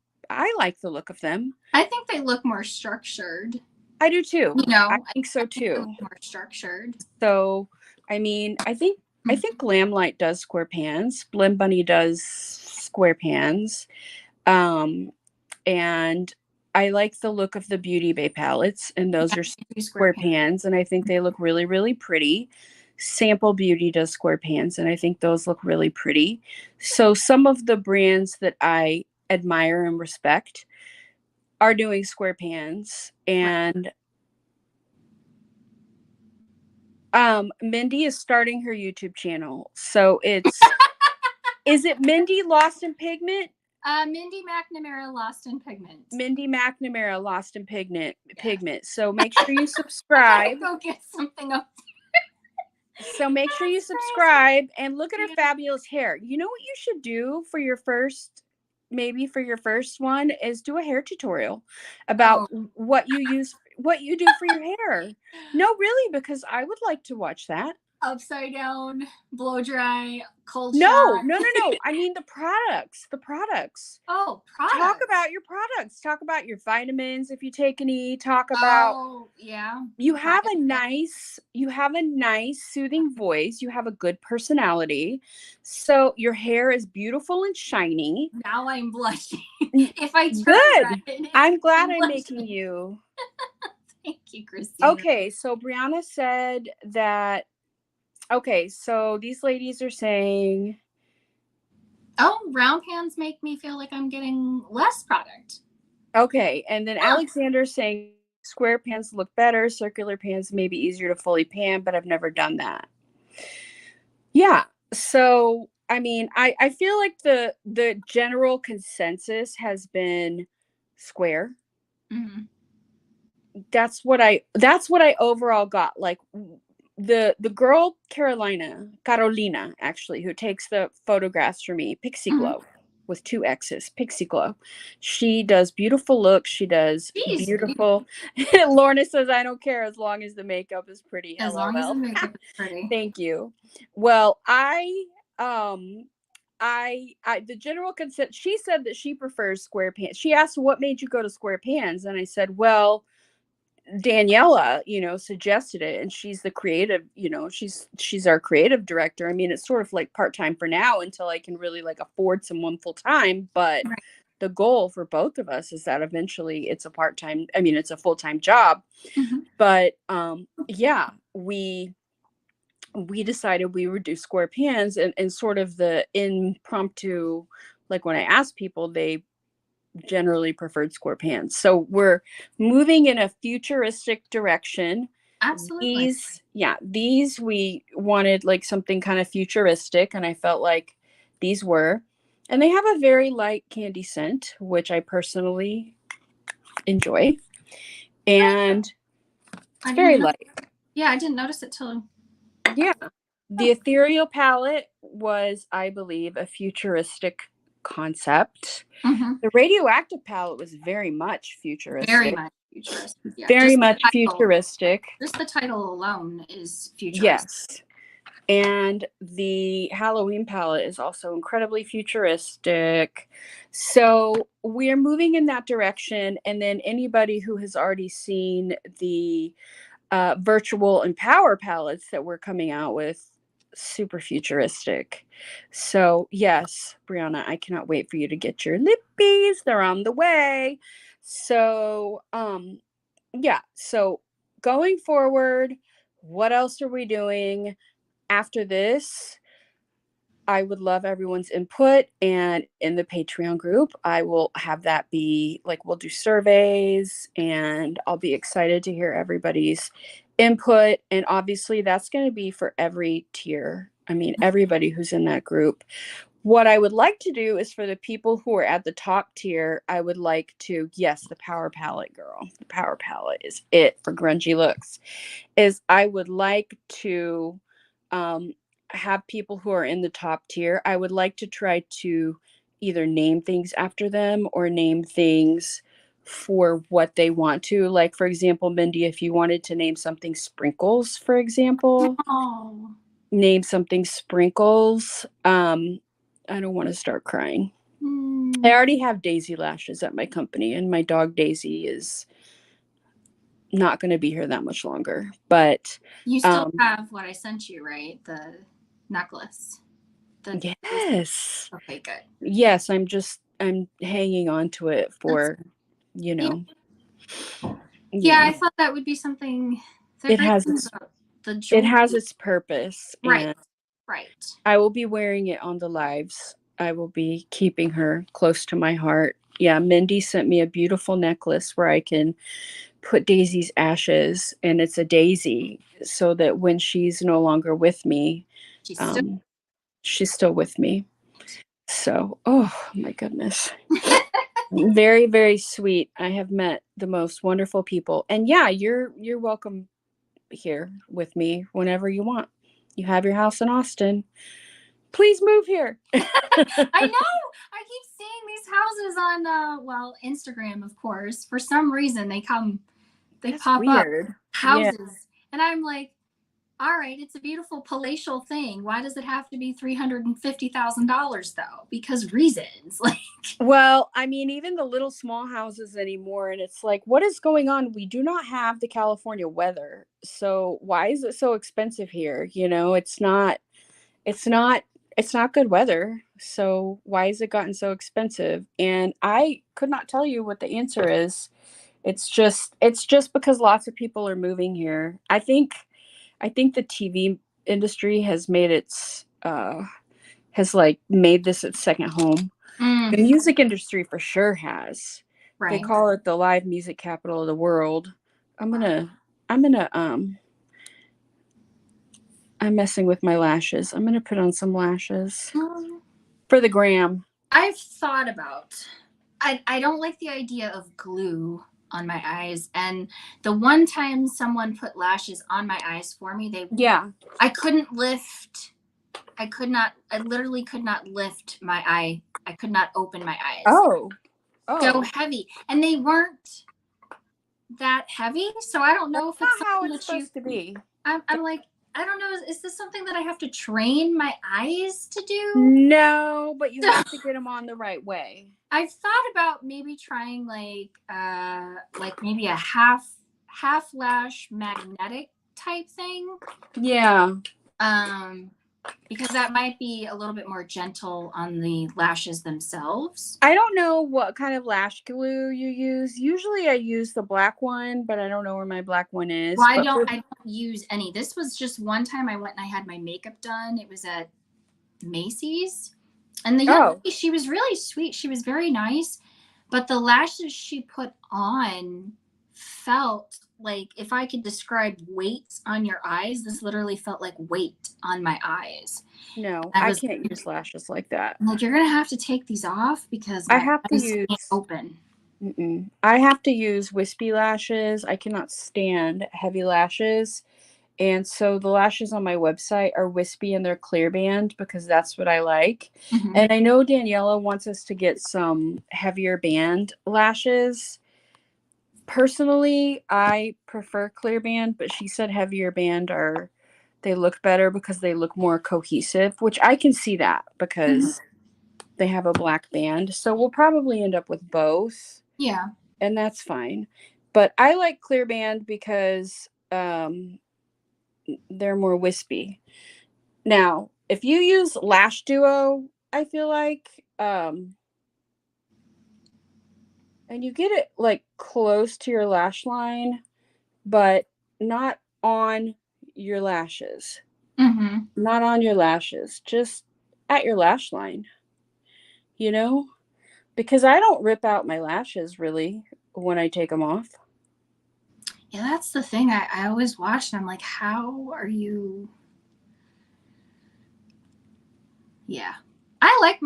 like the look of them. I think they look more structured. I do too. You I know, think so they too. look more structured. So, I mean, I think Glamlight does square pans. Blim Bunny does square pans. Um, and I like the look of the Beauty Bay palettes, and those Yeah, are they do square square pants. pans, and I think they look really, really pretty. Sample Beauty does square pans, and I think those look really pretty. So some of the brands that I admire and respect are doing square pans, Right. and Mindy is starting her YouTube channel. So is it Mindy Lost in Pigment? Mindy McNamara, Lost in Pigment. Mindy McNamara Lost in Pigment. Yeah. So make sure you I gotta subscribe. go get something up. So make sure you That's crazy. subscribe and look at her Yeah. fabulous hair. You know what you should do for your first, maybe for your first one, is do a hair tutorial about Oh, what you do for your hair. No, really, because I would like to watch that. upside down, blow dry, cold No, shot. no, no, no. I mean the products. The products. Oh, Talk products. about your products. Talk about your vitamins if you take any. Talk about Oh, yeah. you have a Vitamin. nice soothing voice. You have a good personality. So your hair is beautiful and shiny. Now I'm blushing. N- If I turn red, Good. it's I'm glad I'm I'm making blushing. you. Thank you, Christina. Okay, so Brianna said that, okay, so these ladies are saying, Oh, round pans make me feel like I'm getting less product. okay, and then Huh. Alexander's saying square pans look better, circular pans may be easier to fully pan, but I've never done that. Yeah. So, I mean, I feel like the general consensus has been square. Mm-hmm. That's what I overall got. Like the girl Carolina actually, who takes the photographs for me, Pixie Mm-hmm. Glow with two X's, Pixie Glow. She does beautiful looks. She does She's beautiful. beautiful. Lorna says, I don't care as long as the makeup is pretty. As long as the LOL. makeup is pretty. Thank you. Well, um I the general consent, she said that she prefers square pans. She asked what made you go to square pans, and I said, well, Daniela, suggested it, and she's the creative, she's our creative director. I mean, it's sort of like part-time for now until I can really like afford someone full-time, but Right. the goal for both of us is that eventually it's a part-time, I mean, it's a full-time job. Mm-hmm. But yeah, we decided we would do square pans, and sort of the impromptu, like when I asked people, they generally preferred square pans. So we're moving in a futuristic direction. Absolutely. These we wanted like something kind of futuristic, and I felt like these were. And they have a very light candy scent, which I personally enjoy. And I it's didn't very know. light. Yeah, I didn't notice it till. Yeah. The Oh. ethereal palette was, I believe, a futuristic concept. Hmm. The radioactive palette was very much Very futuristic. much futuristic. Yeah, Very much futuristic. just the title alone is futuristic. Yes. And the Halloween palette is also incredibly futuristic. So we are moving in that direction. And then anybody who has already seen the virtual and power palettes that we're coming out with, super futuristic. So yes, Brianna, I cannot wait for you to get your lippies. They're on the way. So yeah, so going forward, what else are we doing after this? I would love everyone's input, and in the Patreon group, I will have that be like we'll do surveys, and I'll be excited to hear everybody's input. And obviously, that's going to be for every tier. I mean, everybody who's in that group. What I would like to do is for the people who are at the top tier, I would like to, yes, the power palette girl. The power palette is it for grungy looks. Is I would like to um, have people who are in the top tier. I would like to try to either name things after them or name things for what they want to. Like, for example, Mindy, if you wanted to name something Sprinkles, for example, Oh. name something Sprinkles. I don't want to start crying. I Hmm. already have Daisy lashes at my company, and my dog Daisy is not going to be here that much longer. But You still um, have what I sent you, right? The necklace. The yes, okay, good. yes, I'm hanging on to it That's for, yeah. Yeah, yeah. I thought that would be something. The It great has thing its about the it jewelry, has its purpose, right, and right. I will be wearing it on the lives. I will be keeping her close to my heart. Yeah, Mindy sent me a beautiful necklace where I can put Daisy's ashes, and it's a daisy, so that when she's no longer with me, She's still. um, she's still with me. So, oh my goodness. Very, very sweet. I have met the most wonderful people. And yeah, you're welcome here with me whenever you want. You have your house in Austin. Please move here. I know. I keep seeing these houses on well, Instagram, of course. For some reason they That's pop up weird. Yeah. houses. And I'm like, all right, it's a beautiful palatial thing. Why does it have to be $350,000 though? Because reasons. Like Well, I mean, even the little small houses anymore, and it's like, what is going on? We do not have the California weather. So why is it so expensive here? It's not it's not good weather. So why has it gotten so expensive? And I could not tell you what the answer is. It's just because lots of people are moving here. I think the TV industry has made its has like made this its second home. The mm, music industry for sure has. They right. call it the live music capital of the world. I'm gonna I'm messing with my lashes. I'm gonna put on some lashes Mm, for the gram. I've thought about I don't like the idea of glue on my eyes. And the one time someone put lashes on my eyes for me, they Yeah. I couldn't lift. I literally could not lift my eye. I could not open my eyes. Oh. So Oh. heavy. And they weren't that heavy. So I don't That's know if it's not how something it's that you supposed to be. I'm like, I don't know. Is this something that I have to train my eyes to do? No, but you So have to get them on the right way. I've thought about maybe trying like maybe a half lash magnetic type thing. Yeah. Um because that might be a little bit more gentle on the lashes themselves. I don't know what kind of lash glue you use. Usually I use the black one, but I don't know where my black one Well, is. But for I don't use any. This was just one time I went and I had my makeup done. It was at Macy's. And the young oh, lady, she was really sweet. She was very nice, but the lashes she put on felt like, if I could describe weight on your eyes, this literally felt like weight on my eyes. No, I I was can't use lashes like that. like, you're gonna have to take these off because I my have to eyes can't use open. I have to use wispy lashes. I cannot stand heavy lashes. And so the lashes on my website are wispy and they're clear band because that's what I like. Mm-hmm. And I know Daniela wants us to get some heavier band lashes. Personally, I prefer clear band, but she said heavier band are they look better because they look more cohesive, which I can see that Mm-hmm. because they have a black band. So we'll probably end up with both, Yeah. and that's fine. But I like clear band because they're more wispy. Now, if you use Lash Duo, I feel like and you get it like close to your lash line, but not on your lashes. Mm-hmm. Not on your lashes, just at your lash line, you know? Because I don't rip out my lashes really when I take them off. Yeah, that's the thing. I always watch and I'm like, how are you? Yeah. I like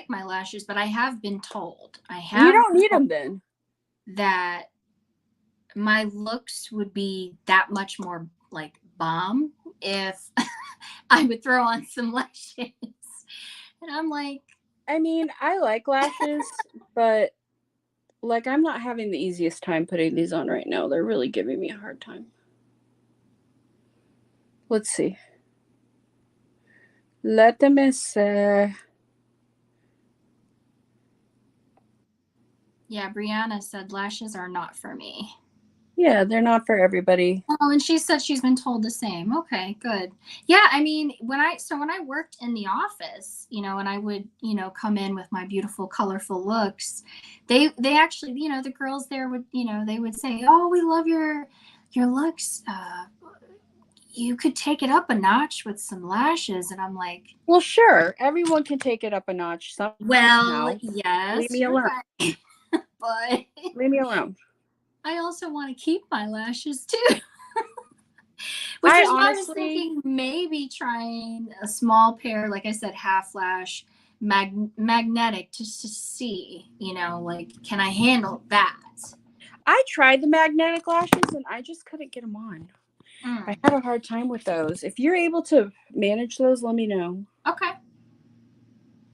my lashes, but I have been told, You don't need them then. that my looks would be that much more like bomb if I would throw on some lashes. And I'm like, I mean, I like lashes, but like I'm not having the easiest time putting these on right now. They're really giving me a hard time. Let's see. Let them see. yeah, Brianna said lashes are not for me. Yeah, they're not for everybody. Oh, and she said she's been told the same. Okay, good. Yeah, I mean, when I worked in the office, and I would, come in with my beautiful, colorful looks, they actually, the girls there would, they would say, "Oh, we love your looks. You could take it up a notch with some lashes." And I'm like, Well, sure, everyone can take it up a notch "Well, somehow. Leave yes, me you're alone. right, but Leave me alone. I also want to keep my lashes too." Which I was why I was honestly, thinking maybe trying a small pair, like I said, half lash magnetic, just to see, like, can I handle that? I tried the magnetic lashes and I just couldn't get them on. I Mm, had a hard time with those. If you're able to manage those, let me know. okay.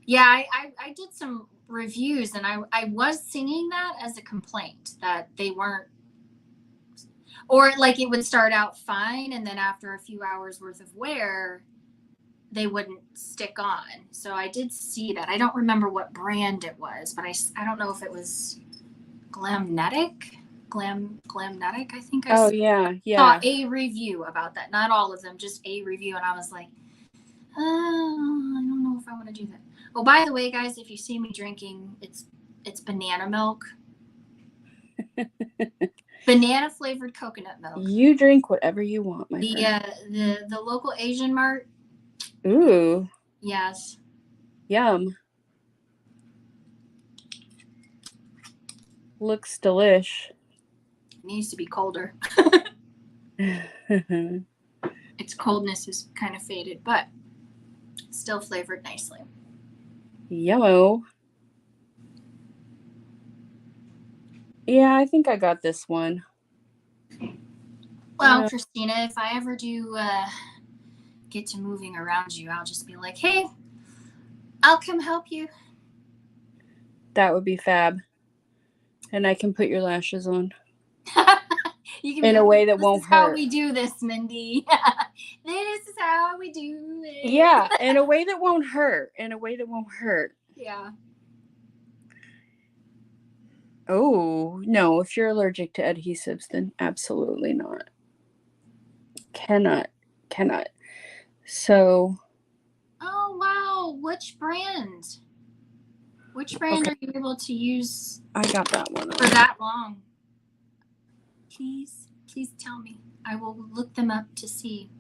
Yeah, I did some reviews and I was seeing that as a complaint that they weren't, or like it would start out fine and then after a few hours worth of wear, they wouldn't stick on. So I did see that. I don't remember what brand it was, but I don't know if it was Glamnetic. Glamnetic, I think I Oh yeah, saw yeah. a review about that. Not all of them, just a review, and I was like, oh, I don't know if I want to do that. Oh, by the way, guys, if you see me drinking, it's banana milk, banana flavored coconut milk. You drink whatever you want, my The friend. the local Asian mart, Ooh, yes, yum. Looks delish. it needs to be colder. Its coldness is kind of faded, but still flavored nicely. Yellow. Yeah, I think I got this one. Well, Uh, Christina, if I ever do get to moving around you, I'll just be like, hey, I'll come help you. that would be fab. And I can put your lashes on You can be in a like, way that this is won't how hurt. we do this, Mindy. This is how we do it. Yeah, in a way that won't hurt. In a way that won't hurt. Yeah. Oh, no, if you're allergic to adhesives, then absolutely not. Cannot. Cannot. So, Oh, wow. Which brand? Which brand okay, are you able to use I got that one for on. that long? Please tell me. I will look them up to see.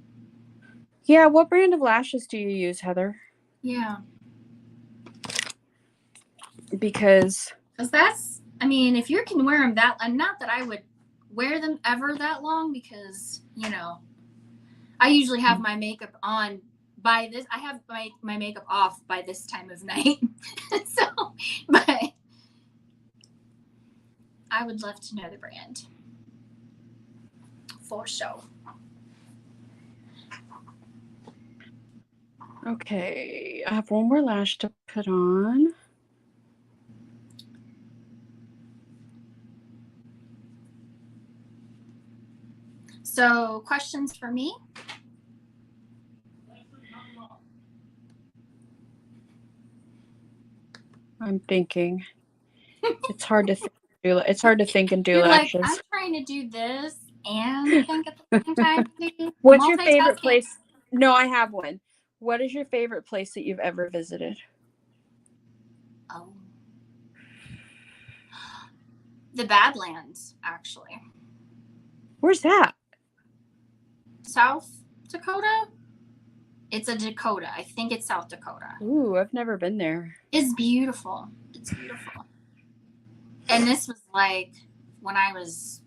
Yeah, what brand of lashes do you use, Heather? Yeah. Because Because that's, I mean, if you can wear them that, not that I would wear them ever that long because, you know, I usually have my makeup on by this. I have my makeup off by this time of night. So, but I would love to know the brand for sure. Okay, I have one more lash to put on. So, questions for me? I'm thinking. It's hard to think. It's hard to think and do You're like, I'm lashes. trying to do this and think at the same time. What's your favorite Multitasking. place? No, I have one. What is your favorite place that you've ever visited? Oh, the Badlands, actually. Where's that? South Dakota? It's a Dakota. I think it's South Dakota. Ooh, I've never been there. It's beautiful. It's beautiful. And this was like when I was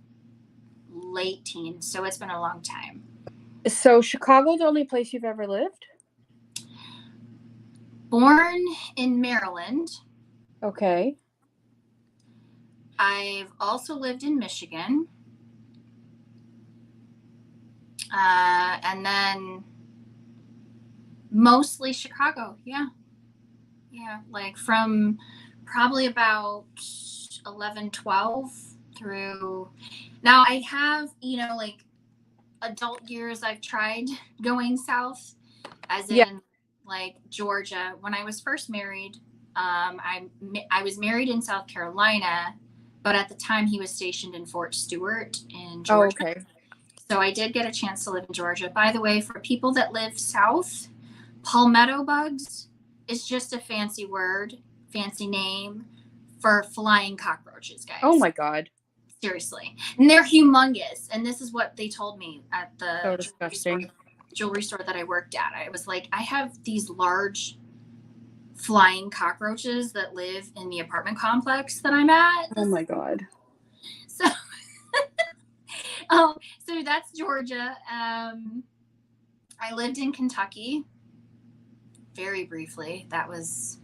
late teen, so it's been a long time. So Chicago the only place you've ever lived? Born in Maryland. Okay. I've also lived in Michigan. And then mostly Chicago. Yeah. Yeah. Like from probably about 11, 12 through. Now I have, you know, like adult years, I've tried going south, as Yeah. in like Georgia. When I was first married, I was married in South Carolina, but at the time he was stationed in Fort Stewart in Oh, Georgia. okay. So I did get a chance to live in Georgia. By the way, for people that live south, palmetto bugs is just a fancy word, fancy name for flying cockroaches, guys. Oh my God. Seriously. And they're humongous. And this is what they told me at So the disgusting. jewelry store that I worked at. I was like, I have these large flying cockroaches that live in the apartment complex that I'm at. Oh my God. So, oh, so that's Georgia. I lived in Kentucky very briefly. That was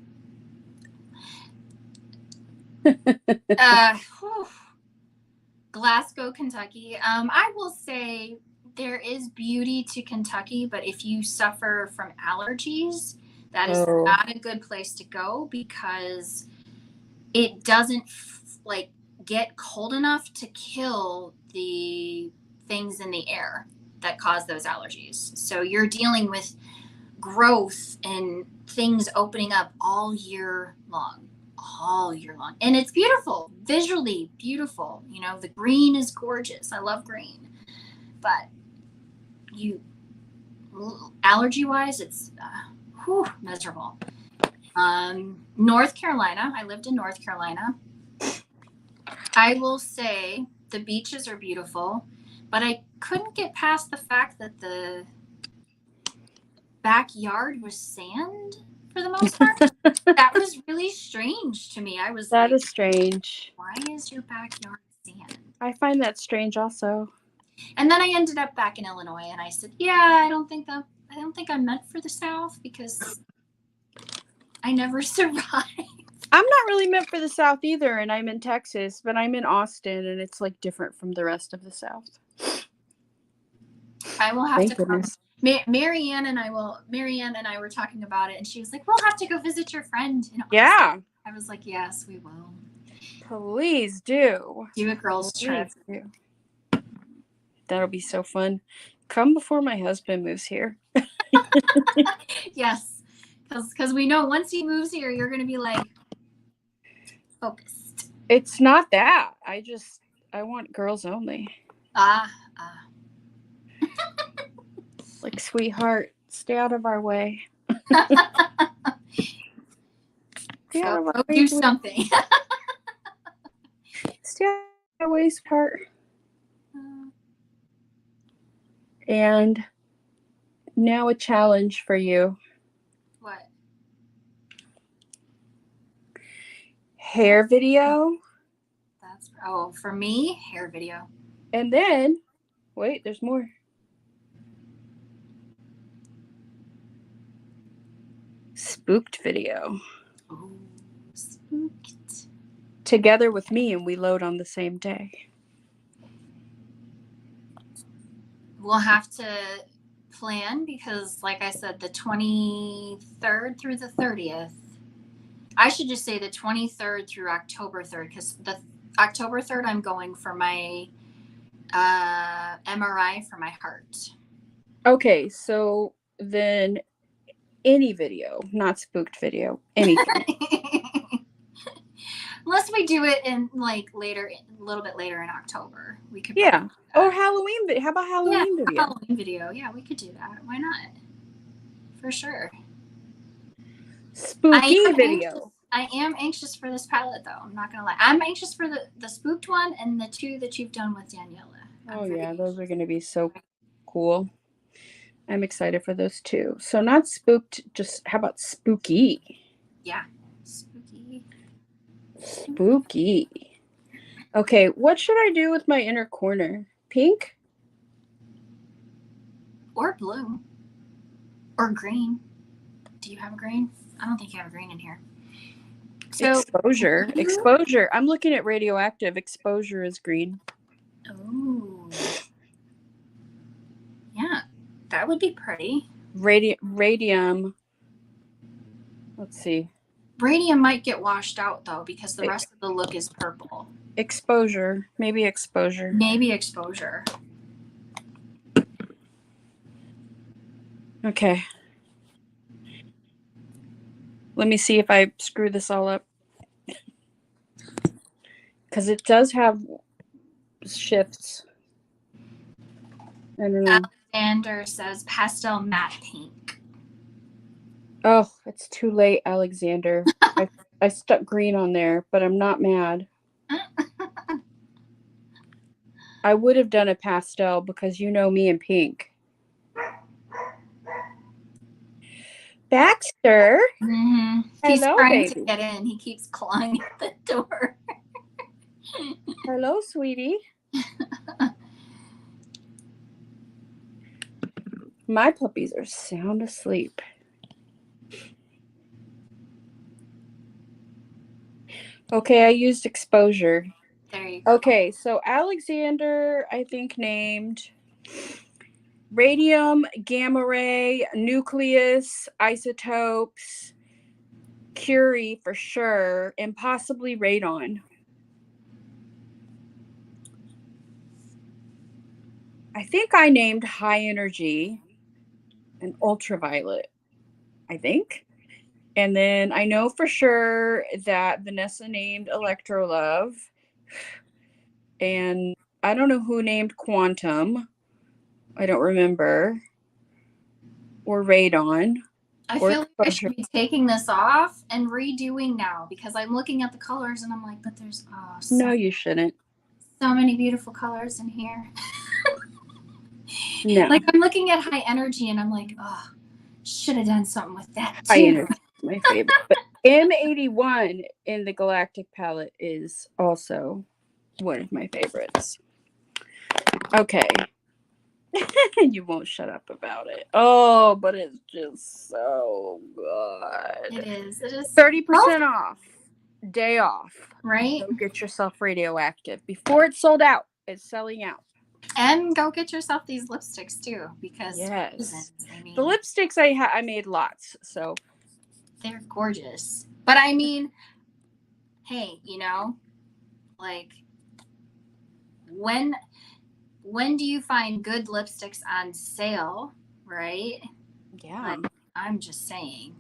Glasgow, Kentucky. I will say there is beauty to Kentucky, but if you suffer from allergies, that is not a good place to go because it doesn't like get cold enough to kill the things in the air that cause those allergies. So you're dealing with growth and things opening up all year long. And it's beautiful, visually beautiful. You know, the green is gorgeous. I love green. But allergy wise, it's miserable. North Carolina, I lived in North Carolina. I will say the beaches are beautiful, but I couldn't get past the fact that the backyard was sand for the most part. That was really strange to me. I was That like, is strange. why is your backyard sand? I find that strange also. And then I ended up back in Illinois and I said, yeah, I don't think I'm meant for the South because I never survived. I'm not really meant for the South either, and I'm in Texas, but I'm in Austin, and it's like different from the rest of the South. I will have Thank to goodness. come. Marianne and I were talking about it, and she was like, we'll have to go visit your friend in Austin. Yeah. I was like, yes, we will. Please do. Do a girls' trip. Do. That'll be so fun. Come before my husband moves here. Yes, because we know once he moves here, you're going to be like focused. It's not that. I want girls only. Like, sweetheart, stay out of our way. Stay out of our way. Do something. Stay out of our way, sweetheart. And now a challenge for you. What? Hair video. For me, hair video. And then, wait, there's more. Spooked video. Oh, spooked. Together with me, and we load on the same day. We'll have to plan because, like I said, the 23rd through the 30th. I should just say the 23rd through October 3rd because the October 3rd I'm going for my MRI for my heart. Okay, so then any video, not spooked video, anything. Unless we do it in like later, a little bit later in October, we could. Yeah. Or Halloween. How about Halloween video? Halloween video. Yeah, we could do that. Why not? For sure. Spooky video. I am anxious for this palette, though. I'm not gonna lie. I'm anxious for the spooked one and the two that you've done with Daniela. Oh yeah, those are going to be so cool. I'm excited for those too. So not spooked, just how about spooky? Yeah, spooky. Spooky. Okay, what should I do with my inner corner? Pink? Or blue. Or green. Do you have a green? I don't think you have a green in here. So, exposure. Exposure. I'm looking at radioactive. Exposure is green. Oh. Yeah, that would be pretty. Radium. Let's see. Radium might get washed out, though, because the rest of the look is purple. Exposure. Maybe exposure. Maybe exposure. Okay. Let me see if I screw this all up. Because it does have shifts. I don't know. Alexander says pastel matte pink. Oh, it's too late, Alexander. I stuck green on there, but I'm not mad. I would have done a pastel because you know me and pink. Baxter? Mm-hmm. He's Hello, trying baby. to get in. He keeps clawing at the door. Hello, sweetie. My puppies are sound asleep. Okay, I used exposure. There you go. Okay, so Alexander, I think, named radium, gamma ray, nucleus, isotopes, Curie for sure, and possibly radon. I think I named high energy and ultraviolet, I think. And then I know for sure that Vanessa named Electrolove. And I don't know who named Quantum. I don't remember. Or Radon. I feel like I should be taking this off and redoing now because I'm looking at the colors and I'm like, but there's no, you shouldn't. So many beautiful colors in here. No. Like I'm looking at high energy and I'm like, oh, should have done something with that too. High energy is my favorite. But M81 in the Galactic palette is also one of my favorites. Okay. You won't shut up about it. Oh, but it's just so good. It is. It is 30% off. Day off. Right? Go get yourself radioactive. Before it's sold out. It's selling out. And go get yourself these lipsticks too, because yes, I mean, the lipsticks I made lots, so they're gorgeous. But I mean, hey, you know, like when do you find good lipsticks on sale, right? Yeah. Like, I'm just saying.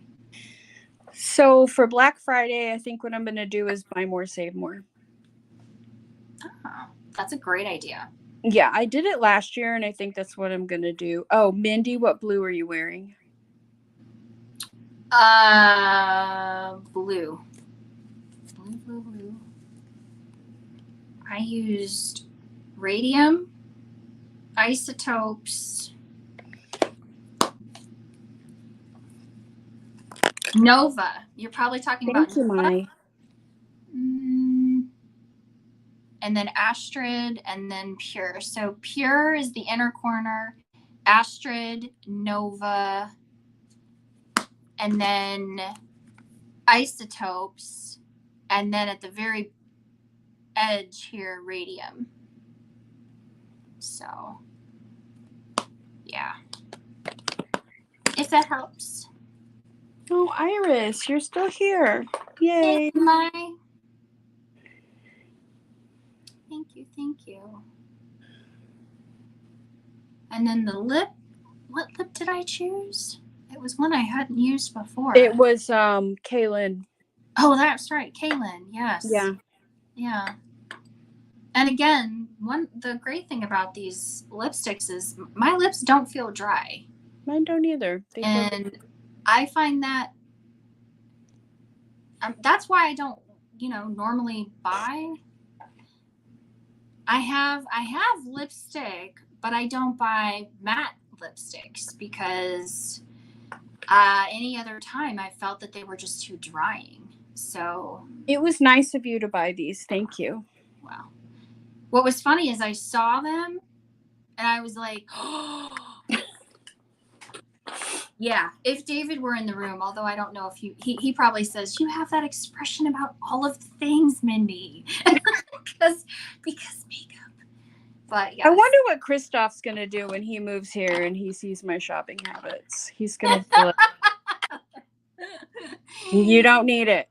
So for Black Friday, I think what I'm going to do is buy more, save more. Oh, that's a great idea. Yeah, I did it last year, and I think that's what I'm going to do. Oh, Mindy, what blue are you wearing? Blue. Blue. I used radium, isotopes, Nova. You're probably talking about Thank you, Nova. Mai. and then Astrid, and then Pure. So Pure is the inner corner, Astrid, Nova, and then Isotopes, and then at the very edge here, Radium. So, yeah. If that helps. Oh, Iris, you're still here. Yay. Thank you, thank you. And then the lip, what lip did I choose? It was one I hadn't used before. It was Kaylin. Oh, that's right, Kaylin. Yes. Yeah. Yeah. And again, the great thing about these lipsticks is my lips don't feel dry. Mine don't either. And I find that that's why I don't, normally buy. I have lipstick, but I don't buy matte lipsticks because any other time I felt that they were just too drying. So it was nice of you to buy these. Thank you. Wow. What was funny is I saw them and I was like, oh. Yeah, if David were in the room, although I don't know if he probably says, you have that expression about all of the things, Mindy. because makeup. But yeah. I wonder what Christoph's going to do when he moves here and he sees my shopping habits. He's going to flip. You don't need it.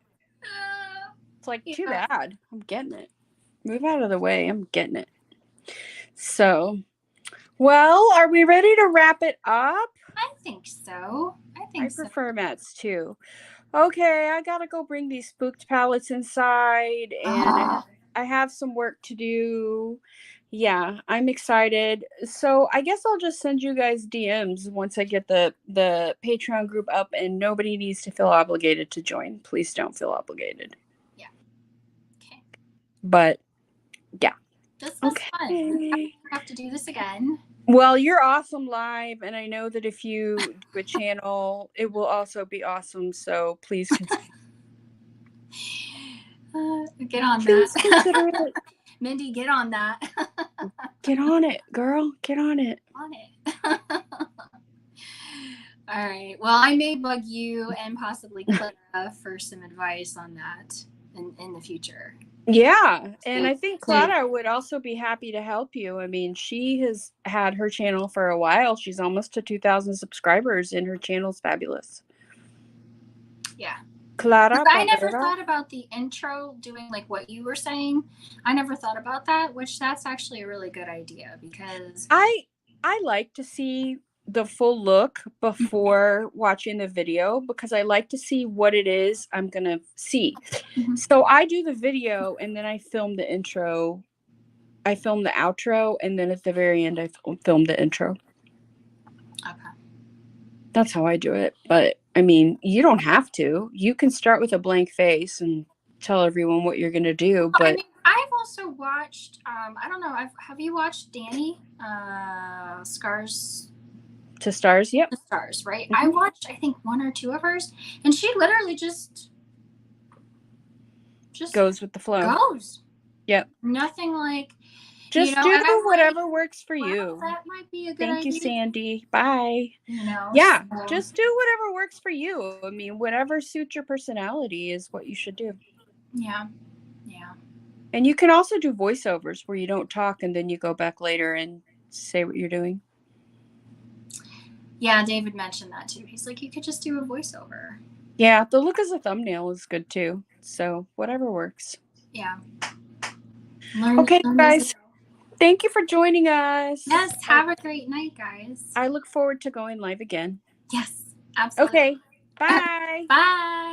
It's like, too bad. I'm getting it. Move out of the way. I'm getting it. So, well, are we ready to wrap it up? I think so. I prefer mattes too. Okay, I gotta go bring these spooked palettes inside, and I have some work to do. Yeah, I'm excited. So I guess I'll just send you guys DMs once I get the Patreon group up, and nobody needs to feel obligated to join. Please don't feel obligated. Yeah. Okay. But yeah. This was fun. I have to do this again. Well, you're awesome live, and I know that if you do a channel, it will also be awesome. So please consider. Get on please that. Consider it. Mindy, get on that. Get on it, girl. Get on it. On it. All right. Well, I may bug you and possibly Clara for some advice on that in the future. Yeah, and I think Clara would also be happy to help you. I mean, she has had her channel for a while. She's almost to 2,000 subscribers, and her channel's fabulous. Yeah. Clara, I never thought about the intro doing like what you were saying. I never thought about that, which that's actually a really good idea because I like to see the full look before watching the video because I like to see what it is I'm gonna see. Mm-hmm. So I do the video and then I film the intro. I film the outro, and then at the very end I film the intro. Okay. That's how I do it. But I mean, you don't have to. You can start with a blank face and tell everyone what you're gonna do. But I mean, I've also watched I don't know, have you watched Danny Scars to Stars? Yep. The Stars, right? Mm-hmm. I watched, I think, 1 or 2 of hers, and she literally just goes with the flow. Goes. Yep. Nothing like just do whatever works for you. That might be a good idea. Thank you, Sandy. Bye. Yeah, just do whatever works for you. I mean, whatever suits your personality is what you should do. Yeah. And you can also do voiceovers where you don't talk and then you go back later and say what you're doing. Yeah, David mentioned that too. He's like, you could just do a voiceover. Yeah, the look as a thumbnail is good too. So whatever works. Yeah. Okay, guys. Thank you for joining us. Yes, have a great night, guys. I look forward to going live again. Yes, absolutely. Okay, bye. Bye.